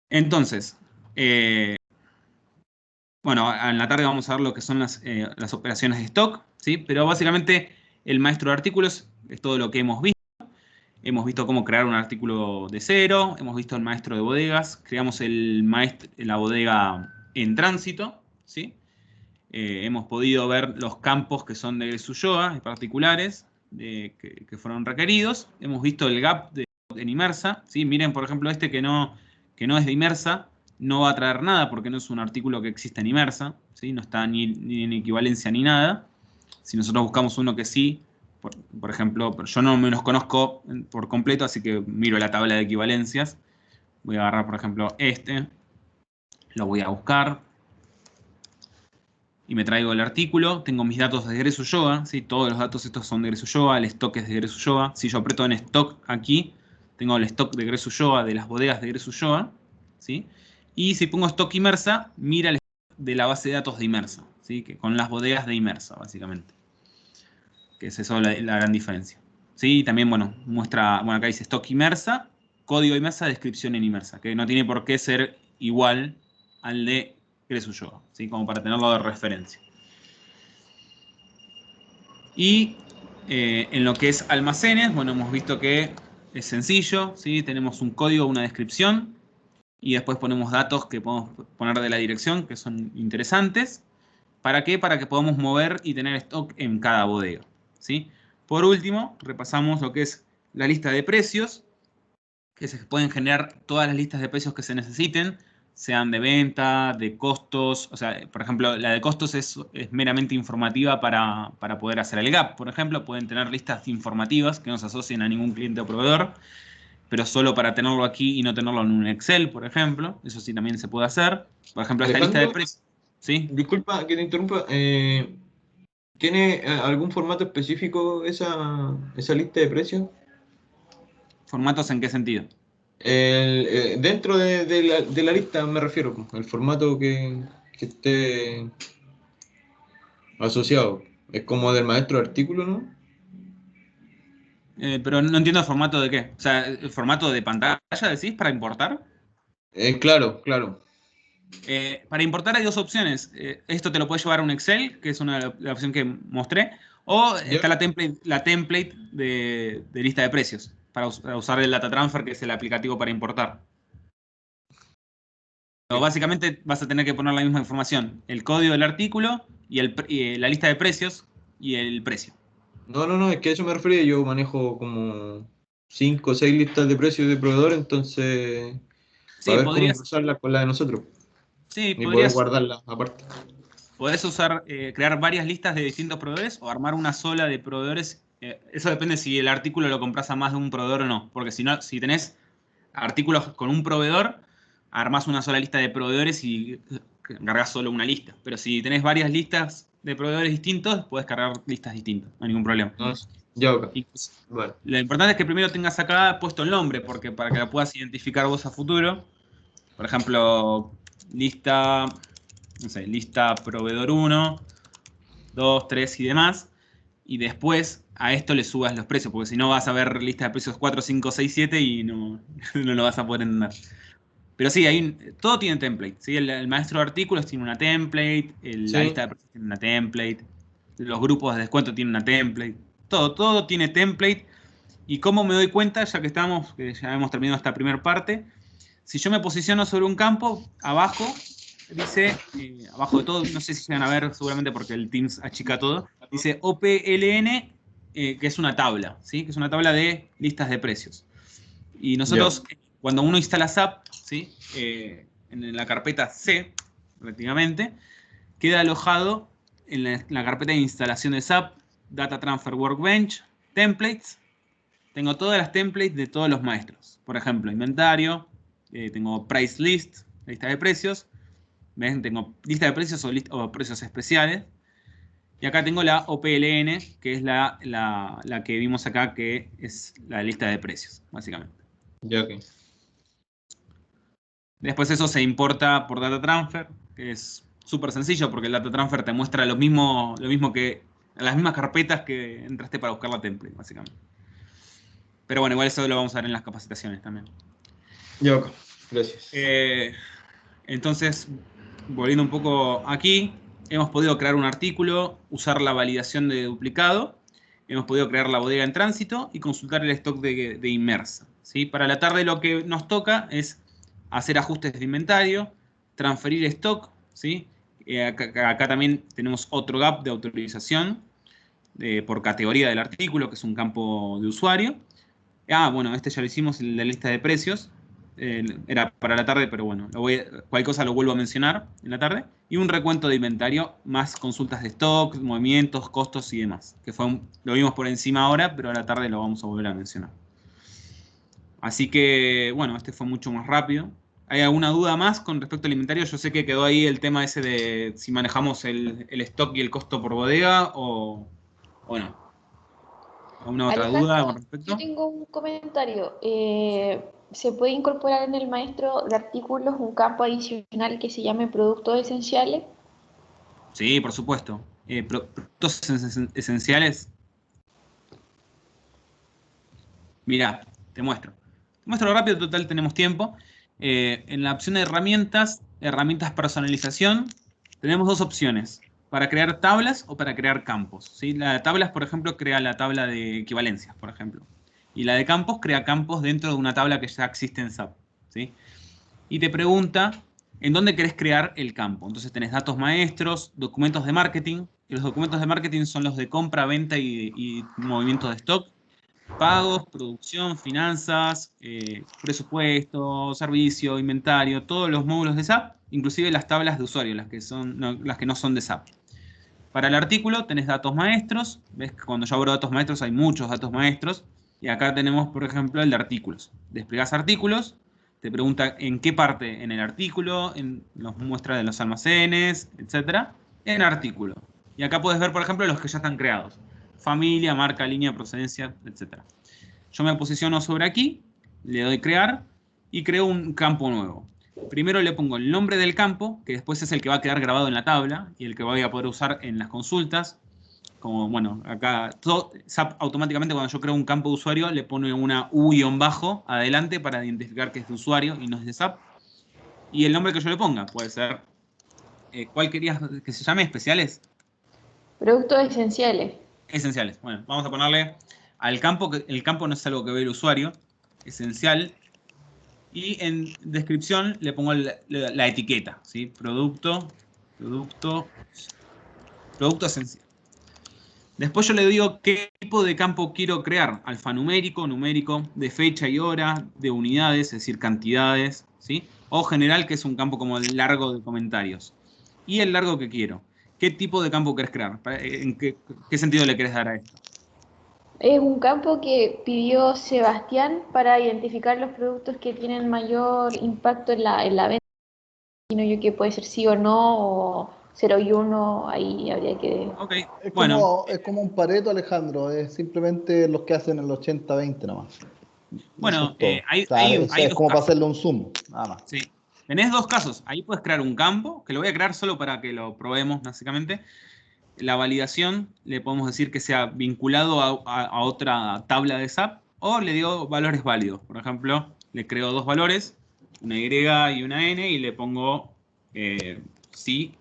Entonces, bueno, en la tarde vamos a ver lo que son las operaciones de stock, ¿sí? Pero básicamente el maestro de artículos es todo lo que hemos visto. Hemos visto cómo crear un artículo de cero, hemos visto el maestro de bodegas, creamos la bodega en tránsito, ¿sí? Hemos podido ver los campos que son de Suyoa, particulares, que fueron requeridos. Hemos visto el gap en Imersa, ¿sí? Miren, por ejemplo, este que no es de Imersa, no va a traer nada porque no es un artículo que exista en Imersa, ¿sí? No está ni en equivalencia ni nada. Si nosotros buscamos uno que sí, por ejemplo, yo no me los conozco por completo, así que miro la tabla de equivalencias. Voy a agarrar, por ejemplo, este. Lo voy a buscar. Y me traigo el artículo. Tengo mis datos de Gres Ulloa, ¿sí? Todos los datos estos son de Gres Ulloa. El stock es de Gres Ulloa. Si yo aprieto en stock aquí, tengo el stock de Gres Ulloa, de las bodegas de Gres Ulloa, ¿sí? Y si pongo stock Imersa, mira el stock de la base de datos de Imersa, ¿sí? Que con las bodegas de Imersa, básicamente. Que es eso la gran diferencia. ¿Sí? Y también, bueno, muestra, bueno, acá dice stock Imersa, código Imersa, descripción en Imersa, que no tiene por qué ser igual al de Gres Ulloa, ¿sí? Como para tenerlo de referencia. Y en lo que es almacenes, bueno, hemos visto que es sencillo, ¿sí? Tenemos un código, una descripción, y después ponemos datos que podemos poner de la dirección, que son interesantes. ¿Para qué? Para que podamos mover y tener stock en cada bodega, ¿sí? Por último, repasamos lo que es la lista de precios, que se pueden generar todas las listas de precios que se necesiten, sean de venta, de costos. O sea, por ejemplo, la de costos es meramente informativa para poder hacer el gap. Por ejemplo, pueden tener listas informativas que no se asocien a ningún cliente o proveedor, pero solo para tenerlo aquí y no tenerlo en un Excel, por ejemplo. Eso sí también se puede hacer. Por ejemplo, esta lista de precios. ¿Sí? Disculpa que te interrumpa. ¿Tiene algún formato específico esa lista de precios? ¿Formatos en qué sentido? Dentro de la lista me refiero, el formato que esté asociado. Es como del maestro de artículo, ¿no? Pero no entiendo el formato de qué. O sea, ¿el formato de pantalla decís para importar? Claro, claro. Para importar hay dos opciones. Esto te lo puedes llevar a un Excel, que es la opción que mostré, o está la template de lista de precios, para usar el Data Transfer, que es el aplicativo para importar. Pero básicamente vas a tener que poner la misma información, el código del artículo y la lista de precios y el precio. No, es que a eso me refería. Yo manejo como 5 o 6 listas de precios de proveedores, entonces Sí, para ver cómo cruzarlas con la de nosotros. Sí, y poder guardarlas aparte. Podés crear varias listas de distintos proveedores o armar una sola de proveedores. Eso depende si el artículo lo compras a más de un proveedor o no. Porque si tenés artículos con un proveedor, armás una sola lista de proveedores y cargas solo una lista. Pero si tenés varias listas de proveedores distintos, puedes cargar listas distintas, no hay ningún problema. Ya, ok. Vale. Lo importante es que primero tengas acá puesto el nombre, porque para que la puedas identificar vos a futuro. Por ejemplo, lista proveedor 1, 2, 3 y demás. Y después a esto le subas los precios, porque si no vas a ver lista de precios 4, 5, 6, 7 y no lo vas a poder entender. Pero sí, todo tiene template. ¿Sí? El maestro de artículos tiene una template, la lista de precios tiene una template, los grupos de descuento tienen una template. Todo tiene template. ¿Y cómo me doy cuenta? Ya que ya hemos terminado esta primera parte. Si yo me posiciono sobre un campo, abajo dice, abajo de todo, no sé si van a ver seguramente porque el Teams achica todo, dice OPLN, que es una tabla, ¿sí? Que es una tabla de listas de precios. Y nosotros, cuando uno instala SAP, ¿sí? En la carpeta C, prácticamente, queda alojado en la carpeta de instalación de SAP, Data Transfer Workbench, Templates. Tengo todas las templates de todos los maestros. Por ejemplo, inventario, tengo price list, lista de precios. ¿Ven? Tengo lista de precios o precios especiales. Y acá tengo la OPLN, que es la que vimos acá, que es la lista de precios, básicamente. Ya, ok. Después eso se importa por Data Transfer, que es súper sencillo porque el Data Transfer te muestra lo mismo que las mismas carpetas que entraste para buscar la template, básicamente. Pero bueno, igual eso lo vamos a ver en las capacitaciones también. Ya, ok. Gracias. Entonces, volviendo un poco aquí, hemos podido crear un artículo, usar la validación de duplicado, hemos podido crear la bodega en tránsito y consultar el stock de Imersa, ¿sí? Para la tarde lo que nos toca es hacer ajustes de inventario, transferir stock, ¿sí? Acá también tenemos otro gap de autorización por categoría del artículo, que es un campo de usuario. Bueno, este ya lo hicimos, la lista de precios. Era para la tarde, pero bueno, cualquier cosa lo vuelvo a mencionar en la tarde. Y un recuento de inventario, más consultas de stock, movimientos, costos y demás. Que lo vimos por encima ahora, pero a la tarde lo vamos a volver a mencionar. Así que, bueno, este fue mucho más rápido. ¿Hay alguna duda más con respecto al inventario? Yo sé que quedó ahí el tema ese de si manejamos el stock y el costo por bodega o no. ¿Alguna otra duda con Alejandro, respecto? yo tengo un comentario. ¿Se puede incorporar en el maestro de artículos un campo adicional que se llame productos esenciales? Sí, por supuesto. Productos esenciales. Mirá, te muestro. Te muestro rápido, total tenemos tiempo. En la opción de herramientas, herramientas personalización, tenemos dos opciones. Para crear tablas o para crear campos. ¿Sí? La de tablas, por ejemplo, crea la tabla de equivalencias, por ejemplo. Y la de campos crea campos dentro de una tabla que ya existe en SAP. ¿Sí? Y te pregunta en dónde querés crear el campo. Entonces tenés datos maestros, documentos de marketing. Y los documentos de marketing son los de compra, venta y movimientos de stock. Pagos, producción, finanzas, presupuesto, servicio, inventario, todos los módulos de SAP, inclusive las tablas de usuario, las que no son de SAP. Para el artículo tenés datos maestros. Ves que cuando yo abro datos maestros hay muchos datos maestros. Y acá tenemos, por ejemplo, el de artículos. Desplegás artículos, te pregunta en qué parte en el artículo, nos muestra de los almacenes, etc. En artículo. Y acá puedes ver, por ejemplo, los que ya están creados. Familia, marca, línea, procedencia, etc. Yo me posiciono sobre aquí, le doy crear y creo un campo nuevo. Primero le pongo el nombre del campo, que después es el que va a quedar grabado en la tabla y el que voy a poder usar en las consultas. Como, bueno, acá SAP automáticamente cuando yo creo un campo de usuario le pone una U-bajo adelante para identificar que es de usuario y no es de SAP. Y el nombre que yo le ponga puede ser, ¿cuál querías que se llame? ¿Especiales? Productos esenciales. Esenciales. Bueno, vamos a ponerle al campo, que el campo no es algo que ve el usuario, esencial. Y en descripción le pongo la etiqueta, ¿sí? Producto esencial. Después yo le digo qué tipo de campo quiero crear. Alfanumérico, numérico, de fecha y hora, de unidades, es decir, cantidades, ¿sí? O general, que es un campo como el largo de comentarios. Y el largo que quiero. ¿Qué tipo de campo querés crear? ¿En qué sentido le querés dar a esto? Es un campo que pidió Sebastián para identificar los productos que tienen mayor impacto en la venta. Imagino yo que puede ser sí o no, o 0 y 1, ahí habría que... Ok, Es bueno. es como un Pareto, Alejandro, es simplemente los que hacen el 80-20 nomás. Bueno, Eso es todo. hay O sea, dos es como para casos. hacerle un zoom, nada más. Sí. Tenés dos casos. Ahí puedes crear un campo, que lo voy a crear solo para que lo probemos, básicamente. La validación le podemos decir que sea vinculado a otra tabla de SAP, o le digo valores válidos. Por ejemplo, le creo dos valores, una Y y una N, y le pongo sí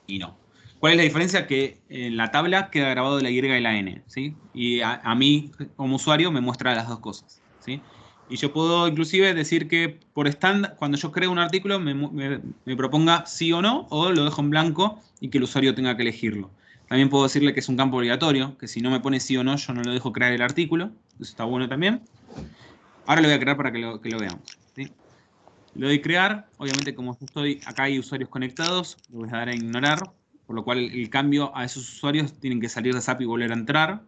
y no. ¿Cuál es la diferencia? Que en la tabla queda grabado la Y y la N, ¿sí? Y a mí, como usuario, me muestra las dos cosas, ¿sí? Y yo puedo inclusive decir que por estándar, cuando yo creo un artículo, me proponga sí o no, o lo dejo en blanco y que el usuario tenga que elegirlo. También puedo decirle que es un campo obligatorio, que si no me pone sí o no, yo no lo dejo crear el artículo. Eso está bueno también. Ahora lo voy a crear para que lo veamos, ¿sí? Le doy crear. Obviamente, como yo estoy acá, hay usuarios conectados, lo voy a dar a ignorar, por lo cual el cambio a esos usuarios tienen que salir de SAP y volver a entrar.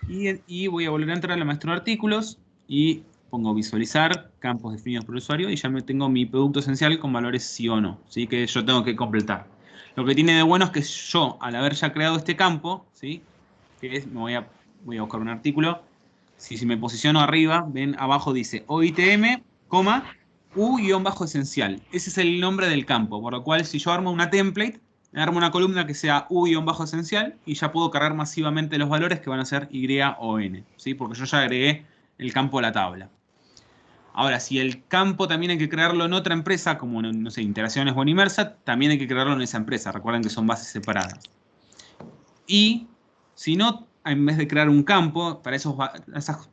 Y voy a volver a entrar a la maestro de artículos y pongo visualizar, campos definidos por el usuario, y ya me tengo mi producto esencial con valores sí o no, ¿sí? Que yo tengo que completar. Lo que tiene de bueno es que yo, al haber ya creado este campo, ¿sí? Que es, voy a buscar un artículo. Si me posiciono arriba, ven abajo dice OITM, U-esencial. Ese es el nombre del campo, por lo cual si yo armo una template, me armo una columna que sea U-esencial y ya puedo cargar masivamente los valores que van a ser Y o N, ¿sí? Porque yo ya agregué el campo a la tabla. Ahora, si el campo también hay que crearlo en otra empresa, como, no sé, Interacciones o en Inmersa, también hay que crearlo en esa empresa. Recuerden que son bases separadas. Y si no, en vez de crear un campo, para esas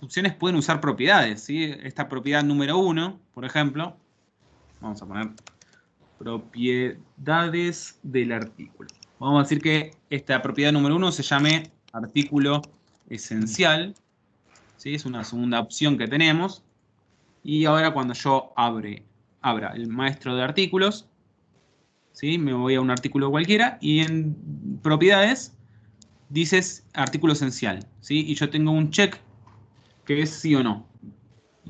opciones pueden usar propiedades, ¿sí? Esta propiedad número 1, por ejemplo, vamos a poner propiedades del artículo. Vamos a decir que esta propiedad número 1 se llame artículo esencial, ¿sí? Es una segunda opción que tenemos. Y ahora cuando yo abra el maestro de artículos, ¿sí? Me voy a un artículo cualquiera y en propiedades dices artículo esencial, ¿sí? Y yo tengo un check que es sí o no.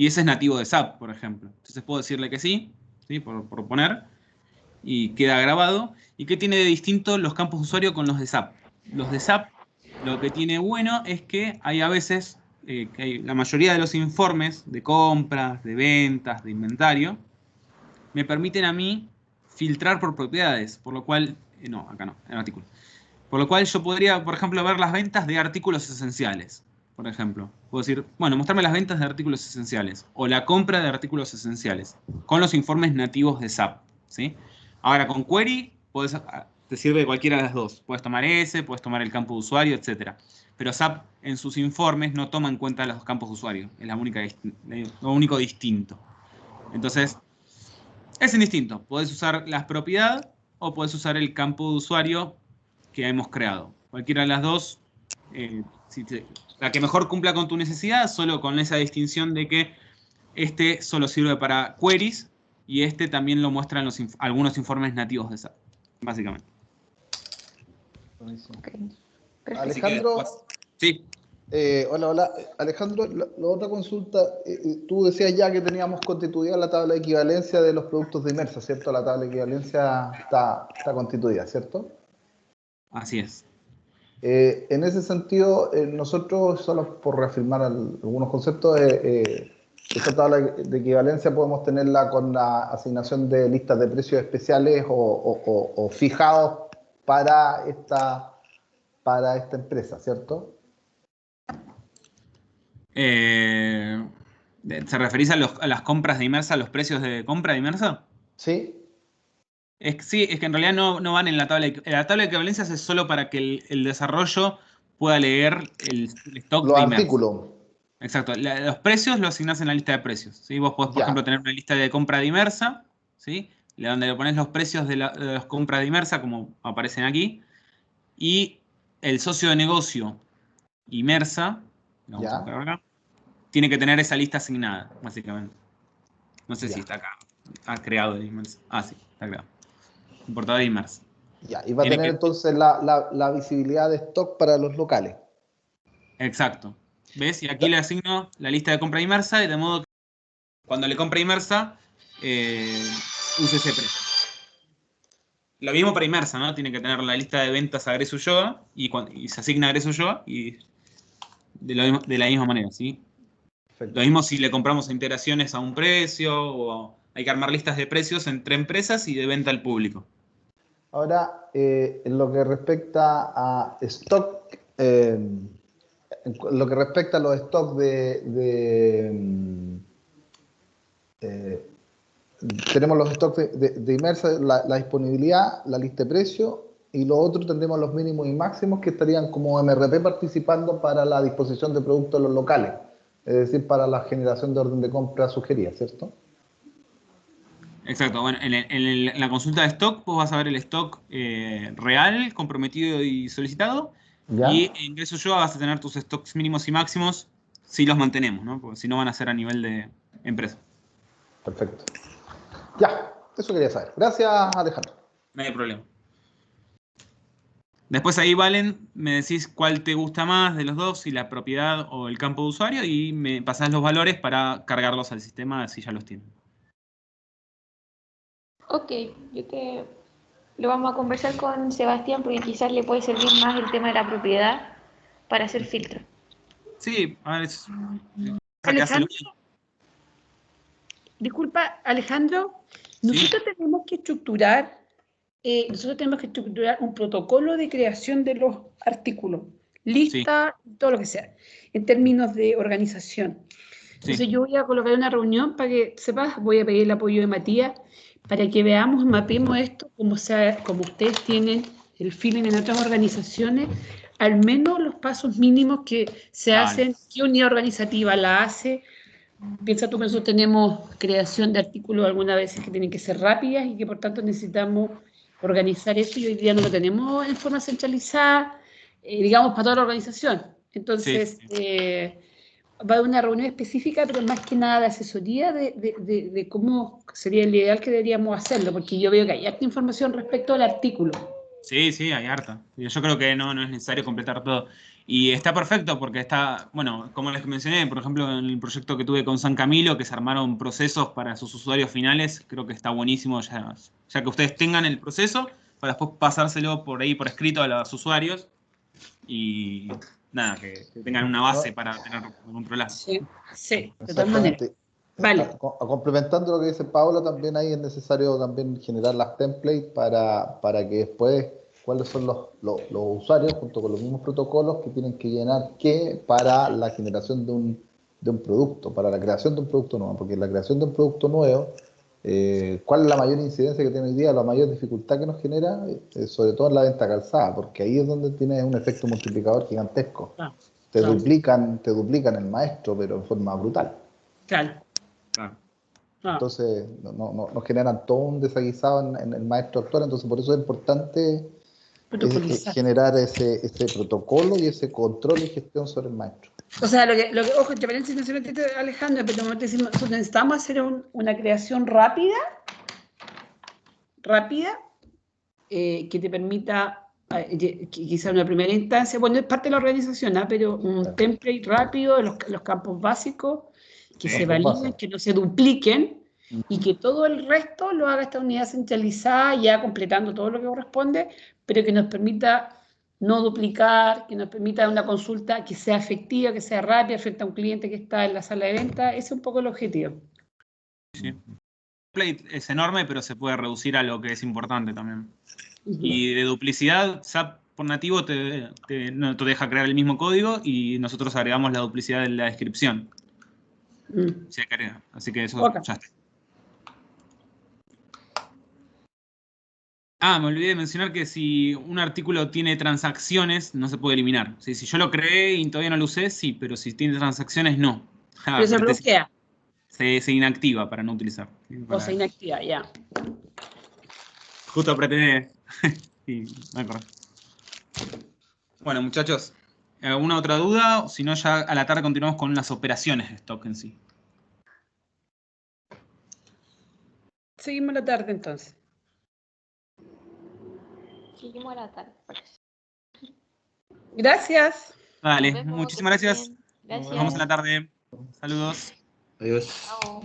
Y ese es nativo de SAP, por ejemplo. Entonces puedo decirle que sí, ¿sí? Por poner, y queda grabado. ¿Y qué tiene de distinto los campos de usuario con los de SAP? Los de SAP, lo que tiene bueno es que hay a veces, la mayoría de los informes de compras, de ventas, de inventario, me permiten a mí filtrar por propiedades, por lo cual, no, acá no, en artículo. Por lo cual yo podría, por ejemplo, ver las ventas de artículos esenciales, por ejemplo. Puedo decir, bueno, mostrarme las ventas de artículos esenciales o la compra de artículos esenciales con los informes nativos de SAP, ¿sí? Ahora, con Query te sirve cualquiera de las dos. Puedes tomar ese, puedes tomar el campo de usuario, etc. Pero SAP en sus informes no toma en cuenta los campos de usuario. Es lo único distinto. Entonces, es indistinto. Podés usar las propiedades o podés usar el campo de usuario que hemos creado. Cualquiera de las dos, la que mejor cumpla con tu necesidad, solo con esa distinción de que este solo sirve para queries y este también lo muestran algunos informes nativos de SAP, básicamente. Okay. Alejandro, sí. Hola. Alejandro, la otra consulta, tú decías ya que teníamos constituida la tabla de equivalencia de los productos de Imersa, ¿cierto? La tabla de equivalencia está constituida, ¿cierto? Así es. En ese sentido, nosotros, solo por reafirmar algunos conceptos, esta tabla de equivalencia podemos tenerla con la asignación de listas de precios especiales o fijados para esta empresa, ¿cierto? ¿Se referís a las compras de Imersa, a los precios de compra de Imersa? Sí. Sí, es que en realidad no van en la tabla de... La tabla de equivalencias es solo para que el desarrollo pueda leer el stock Los de Imersa. artículos. Exacto. Los precios los asignás en la lista de precios, ¿sí? Vos podés, por ejemplo, tener una lista de compra de Imersa, ¿sí? Donde le pones los precios de las compras de Imersa, como aparecen aquí, y el socio de negocio Imersa, lo vamos a buscar acá, tiene que tener esa lista asignada, básicamente. No sé si está acá. Creado de Imersa. Sí, está creado. Importador de Imersa. Ya, y va a tener entonces la visibilidad de stock para los locales. Exacto. ¿Ves? Y aquí le asigno la lista de compra Imersa, y de modo que cuando le compre Imersa, use ese precio. Lo mismo para Imersa, ¿no? Tiene que tener la lista de ventas a Gres Ulloa y se asigna a Gres Ulloa y de la misma manera, ¿sí? Perfecto. Lo mismo si le compramos integraciones a un precio o hay que armar listas de precios entre empresas y de venta al público. Ahora, en lo que respecta a stock, lo que respecta a los stocks tenemos los stocks de Imersa, la disponibilidad, la lista de precios, y lo otro tendremos los mínimos y máximos que estarían como MRP participando para la disposición de productos en los locales, es decir, para la generación de orden de compra sugerida, ¿cierto? Exacto. Bueno, en la consulta de stock vos vas a ver el stock real, comprometido y solicitado. ¿Ya? Y en Gres Ulloa vas a tener tus stocks mínimos y máximos si los mantenemos, ¿no? Porque si no van a ser a nivel de empresa. Perfecto. Ya, eso quería saber. Gracias, Alejandro. No hay problema. Después ahí, Valen, me decís cuál te gusta más de los dos, si la propiedad o el campo de usuario, y me pasás los valores para cargarlos al sistema si ya los tienen. Ok, lo vamos a conversar con Sebastián porque quizás le puede servir más el tema de la propiedad para hacer filtro. Sí, a ver, Alejandro, disculpa, Alejandro, nosotros tenemos que estructurar un protocolo de creación de los artículos, lista, todo lo que sea, en términos de organización. Entonces yo voy a colocar una reunión para que sepas, voy a pedir el apoyo de Matías para que veamos, mapeemos esto como ustedes tienen el feeling en otras organizaciones, al menos los pasos mínimos que se hacen, qué unidad organizativa la hace. Piensa tú que nosotros tenemos creación de artículos algunas veces que tienen que ser rápidas y que por tanto necesitamos organizar esto y hoy día no lo tenemos en forma centralizada, digamos, para toda la organización. Entonces, va a haber una reunión específica, pero más que nada de asesoría de cómo sería el ideal que deberíamos hacerlo, porque yo veo que hay harta información respecto al artículo. Sí, sí, hay harta. Yo creo que no es necesario completar todo. Y está perfecto porque está, bueno, como les mencioné, por ejemplo, en el proyecto que tuve con San Camilo, que se armaron procesos para sus usuarios finales, creo que está buenísimo ya que ustedes tengan el proceso para después pasárselo por ahí por escrito a los usuarios y nada, que tengan una base para tener un programa. Sí, sí, de todas maneras. Vale. Complementando lo que dice Paula, también ahí es necesario también generar las templates para que después cuáles son los usuarios junto con los mismos protocolos que tienen que llenar qué para la generación de un producto, para la creación de un producto nuevo, porque la creación de un producto nuevo, ¿cuál es la mayor incidencia que tiene hoy día, la mayor dificultad que nos genera? Sobre todo en la venta calzada, porque ahí es donde tiene un efecto multiplicador gigantesco. Te duplican el maestro, pero en forma brutal. Claro. Entonces, nos generan todo un desaguisado en el maestro actual, entonces por eso es importante generar ese protocolo y ese control y gestión sobre el maestro. O sea, ojo, entre paréntesis, Alejandro, pero nosotros necesitamos hacer una creación rápida, que te permita, quizá en una primera instancia, bueno, es parte de la organización, pero un template rápido de los campos básicos, que se validen, que no se dupliquen, y que todo el resto lo haga esta unidad centralizada, ya completando todo lo que corresponde, pero que nos permita no duplicar, que nos permita una consulta que sea efectiva, que sea rápida, frente a un cliente que está en la sala de venta. Ese es un poco el objetivo. Sí. El template es enorme, pero se puede reducir a lo que es importante también. Y de duplicidad, SAP por nativo no te deja crear el mismo código y nosotros agregamos la duplicidad en la descripción. Se agrega. Así que eso ya está. Me olvidé de mencionar que si un artículo tiene transacciones, no se puede eliminar. Si yo lo creé y todavía no lo usé, sí, pero si tiene transacciones, no. Pero se bloquea. Se inactiva para no utilizar. O se inactiva, ya. Justo apreté y me acordé. Bueno, muchachos, ¿alguna otra duda? Si no, ya a la tarde continuamos con las operaciones de stock en sí. Seguimos la tarde, entonces. Seguimos a la tarde, parece. Gracias. Vale, muchísimas gracias. Gracias. Nos vemos en la tarde. Saludos. Adiós. Chao.